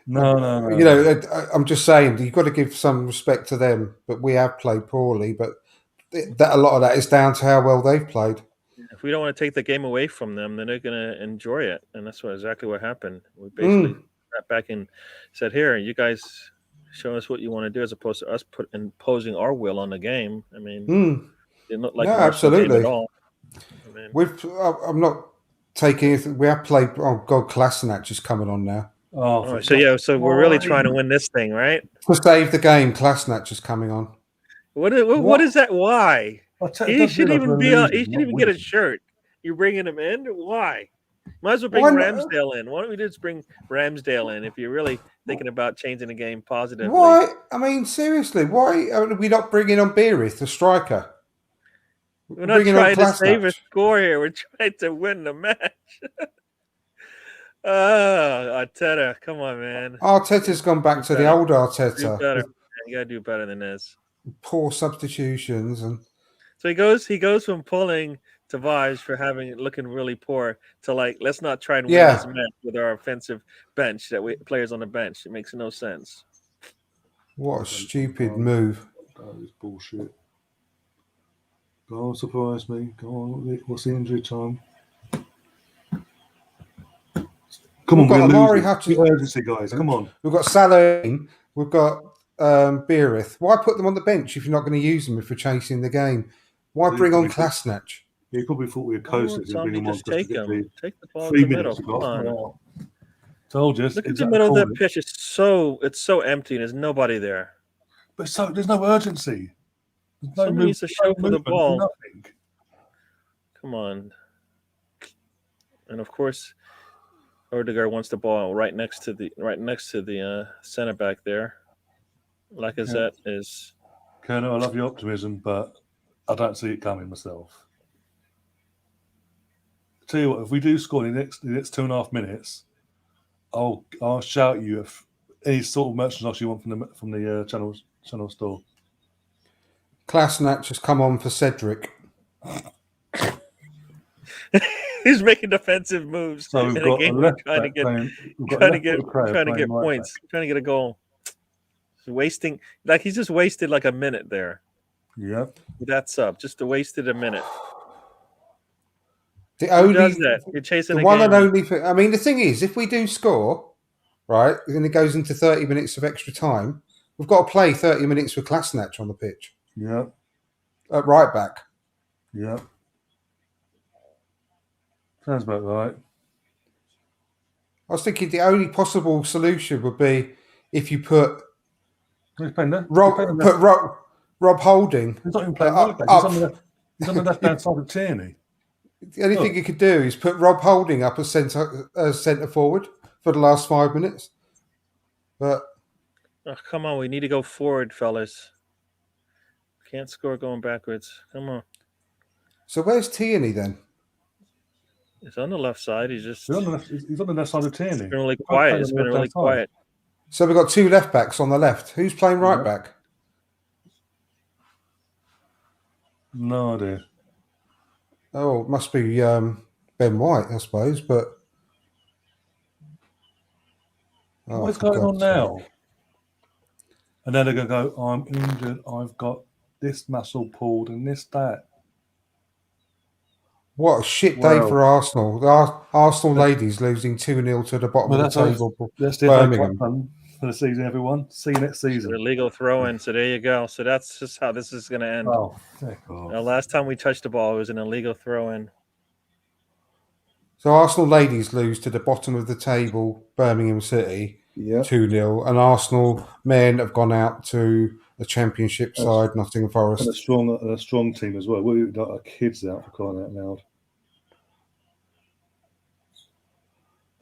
No. You know, I'm just saying you've got to give some respect to them. But we have played poorly. But that a lot of that is down to how well they've played. If we don't want to take the game away from them, then they're going to enjoy it, and that's exactly what happened. We basically sat back and said, "Here, you guys show us what you want to do," as opposed to us imposing our will on the game. I mean, it didn't look like an absolutely game at all. I mean, I'm not taking it. We have played. Oh God, Kolasinac is coming on now. So we're really trying to win this thing, right? To save the game, Kolasinac is coming on. What is that? Why? He shouldn't even be. He shouldn't even get a shirt. You're bringing him in? Why? Might as well bring Ramsdale in. Why don't we just bring Ramsdale in if you're really thinking about changing the game positively? Why? I mean, seriously, why are we not bringing on Beerith, the striker? We're not trying to save a score here. We're trying to win the match. Arteta, come on, man. Arteta's gone back to the old Arteta. Do better. You gotta do better than this. Poor substitutions and. So he goes from pulling Tavares for looking really poor to like, let's not try and win this match with our offensive bench players on the bench. It makes no sense. What a stupid move. That is bullshit. Go on, surprise me. Go on, what's the injury time? Come on, we're Amari losing. Urgency, guys. Come on. We've got Salah. We've got Beerith. Why put them on the bench if you're not going to use them if we're chasing the game? Why bring on Kolasinac? He probably thought we were coasted and bring him on. Take the ball in the middle. Come on. Told you. Look at the middle of that pitch. It's so empty. There's nobody there. But there's no urgency. Somebody needs to show for the ball. Nothing. Come on. And of course, Odegaard wants the ball right next to the center back there. Lacazette is. Colonel, I love your optimism, but I don't see it coming myself. Tell you what, if we do score in the next 2.5 minutes, I'll shout at you if any sort of merchandise you want from the channel store. Kolasinac has come on for Cedric. He's making defensive moves. So we've got a left trying to get points, trying to get a goal. He's wasting, he's just wasted like a minute there. Yeah, that's up. Just wasted a minute. Who does that? You're chasing the one and only thing. I mean, the thing is, if we do score, right, and it goes into 30 minutes of extra time, we've got to play 30 minutes with Kolasinac on the pitch. Yeah, at right back. Yeah. Sounds about right. I was thinking the only possible solution would be if you put He's playing there. Rob Holding He's not even playing up. right back. He's on the left hand side of Tierney. The only thing you could do is put Rob Holding up as centre forward for the last 5 minutes. But Oh, come on, we need to go forward, fellas. Can't score going backwards. Come on. so where's Tierney then? He's on the left side. He's just He's on the left side of Tierney. been really quiet. It's been really quiet. So we've got 2 left backs on the left. Who's playing right back? No idea. Oh, it must be Ben White, I suppose. But What's going on now? And then they're going to go, I'm injured. I've got this muscle pulled and this, that. What a shit day for Arsenal. The Arsenal ladies losing 2-0 to the bottom of the table. That's the Birmingham for the season, everyone. See you next season. Illegal throw-in. So there you go. So that's just how this is going to end. Oh, last time we touched the ball, it was an illegal throw-in. So Arsenal ladies lose to the bottom of the table, Birmingham City, 2-0, and Arsenal men have gone out to the Championship side, Nottingham Forest. And a strong team as well. We've got our kids out for crying out loud.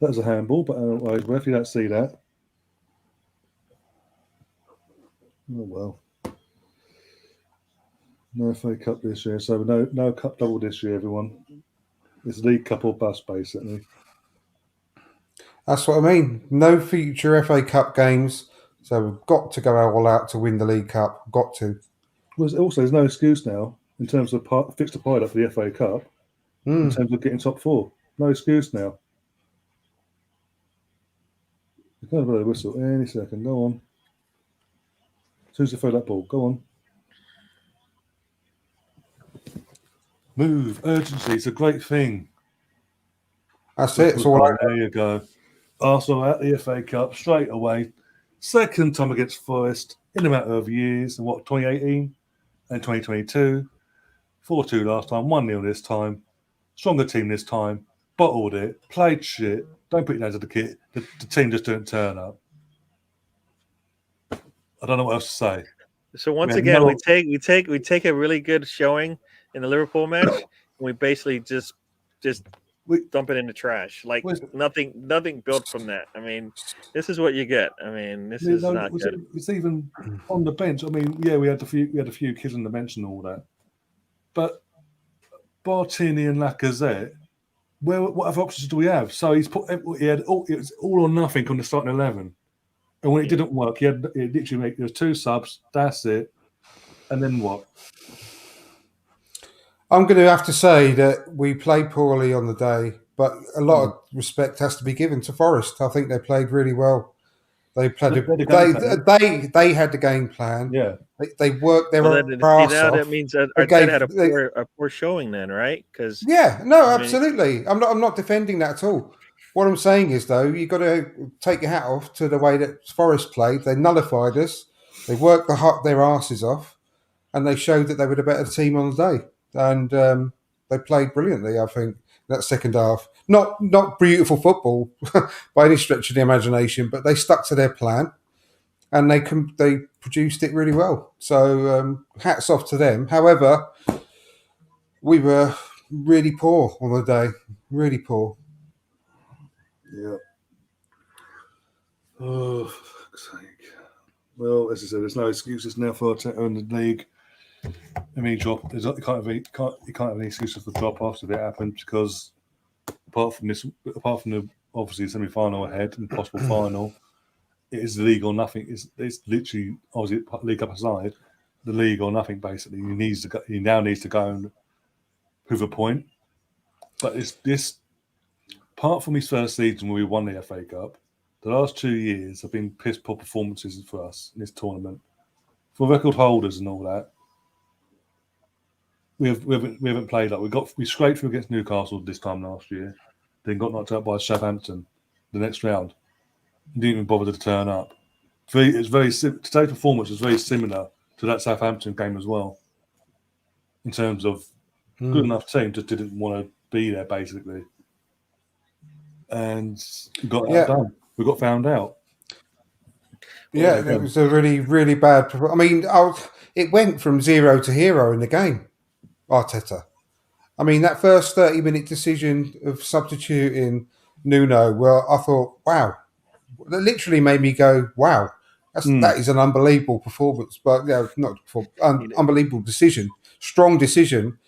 That was a handball, but if you don't see that. Oh well. No FA Cup this year, so no cup double this year, everyone. It's League Cup or bust, basically. That's what I mean. No future FA Cup games, so we've got to go all out to win the League Cup. Got to. Well, also, there's no excuse now in terms of fixed a pilot for the FA Cup. In terms of getting top 4, no excuse now. You're going to blow the whistle any second. Go on. Who's to throw that ball? Go on. Move. Urgency. It's a great thing. That's it. It's all there you go. Arsenal at the FA Cup straight away. Second time against Forest in a matter of years. And 2018 and 2022. 4-2 last time. 1-0 this time. Stronger team this time. Bottled it. Played shit. Don't put your hands on the kit. The team just didn't turn up. I don't know what else to say. So once again, we take a really good showing in the Liverpool match, and we basically just dump it in the trash. Like nothing built from that. I mean, this is what you get. I mean, this is not good. It's even on the bench. I mean, yeah, we had a few kids on the bench and all that, but Bartini and Lacazette. What other options do we have? So it was all or nothing on the starting 11, and when it didn't work, he literally there was 2 subs. That's it, and then what? I'm going to have to say that we played poorly on the day, but a lot of respect has to be given to Forest. I think they played really well. They played. They had the game plan. Yeah, they worked their ass off. That means Arteta had a poor showing then, right? Because absolutely. I'm not defending that at all. What I'm saying is, though, you've got to take your hat off to the way that Forest played. They nullified us. They worked their asses off, and they showed that they were the better team on the day. And they played brilliantly, I think, that second half. Not beautiful football by any stretch of the imagination, but they stuck to their plan and they produced it really well. So hats off to them. However, we were really poor on the day, really poor. Yeah. Oh, for fuck's sake. Well, as I said, there's no excuses now for Arteta in the league. I mean, you can't have any excuses for drop offs if it happened, because apart from the obviously semi-final ahead and possible final, it is the league or nothing. It's literally obviously league up aside, the league or nothing basically. He now needs to go and prove a point. But it's this, apart from his first season where we won the FA Cup, the last 2 years have been piss poor performances for us in this tournament. For record holders and all that. We haven't played like we scraped through against Newcastle this time last year, then got knocked out by Southampton the next round. Didn't even bother to turn up. Today's performance is very similar to that Southampton game as well. In terms of good enough team, just didn't want to be there basically. and got Yeah. that done. We got found out. Yeah, it was a really, really bad. I mean, it went from 0 to hero in the game. Arteta. I mean, that first 30-minute decision of substituting Nuno, well, I thought, wow, that literally made me go, wow, that is an unbelievable performance. But unbelievable decision, strong decision.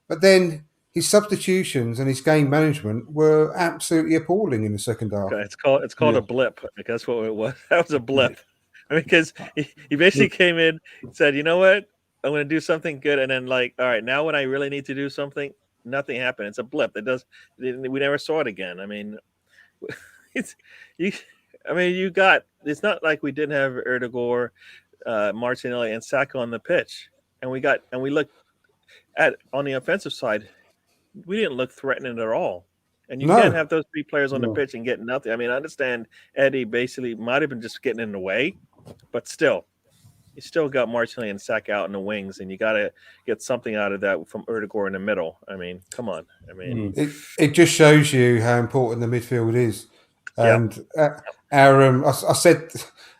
But then his substitutions and his game management were absolutely appalling in the second half. It's called a blip. Like, that's what it was. That was a blip. I mean, because he basically came in, said, "You know what? I'm going to do something good," and then like, all right, now when I really need to do something, nothing happened. It's a blip. We never saw it again. I mean, it's you. I mean, you got. It's not like we didn't have Erdogan, Martinelli, and Saka on the pitch, and we looked at on the offensive side. We didn't look threatening at all. And you can't have those 3 players on the pitch and get nothing. I mean, I understand Eddie basically might have been just getting in the way, but still, you still got Martinelli and Saka out in the wings, and you got to get something out of that from Erdogan in the middle. I mean, come on. I mean, it just shows you how important the midfield is. And I said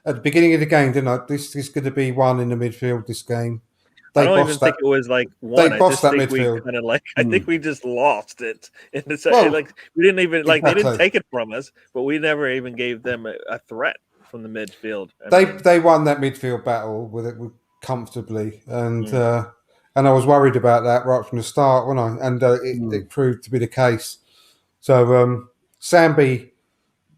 at the beginning of the game, didn't I? This is going to be one in the midfield. This game. I don't even think it was like one. They I bossed just that think midfield. we kind of like. I think we just lost it in the second. Like we didn't even like they didn't take it from us, but we never even gave them a threat from the midfield. They won that midfield battle with it comfortably, and I was worried about that right from the start, wasn't I? And it proved to be the case. So Sambi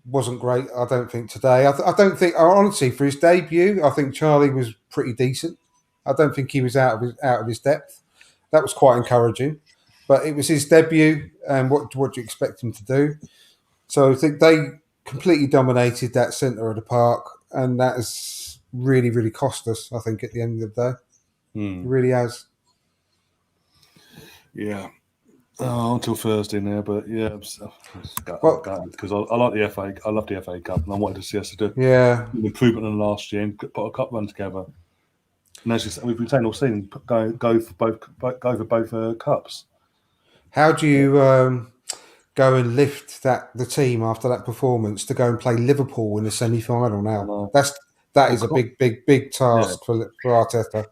wasn't great, I don't think, today. I don't think, honestly, for his debut, I think Charlie was pretty decent. I don't think he was out of his depth. That was quite encouraging. But it was his debut, and what do you expect him to do? So I think they completely dominated that centre of the park, and that has really, really cost us, I think, at the end of the day. It really has. Yeah. Until Thursday now, but yeah, because I like the FA. I love the FA Cup, and I wanted to see us to do an improvement on last year and put a cup run together. And as you said, we've been saying all season, go for both cups. How do you go and lift the team after that performance to go and play Liverpool in the semi-final now? That is a big task for Arteta.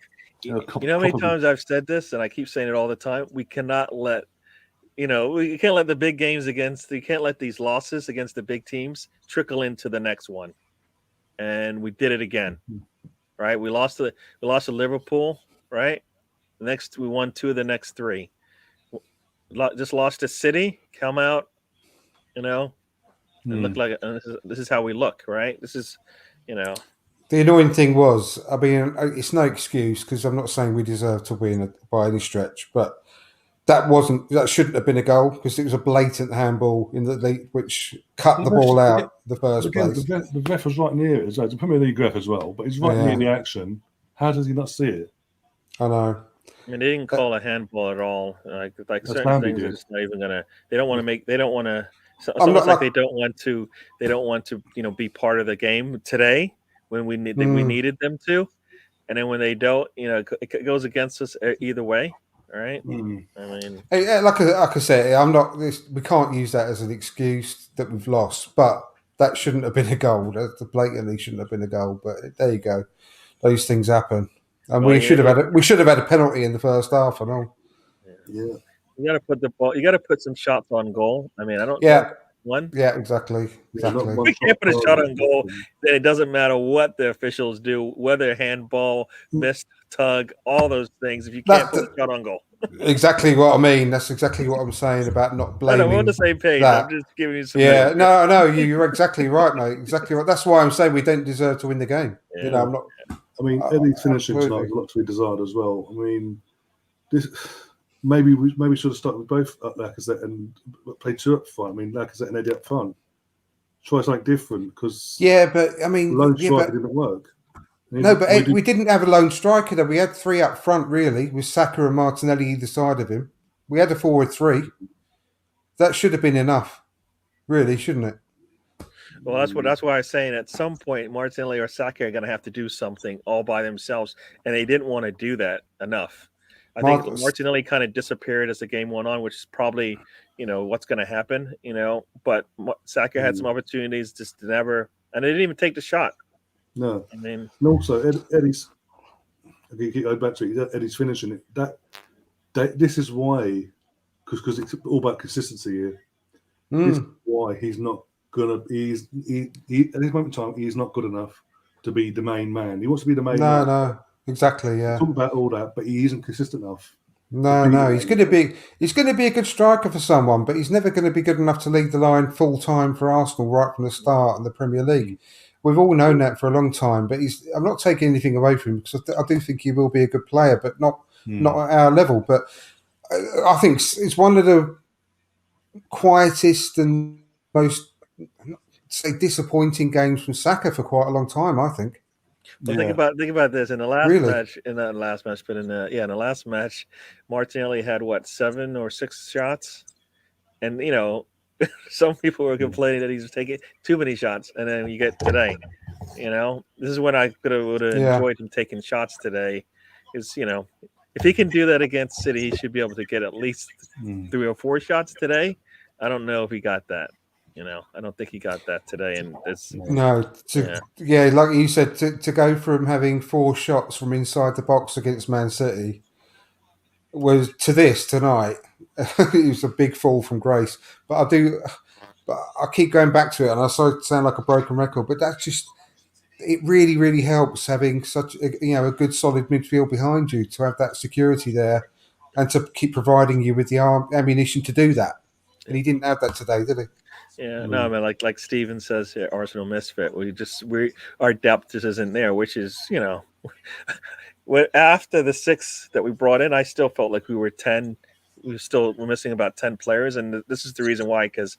You know how many times I've said this, and I keep saying it all the time. We cannot let. We can't let the big games you can't let these losses against the big teams trickle into the next one. And we did it again, right? We lost to Liverpool, right? We won 2 of the next 3. Just lost to City, come out, and look like this is how we look, right? This is, The annoying thing was, I mean, it's no excuse because I'm not saying we deserve to win by any stretch, but that shouldn't have been a goal because it was a blatant handball in the league which cut the ball out the first place. The ref was right near it as well. It's a Premier League ref as well, but he's right near the action. How does he not see it? I know. I mean, they didn't call a handball at all. Like certain things are just not even gonna. They don't want to make. They don't want to. It's almost like they don't want to. They don't want to. be part of the game today when we needed them to, and then when they don't, it goes against us either way. All right. I mean, like I said, I'm not. We can't use that as an excuse that we've lost, but that shouldn't have been a goal. That blatantly shouldn't have been a goal. But there you go. Those things happen, and we should have had a penalty in the first half. I know. Yeah. You got to put the ball. You got to put some shots on goal. I mean, I don't. One. Yeah, exactly. We can't put a shot on goal. Then it doesn't matter what the officials do, whether handball, missed, tug, all those things. If you can't put a shot on goal. Exactly what I mean. That's exactly what I'm saying about not blaming. We're on the same page. That. I'm just giving you some. Yeah, no, you're exactly right, mate. Exactly right. That's why I'm saying we don't deserve to win the game. Yeah. I'm not. I mean, Eddie's finishing tonight was a lot to be desired as well. I mean, maybe we should have started with both Lacazette and played 2 up front. I mean, Lacazette and Eddie up front. Try something different because but I mean, lone striker didn't work. No, but we didn't have a lone striker though. We had 3 up front really, with Saka and Martinelli either side of him. We had a forward 3. That should have been enough, really, shouldn't it? Well, that's why I was saying at some point Martinelli or Saka are going to have to do something all by themselves, and they didn't want to do that enough. I think Martinelli kind of disappeared as the game went on, which is probably what's going to happen. But Saka had some opportunities, just never, and they didn't even take the shot. No. I mean, And also, Eddie's. I keep going back to it. Eddie's finishing it. This is why, because it's all about consistency here. This is why he's not gonna. He at this moment in time, he's not good enough to be the main man. He wants to be the main man. No, exactly. Yeah. Talk about all that, but he isn't consistent enough. No. He's going to be a good striker for someone, but he's never going to be good enough to lead the line full time for Arsenal right from the start in the Premier League. We've all known that for a long time, but I'm not taking anything away from him because I do think he will be a good player, but not at our level. But I think it's one of the quietest and most, say, disappointing games from Saka for quite a long time, I think. Well, think about this. In the last match, Martinelli had 7 or 6 shots, and some people were complaining that he's taking too many shots. And then you get today, this is when I would have enjoyed him taking shots today. Is if he can do that against City, he should be able to get at least 3 or 4 shots today. I don't know if he got that. I don't think he got that today. And it's like you said, to go from having 4 shots from inside the box against Man City was to this tonight. It was a big fall from grace. But I keep going back to it, and I sound like a broken record. But that's just it. Really, really helps having such a good solid midfield behind you to have that security there, and to keep providing you with the ammunition to do that. And he didn't have that today, did he? Yeah, no, I mean, like Steven says here, Arsenal misfit. Our depth just isn't there, which is, after the 6 that we brought in, I still felt like we were 10. We're missing about 10 players, and this is the reason why, because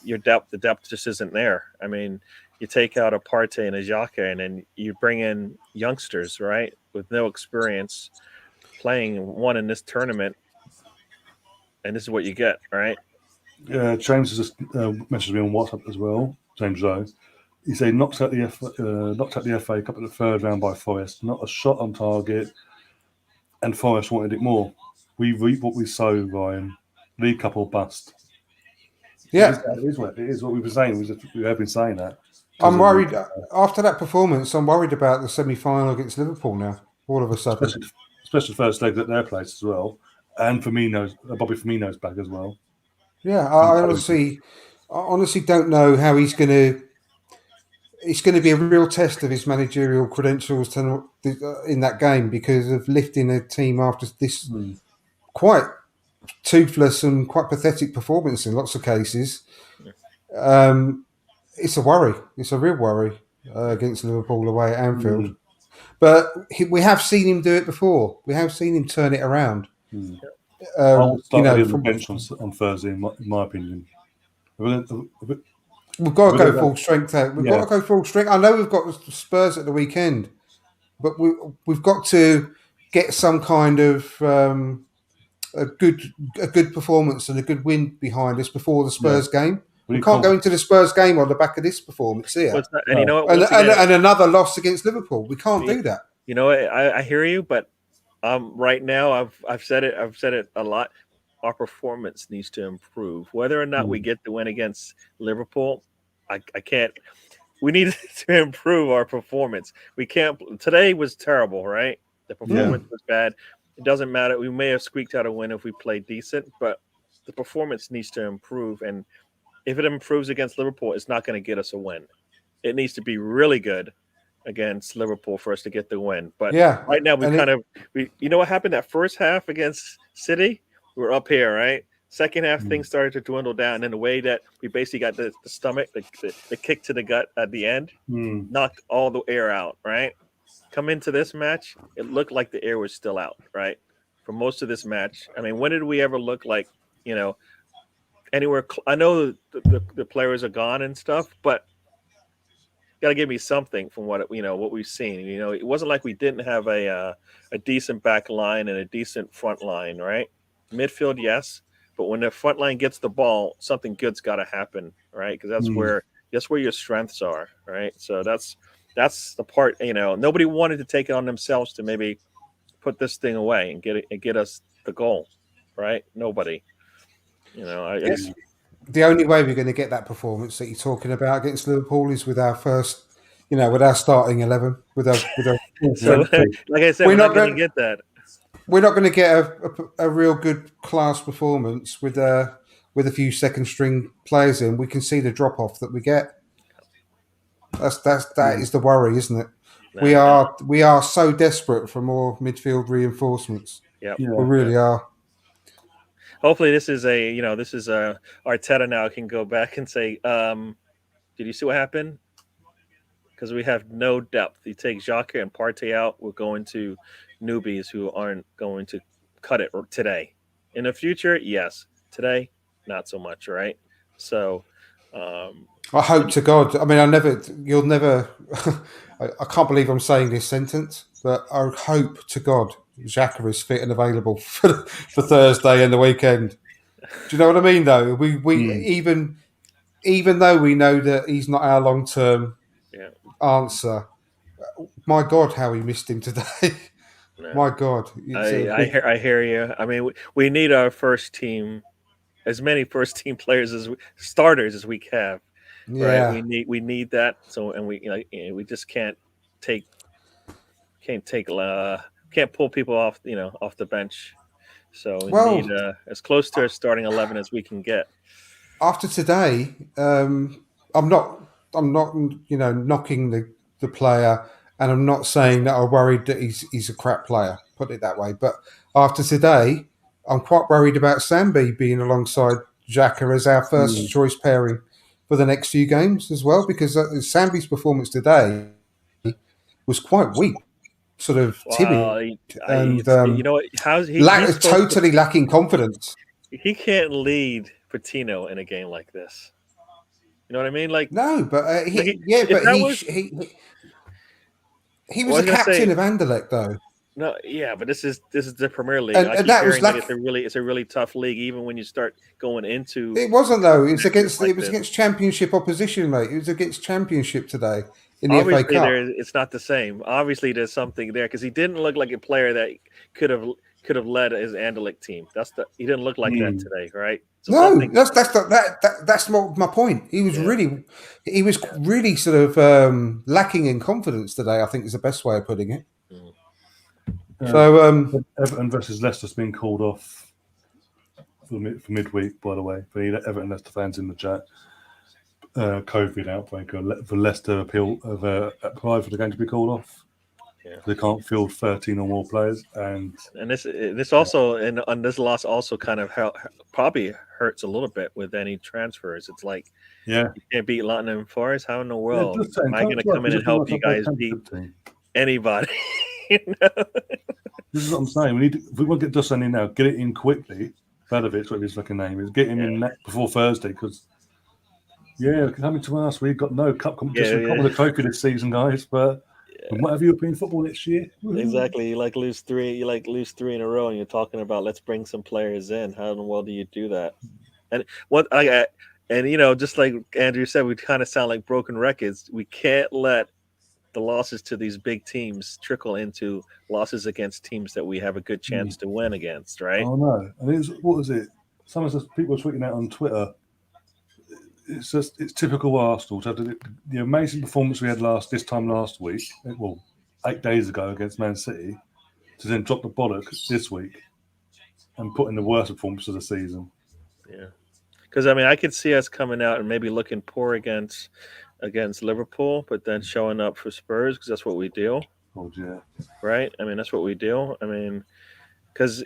the depth just isn't there. I mean, you take out a Partey and a Xhaka, and then you bring in youngsters, right, with no experience playing one in this tournament, and this is what you get, right? James has just messaged me on WhatsApp as well. James Zoe. He said knocked out the FA Cup in the 3rd round by Forest. Not a shot on target, and Forest wanted it more. We reap what we sow, Ryan. League Cup or bust. Yeah, it is what we've been saying. We have been saying that. I'm worried after that performance. I'm worried about the semi-final against Liverpool now. All of a sudden, especially first leg at their place as well, and Bobby Firmino's back as well. Yeah, I honestly don't know how he's going to. It's going to be a real test of his managerial credentials in that game because of lifting a team after this quite toothless and quite pathetic performance in lots of cases. It's a worry. It's a real worry against Liverpool away at Anfield. But we have seen him do it before. We have seen him turn it around. I'll start on the bench on Thursday, in my opinion. We've got to go full strength out. We've got to go full strength. I know we've got Spurs at the weekend, but we've got to get some kind of a good performance and a good win behind us before the Spurs game. We can't go into the Spurs game on the back of this performance here. And you know what? And another loss against Liverpool. We can't do that. You know, I hear you, but right now I've said it a lot. Our performance needs to improve. Whether or not we get the win against Liverpool, I can't. We need to improve our performance. We can't. Today was terrible, right? The performance was bad. It doesn't matter. We may have squeaked out a win if we played decent, but the performance needs to improve. And if it improves against Liverpool, it's not going to get us a win. It needs to be really good against Liverpool for us to get the win. But right now you know what happened that first half against City? We were up here, right? Second half, things started to dwindle down. And then the way that we basically got the stomach, the kick to the gut at the end, knocked all the air out, right? Come into this match, it looked like the air was still out, right? For most of this match. I mean, when did we ever look like, anywhere? I know the players are gone and stuff, but got to give me something from what we've seen. It wasn't like we didn't have a decent back line and a decent front line, right? Midfield, yes, but when the front line gets the ball, something good's got to happen, right? Because that's where your strengths are, right? So that's the part. Nobody wanted to take it on themselves to maybe put this thing away and get us the goal, right? Nobody. I just The only way we're going to get that performance that you're talking about against Liverpool is with our first, with our starting 11, with our so like I said, we're not going to get that. We're not going to get a real good class performance with a few second string players in. We can see the drop off that we get. That is the worry, isn't it? We are so desperate for more midfield reinforcements. Yeah, we really are. Hopefully, this is Arteta now can go back and say, "Did you see what happened?" Because we have no depth. You take Xhaka and Partey out, we're going to newbies who aren't going to cut it today. In the future, yes. Today, not so much, right? So, I hope to God. I mean, you'll never. I can't believe I'm saying this sentence, but I hope to God Xhaka is fit and available for Thursday and the weekend. Do you know what I mean? Though even though we know that he's not our long term answer, my God, how we missed him today. No. My God, I hear you. I mean, we need our first team, as many first team players starters as we have. Yeah. Right? We need that. So, and we just can't pull people off off the bench. So we need as close to our starting 11 as we can get. After today, I'm not knocking the player, and I'm not saying that I'm worried that he's a crap player. Put it that way. But after today, I'm quite worried about Sambi being alongside Xhaka as our first choice pairing for the next few games as well, because Sambi's performance today was quite weak, sort of timid, and how's he totally lacking confidence. He can't lead Patino in a game like this. You know what I mean? Like no, but he was a captain of Anderlecht, though. No, yeah, but this is the Premier League. And that was it's a really tough league, even when you start going into. It wasn't though. It was against Championship opposition, mate. It was against Championship today in the FA Cup. It's not the same. Obviously, there's something there because he didn't look like a player that could have led his Anderlecht team. He didn't look like that today, right? So that's my point. He was really sort of lacking in confidence today. I think is the best way of putting it. So Everton versus Leicester's been called off for midweek, by the way. For Everton Leicester fans in the chat, COVID outbreak for Leicester applied for the game to be called off. Yeah. They can't field 13 or more players, and this also on this loss also kind of probably hurts a little bit with any transfers. It's like you can't beat Nottingham Forest. How in the world am I going to come in and help you guys beat anybody? This is what I'm saying. If we want to get Dusan in now, get it in quickly. Vadovic, whatever his fucking name is, get him in before Thursday because coming to us, we've got no cup competition. We've got the trophy this season, guys, but we might have European football next year. Exactly. You lose three in a row, and you're talking about let's bring some players in. How in the world do you do that? And just like Andrew said, we kind of sound like broken records. We can't let the losses to these big teams trickle into losses against teams that we have a good chance to win against, right? Oh no! And what was it? Some of the people are tweeting out on Twitter. It's typical Arsenal to have the amazing performance we had this time last week. 8 days ago against Man City, to then drop the bollock this week and put in the worst performance of the season. Yeah, because I could see us coming out and maybe looking poor against Liverpool, but then showing up for Spurs because that's what we do. Oh yeah, right. That's what we do. Because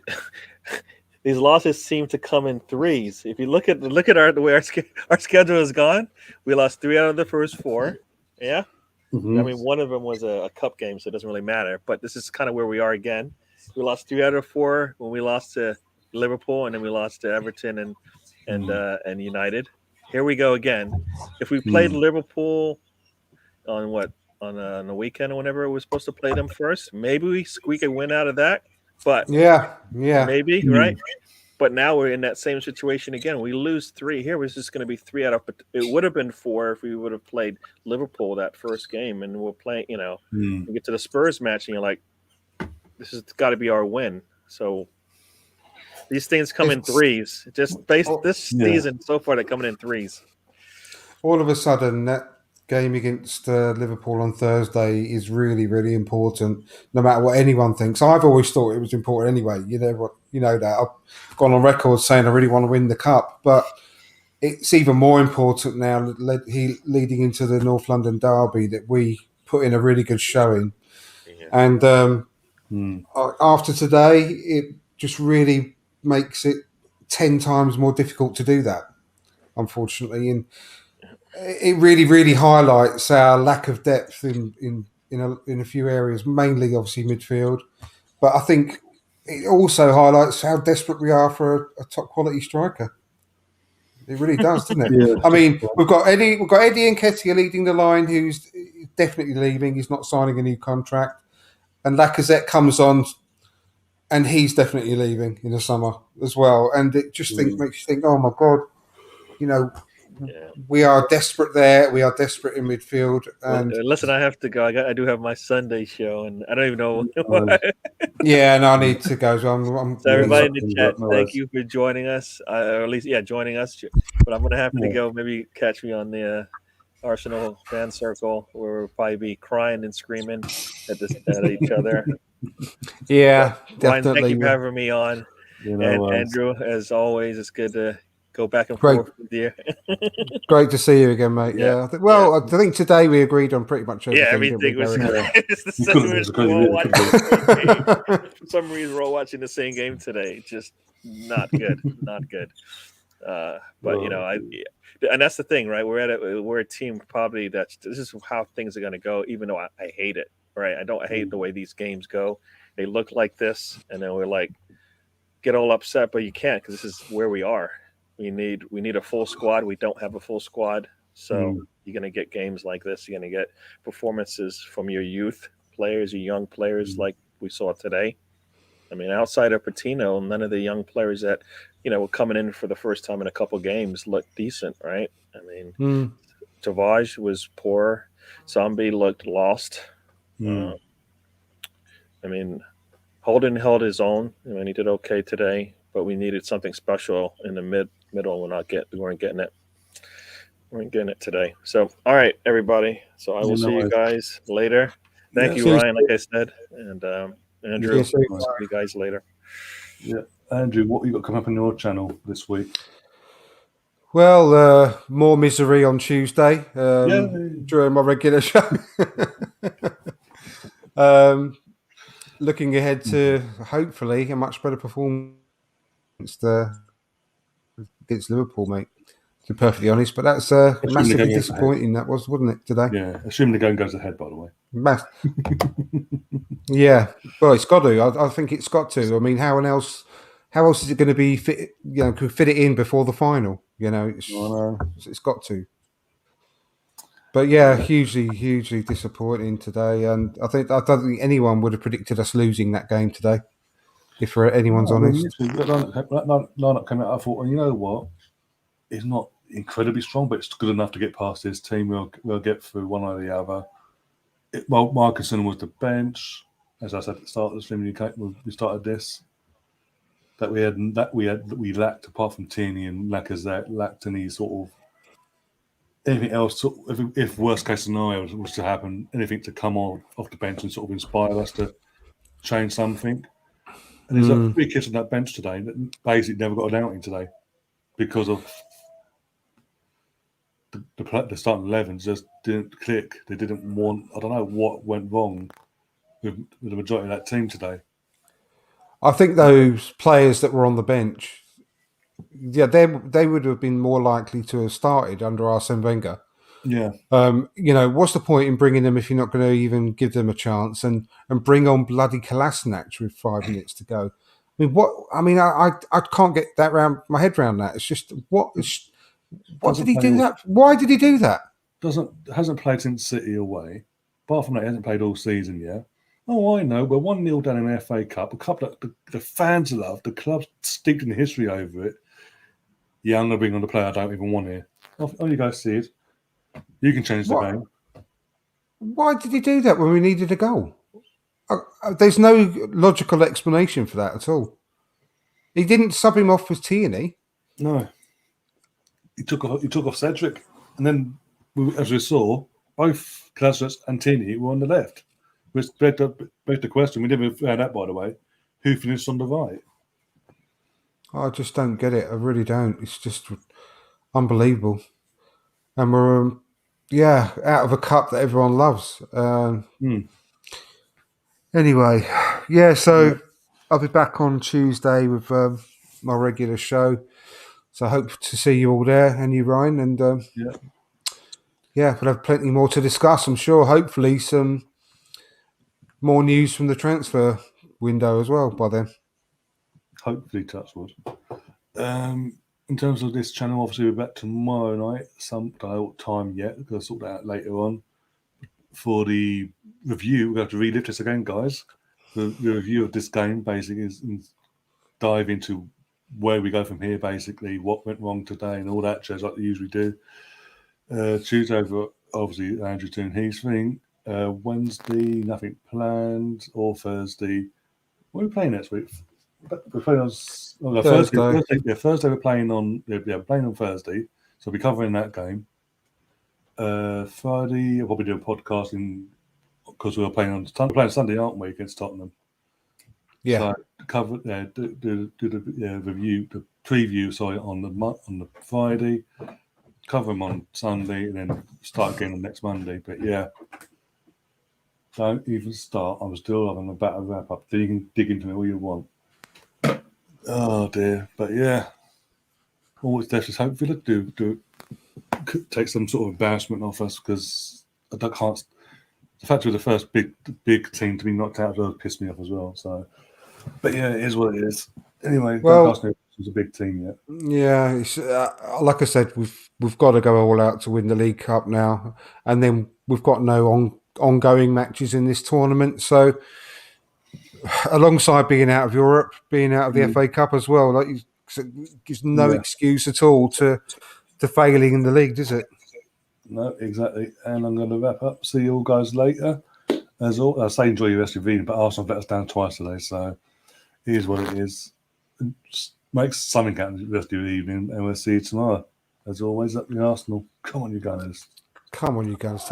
these losses seem to come in threes. If you look at the way our schedule is gone, we lost 3 out of the first 4. Yeah, one of them was a cup game, so it doesn't really matter. But this is kind of where we are again. We lost 3 out of 4 when we lost to Liverpool, and then we lost to Everton and United. Here we go again. If we played Liverpool on the weekend or whenever we're supposed to play them first, maybe we squeak a win out of that. But maybe right. But now we're in that same situation again. We lose 3 here. It's just going to be 3 out of. It would have been 4 if we would have played Liverpool that first game, and we're playing. You get to the Spurs match, and you're like, this has got to be our win. So These things come in threes. Just based this season so far, they're coming in threes. All of a sudden, that game against Liverpool on Thursday is really, really important. No matter what anyone thinks, I've always thought it was important anyway. You know that I've gone on record saying I really want to win the cup, but it's even more important now, leading into the North London derby, that we put in a really good showing. Yeah. And after today, it just really makes it 10 times more difficult to do that, unfortunately. And it really, really highlights our lack of depth in a few areas, mainly obviously midfield. But I think it also highlights how desperate we are for a top quality striker. It really does, doesn't it? Yeah, I mean, we've got Eddie Nketiah leading the line, who's definitely leaving. He's not signing a new contract, and Lacazette comes on, and he's definitely leaving in the summer as well. And it just makes you think, oh my God, we are desperate there. We are desperate in midfield. And listen, I have to go. I do have my Sunday show, and I don't even know. Yeah, and I need to go. So So everybody in the chat, thank you for joining us, or at least joining us. But I'm gonna have to go. Maybe catch me on the Arsenal fan circle, where we'll probably be crying and screaming at each other. Yeah, Ryan, definitely. thank you for having me on. And Andrew, as always, it's good to go back and Great. forth with you. Great to see you again, mate. Yeah. I think today we agreed on pretty much everything. Yeah, everything was. It's the same. For some reason, we're all watching the same game today. Just not good, not good. But and that's the thing, right? We're a team probably this is how things are going to go. Even though I hate it, right? I hate the way these games go. They look like this, and then we're like, get all upset, but you can't because this is where we are. We need a full squad. We don't have a full squad, so you're going to get games like this. You're going to get performances from your youth players, your young players, like we saw today. I mean, outside of Patino, none of the young players that were coming in for the first time in a couple games looked decent, right? I mean, Tavage was poor. Zombie looked lost. I mean, Holden held his own. I mean, he did okay today, but we needed something special in the middle. We weren't getting it. We weren't getting it today. So, all right, everybody. So I will see you guys later. Thank you, Ryan, like I said, and Andrew. See you guys later. Yeah, Andrew, what have you got coming up on your channel this week? Well, more misery on Tuesday during my regular show. Looking ahead to hopefully a much better performance against Liverpool, mate. To be perfectly honest, but that's massively disappointing. That was, wasn't it, today? Yeah, assuming the game goes ahead, by the way. Yeah, well, it's got to. I think it's got to. I mean, how else is it going to be fit? Could fit it in before the final? It's got to. But yeah, hugely disappointing today, and I don't think anyone would have predicted us losing that game today. If anyone's honest, lineup came out. I thought, well, you know what? It's not incredibly strong, but it's good enough to get past this team. We'll get through one or the other. My concern was the bench, as I said at the start of the stream. We started this that we lacked, apart from Tierney and Lacazette, lacked any sort of anything else. If worst case scenario was to happen, anything to come off the bench and sort of inspire us to change something. And there's like 3 kids on that bench today that basically never got an outing today because of the starting 11 just didn't click. They didn't want. I don't know what went wrong with the majority of that team today. I think those players that were on the bench, they would have been more likely to have started under Arsene Wenger. Yeah. What's the point in bringing them if you're not going to even give them a chance and bring on bloody Kolasinac with 5 minutes to go? I mean, what? I mean, I can't get my head around that. It's just what did he do that? Why did he do that? Hasn't played since City away. Apart from that, he hasn't played all season yet. Oh, I know. We're 1-0 down in the FA Cup. A cup that the fans love. The club's steeped in the history over it. Yeah, I'm going to bring on the player I don't even want here. Oh, you guys see it. You can change the game. Why did he do that when we needed a goal? There's no logical explanation for that at all. He didn't sub him off with Tierney. No, he took off Cedric, and then as we saw, both Casillas and Tierney were on the left, which begged the question. We never found out, by the way, who finished on the right. I just don't get it. I really don't. It's just unbelievable. And we're, out of a cup that everyone loves. Anyway, so I'll be back on Tuesday with my regular show. So I hope to see you all there, and you, Ryan. And we'll have plenty more to discuss, I'm sure. Hopefully some more news from the transfer window as well by then. Hopefully, touch wood. In terms of this channel, obviously we're back tomorrow night. Don't know what time yet. We're going to sort that out later on. For the review, we're going to have to relive this again, guys. The review of this game basically is dive into where we go from here, basically, what went wrong today and all that jazz like we usually do. Tuesday, obviously, Andrew doing his thing. Wednesday, nothing planned. Or Thursday. What are we playing next week? We're playing on Thursday. Thursday we're playing on. Playing on Thursday. So we'll be covering that game. Friday, I'll probably do a podcast because we're playing Sunday, aren't we, against Tottenham? Yeah. So cover do the review, the preview. Sorry, on the Friday. Cover them on Sunday, and then start again on next Monday. But don't even start. I'm still having a better wrap up. So you can dig into it all you want. Oh dear, but all it's left is hopefully do take some sort of embarrassment off us, because I can't. The fact we're the first big team to be knocked out does piss me off as well. So, but it is what it is. Anyway, Doncaster is a big team yet. Yeah, it's, like I said, we've got to go all out to win the League Cup now, and then we've got no ongoing matches in this tournament. So, alongside being out of Europe, being out of the FA Cup as well, there's no excuse at all to failing in the league, does it? No, exactly. And I'm going to wrap up. See you all guys later. As all, I say, enjoy your rest of your evening, but Arsenal let us down twice today, so it is what it is. Just make something out of the rest of your evening, and we'll see you tomorrow. As always, up the Arsenal. Come on, you guys. Come on, you guys.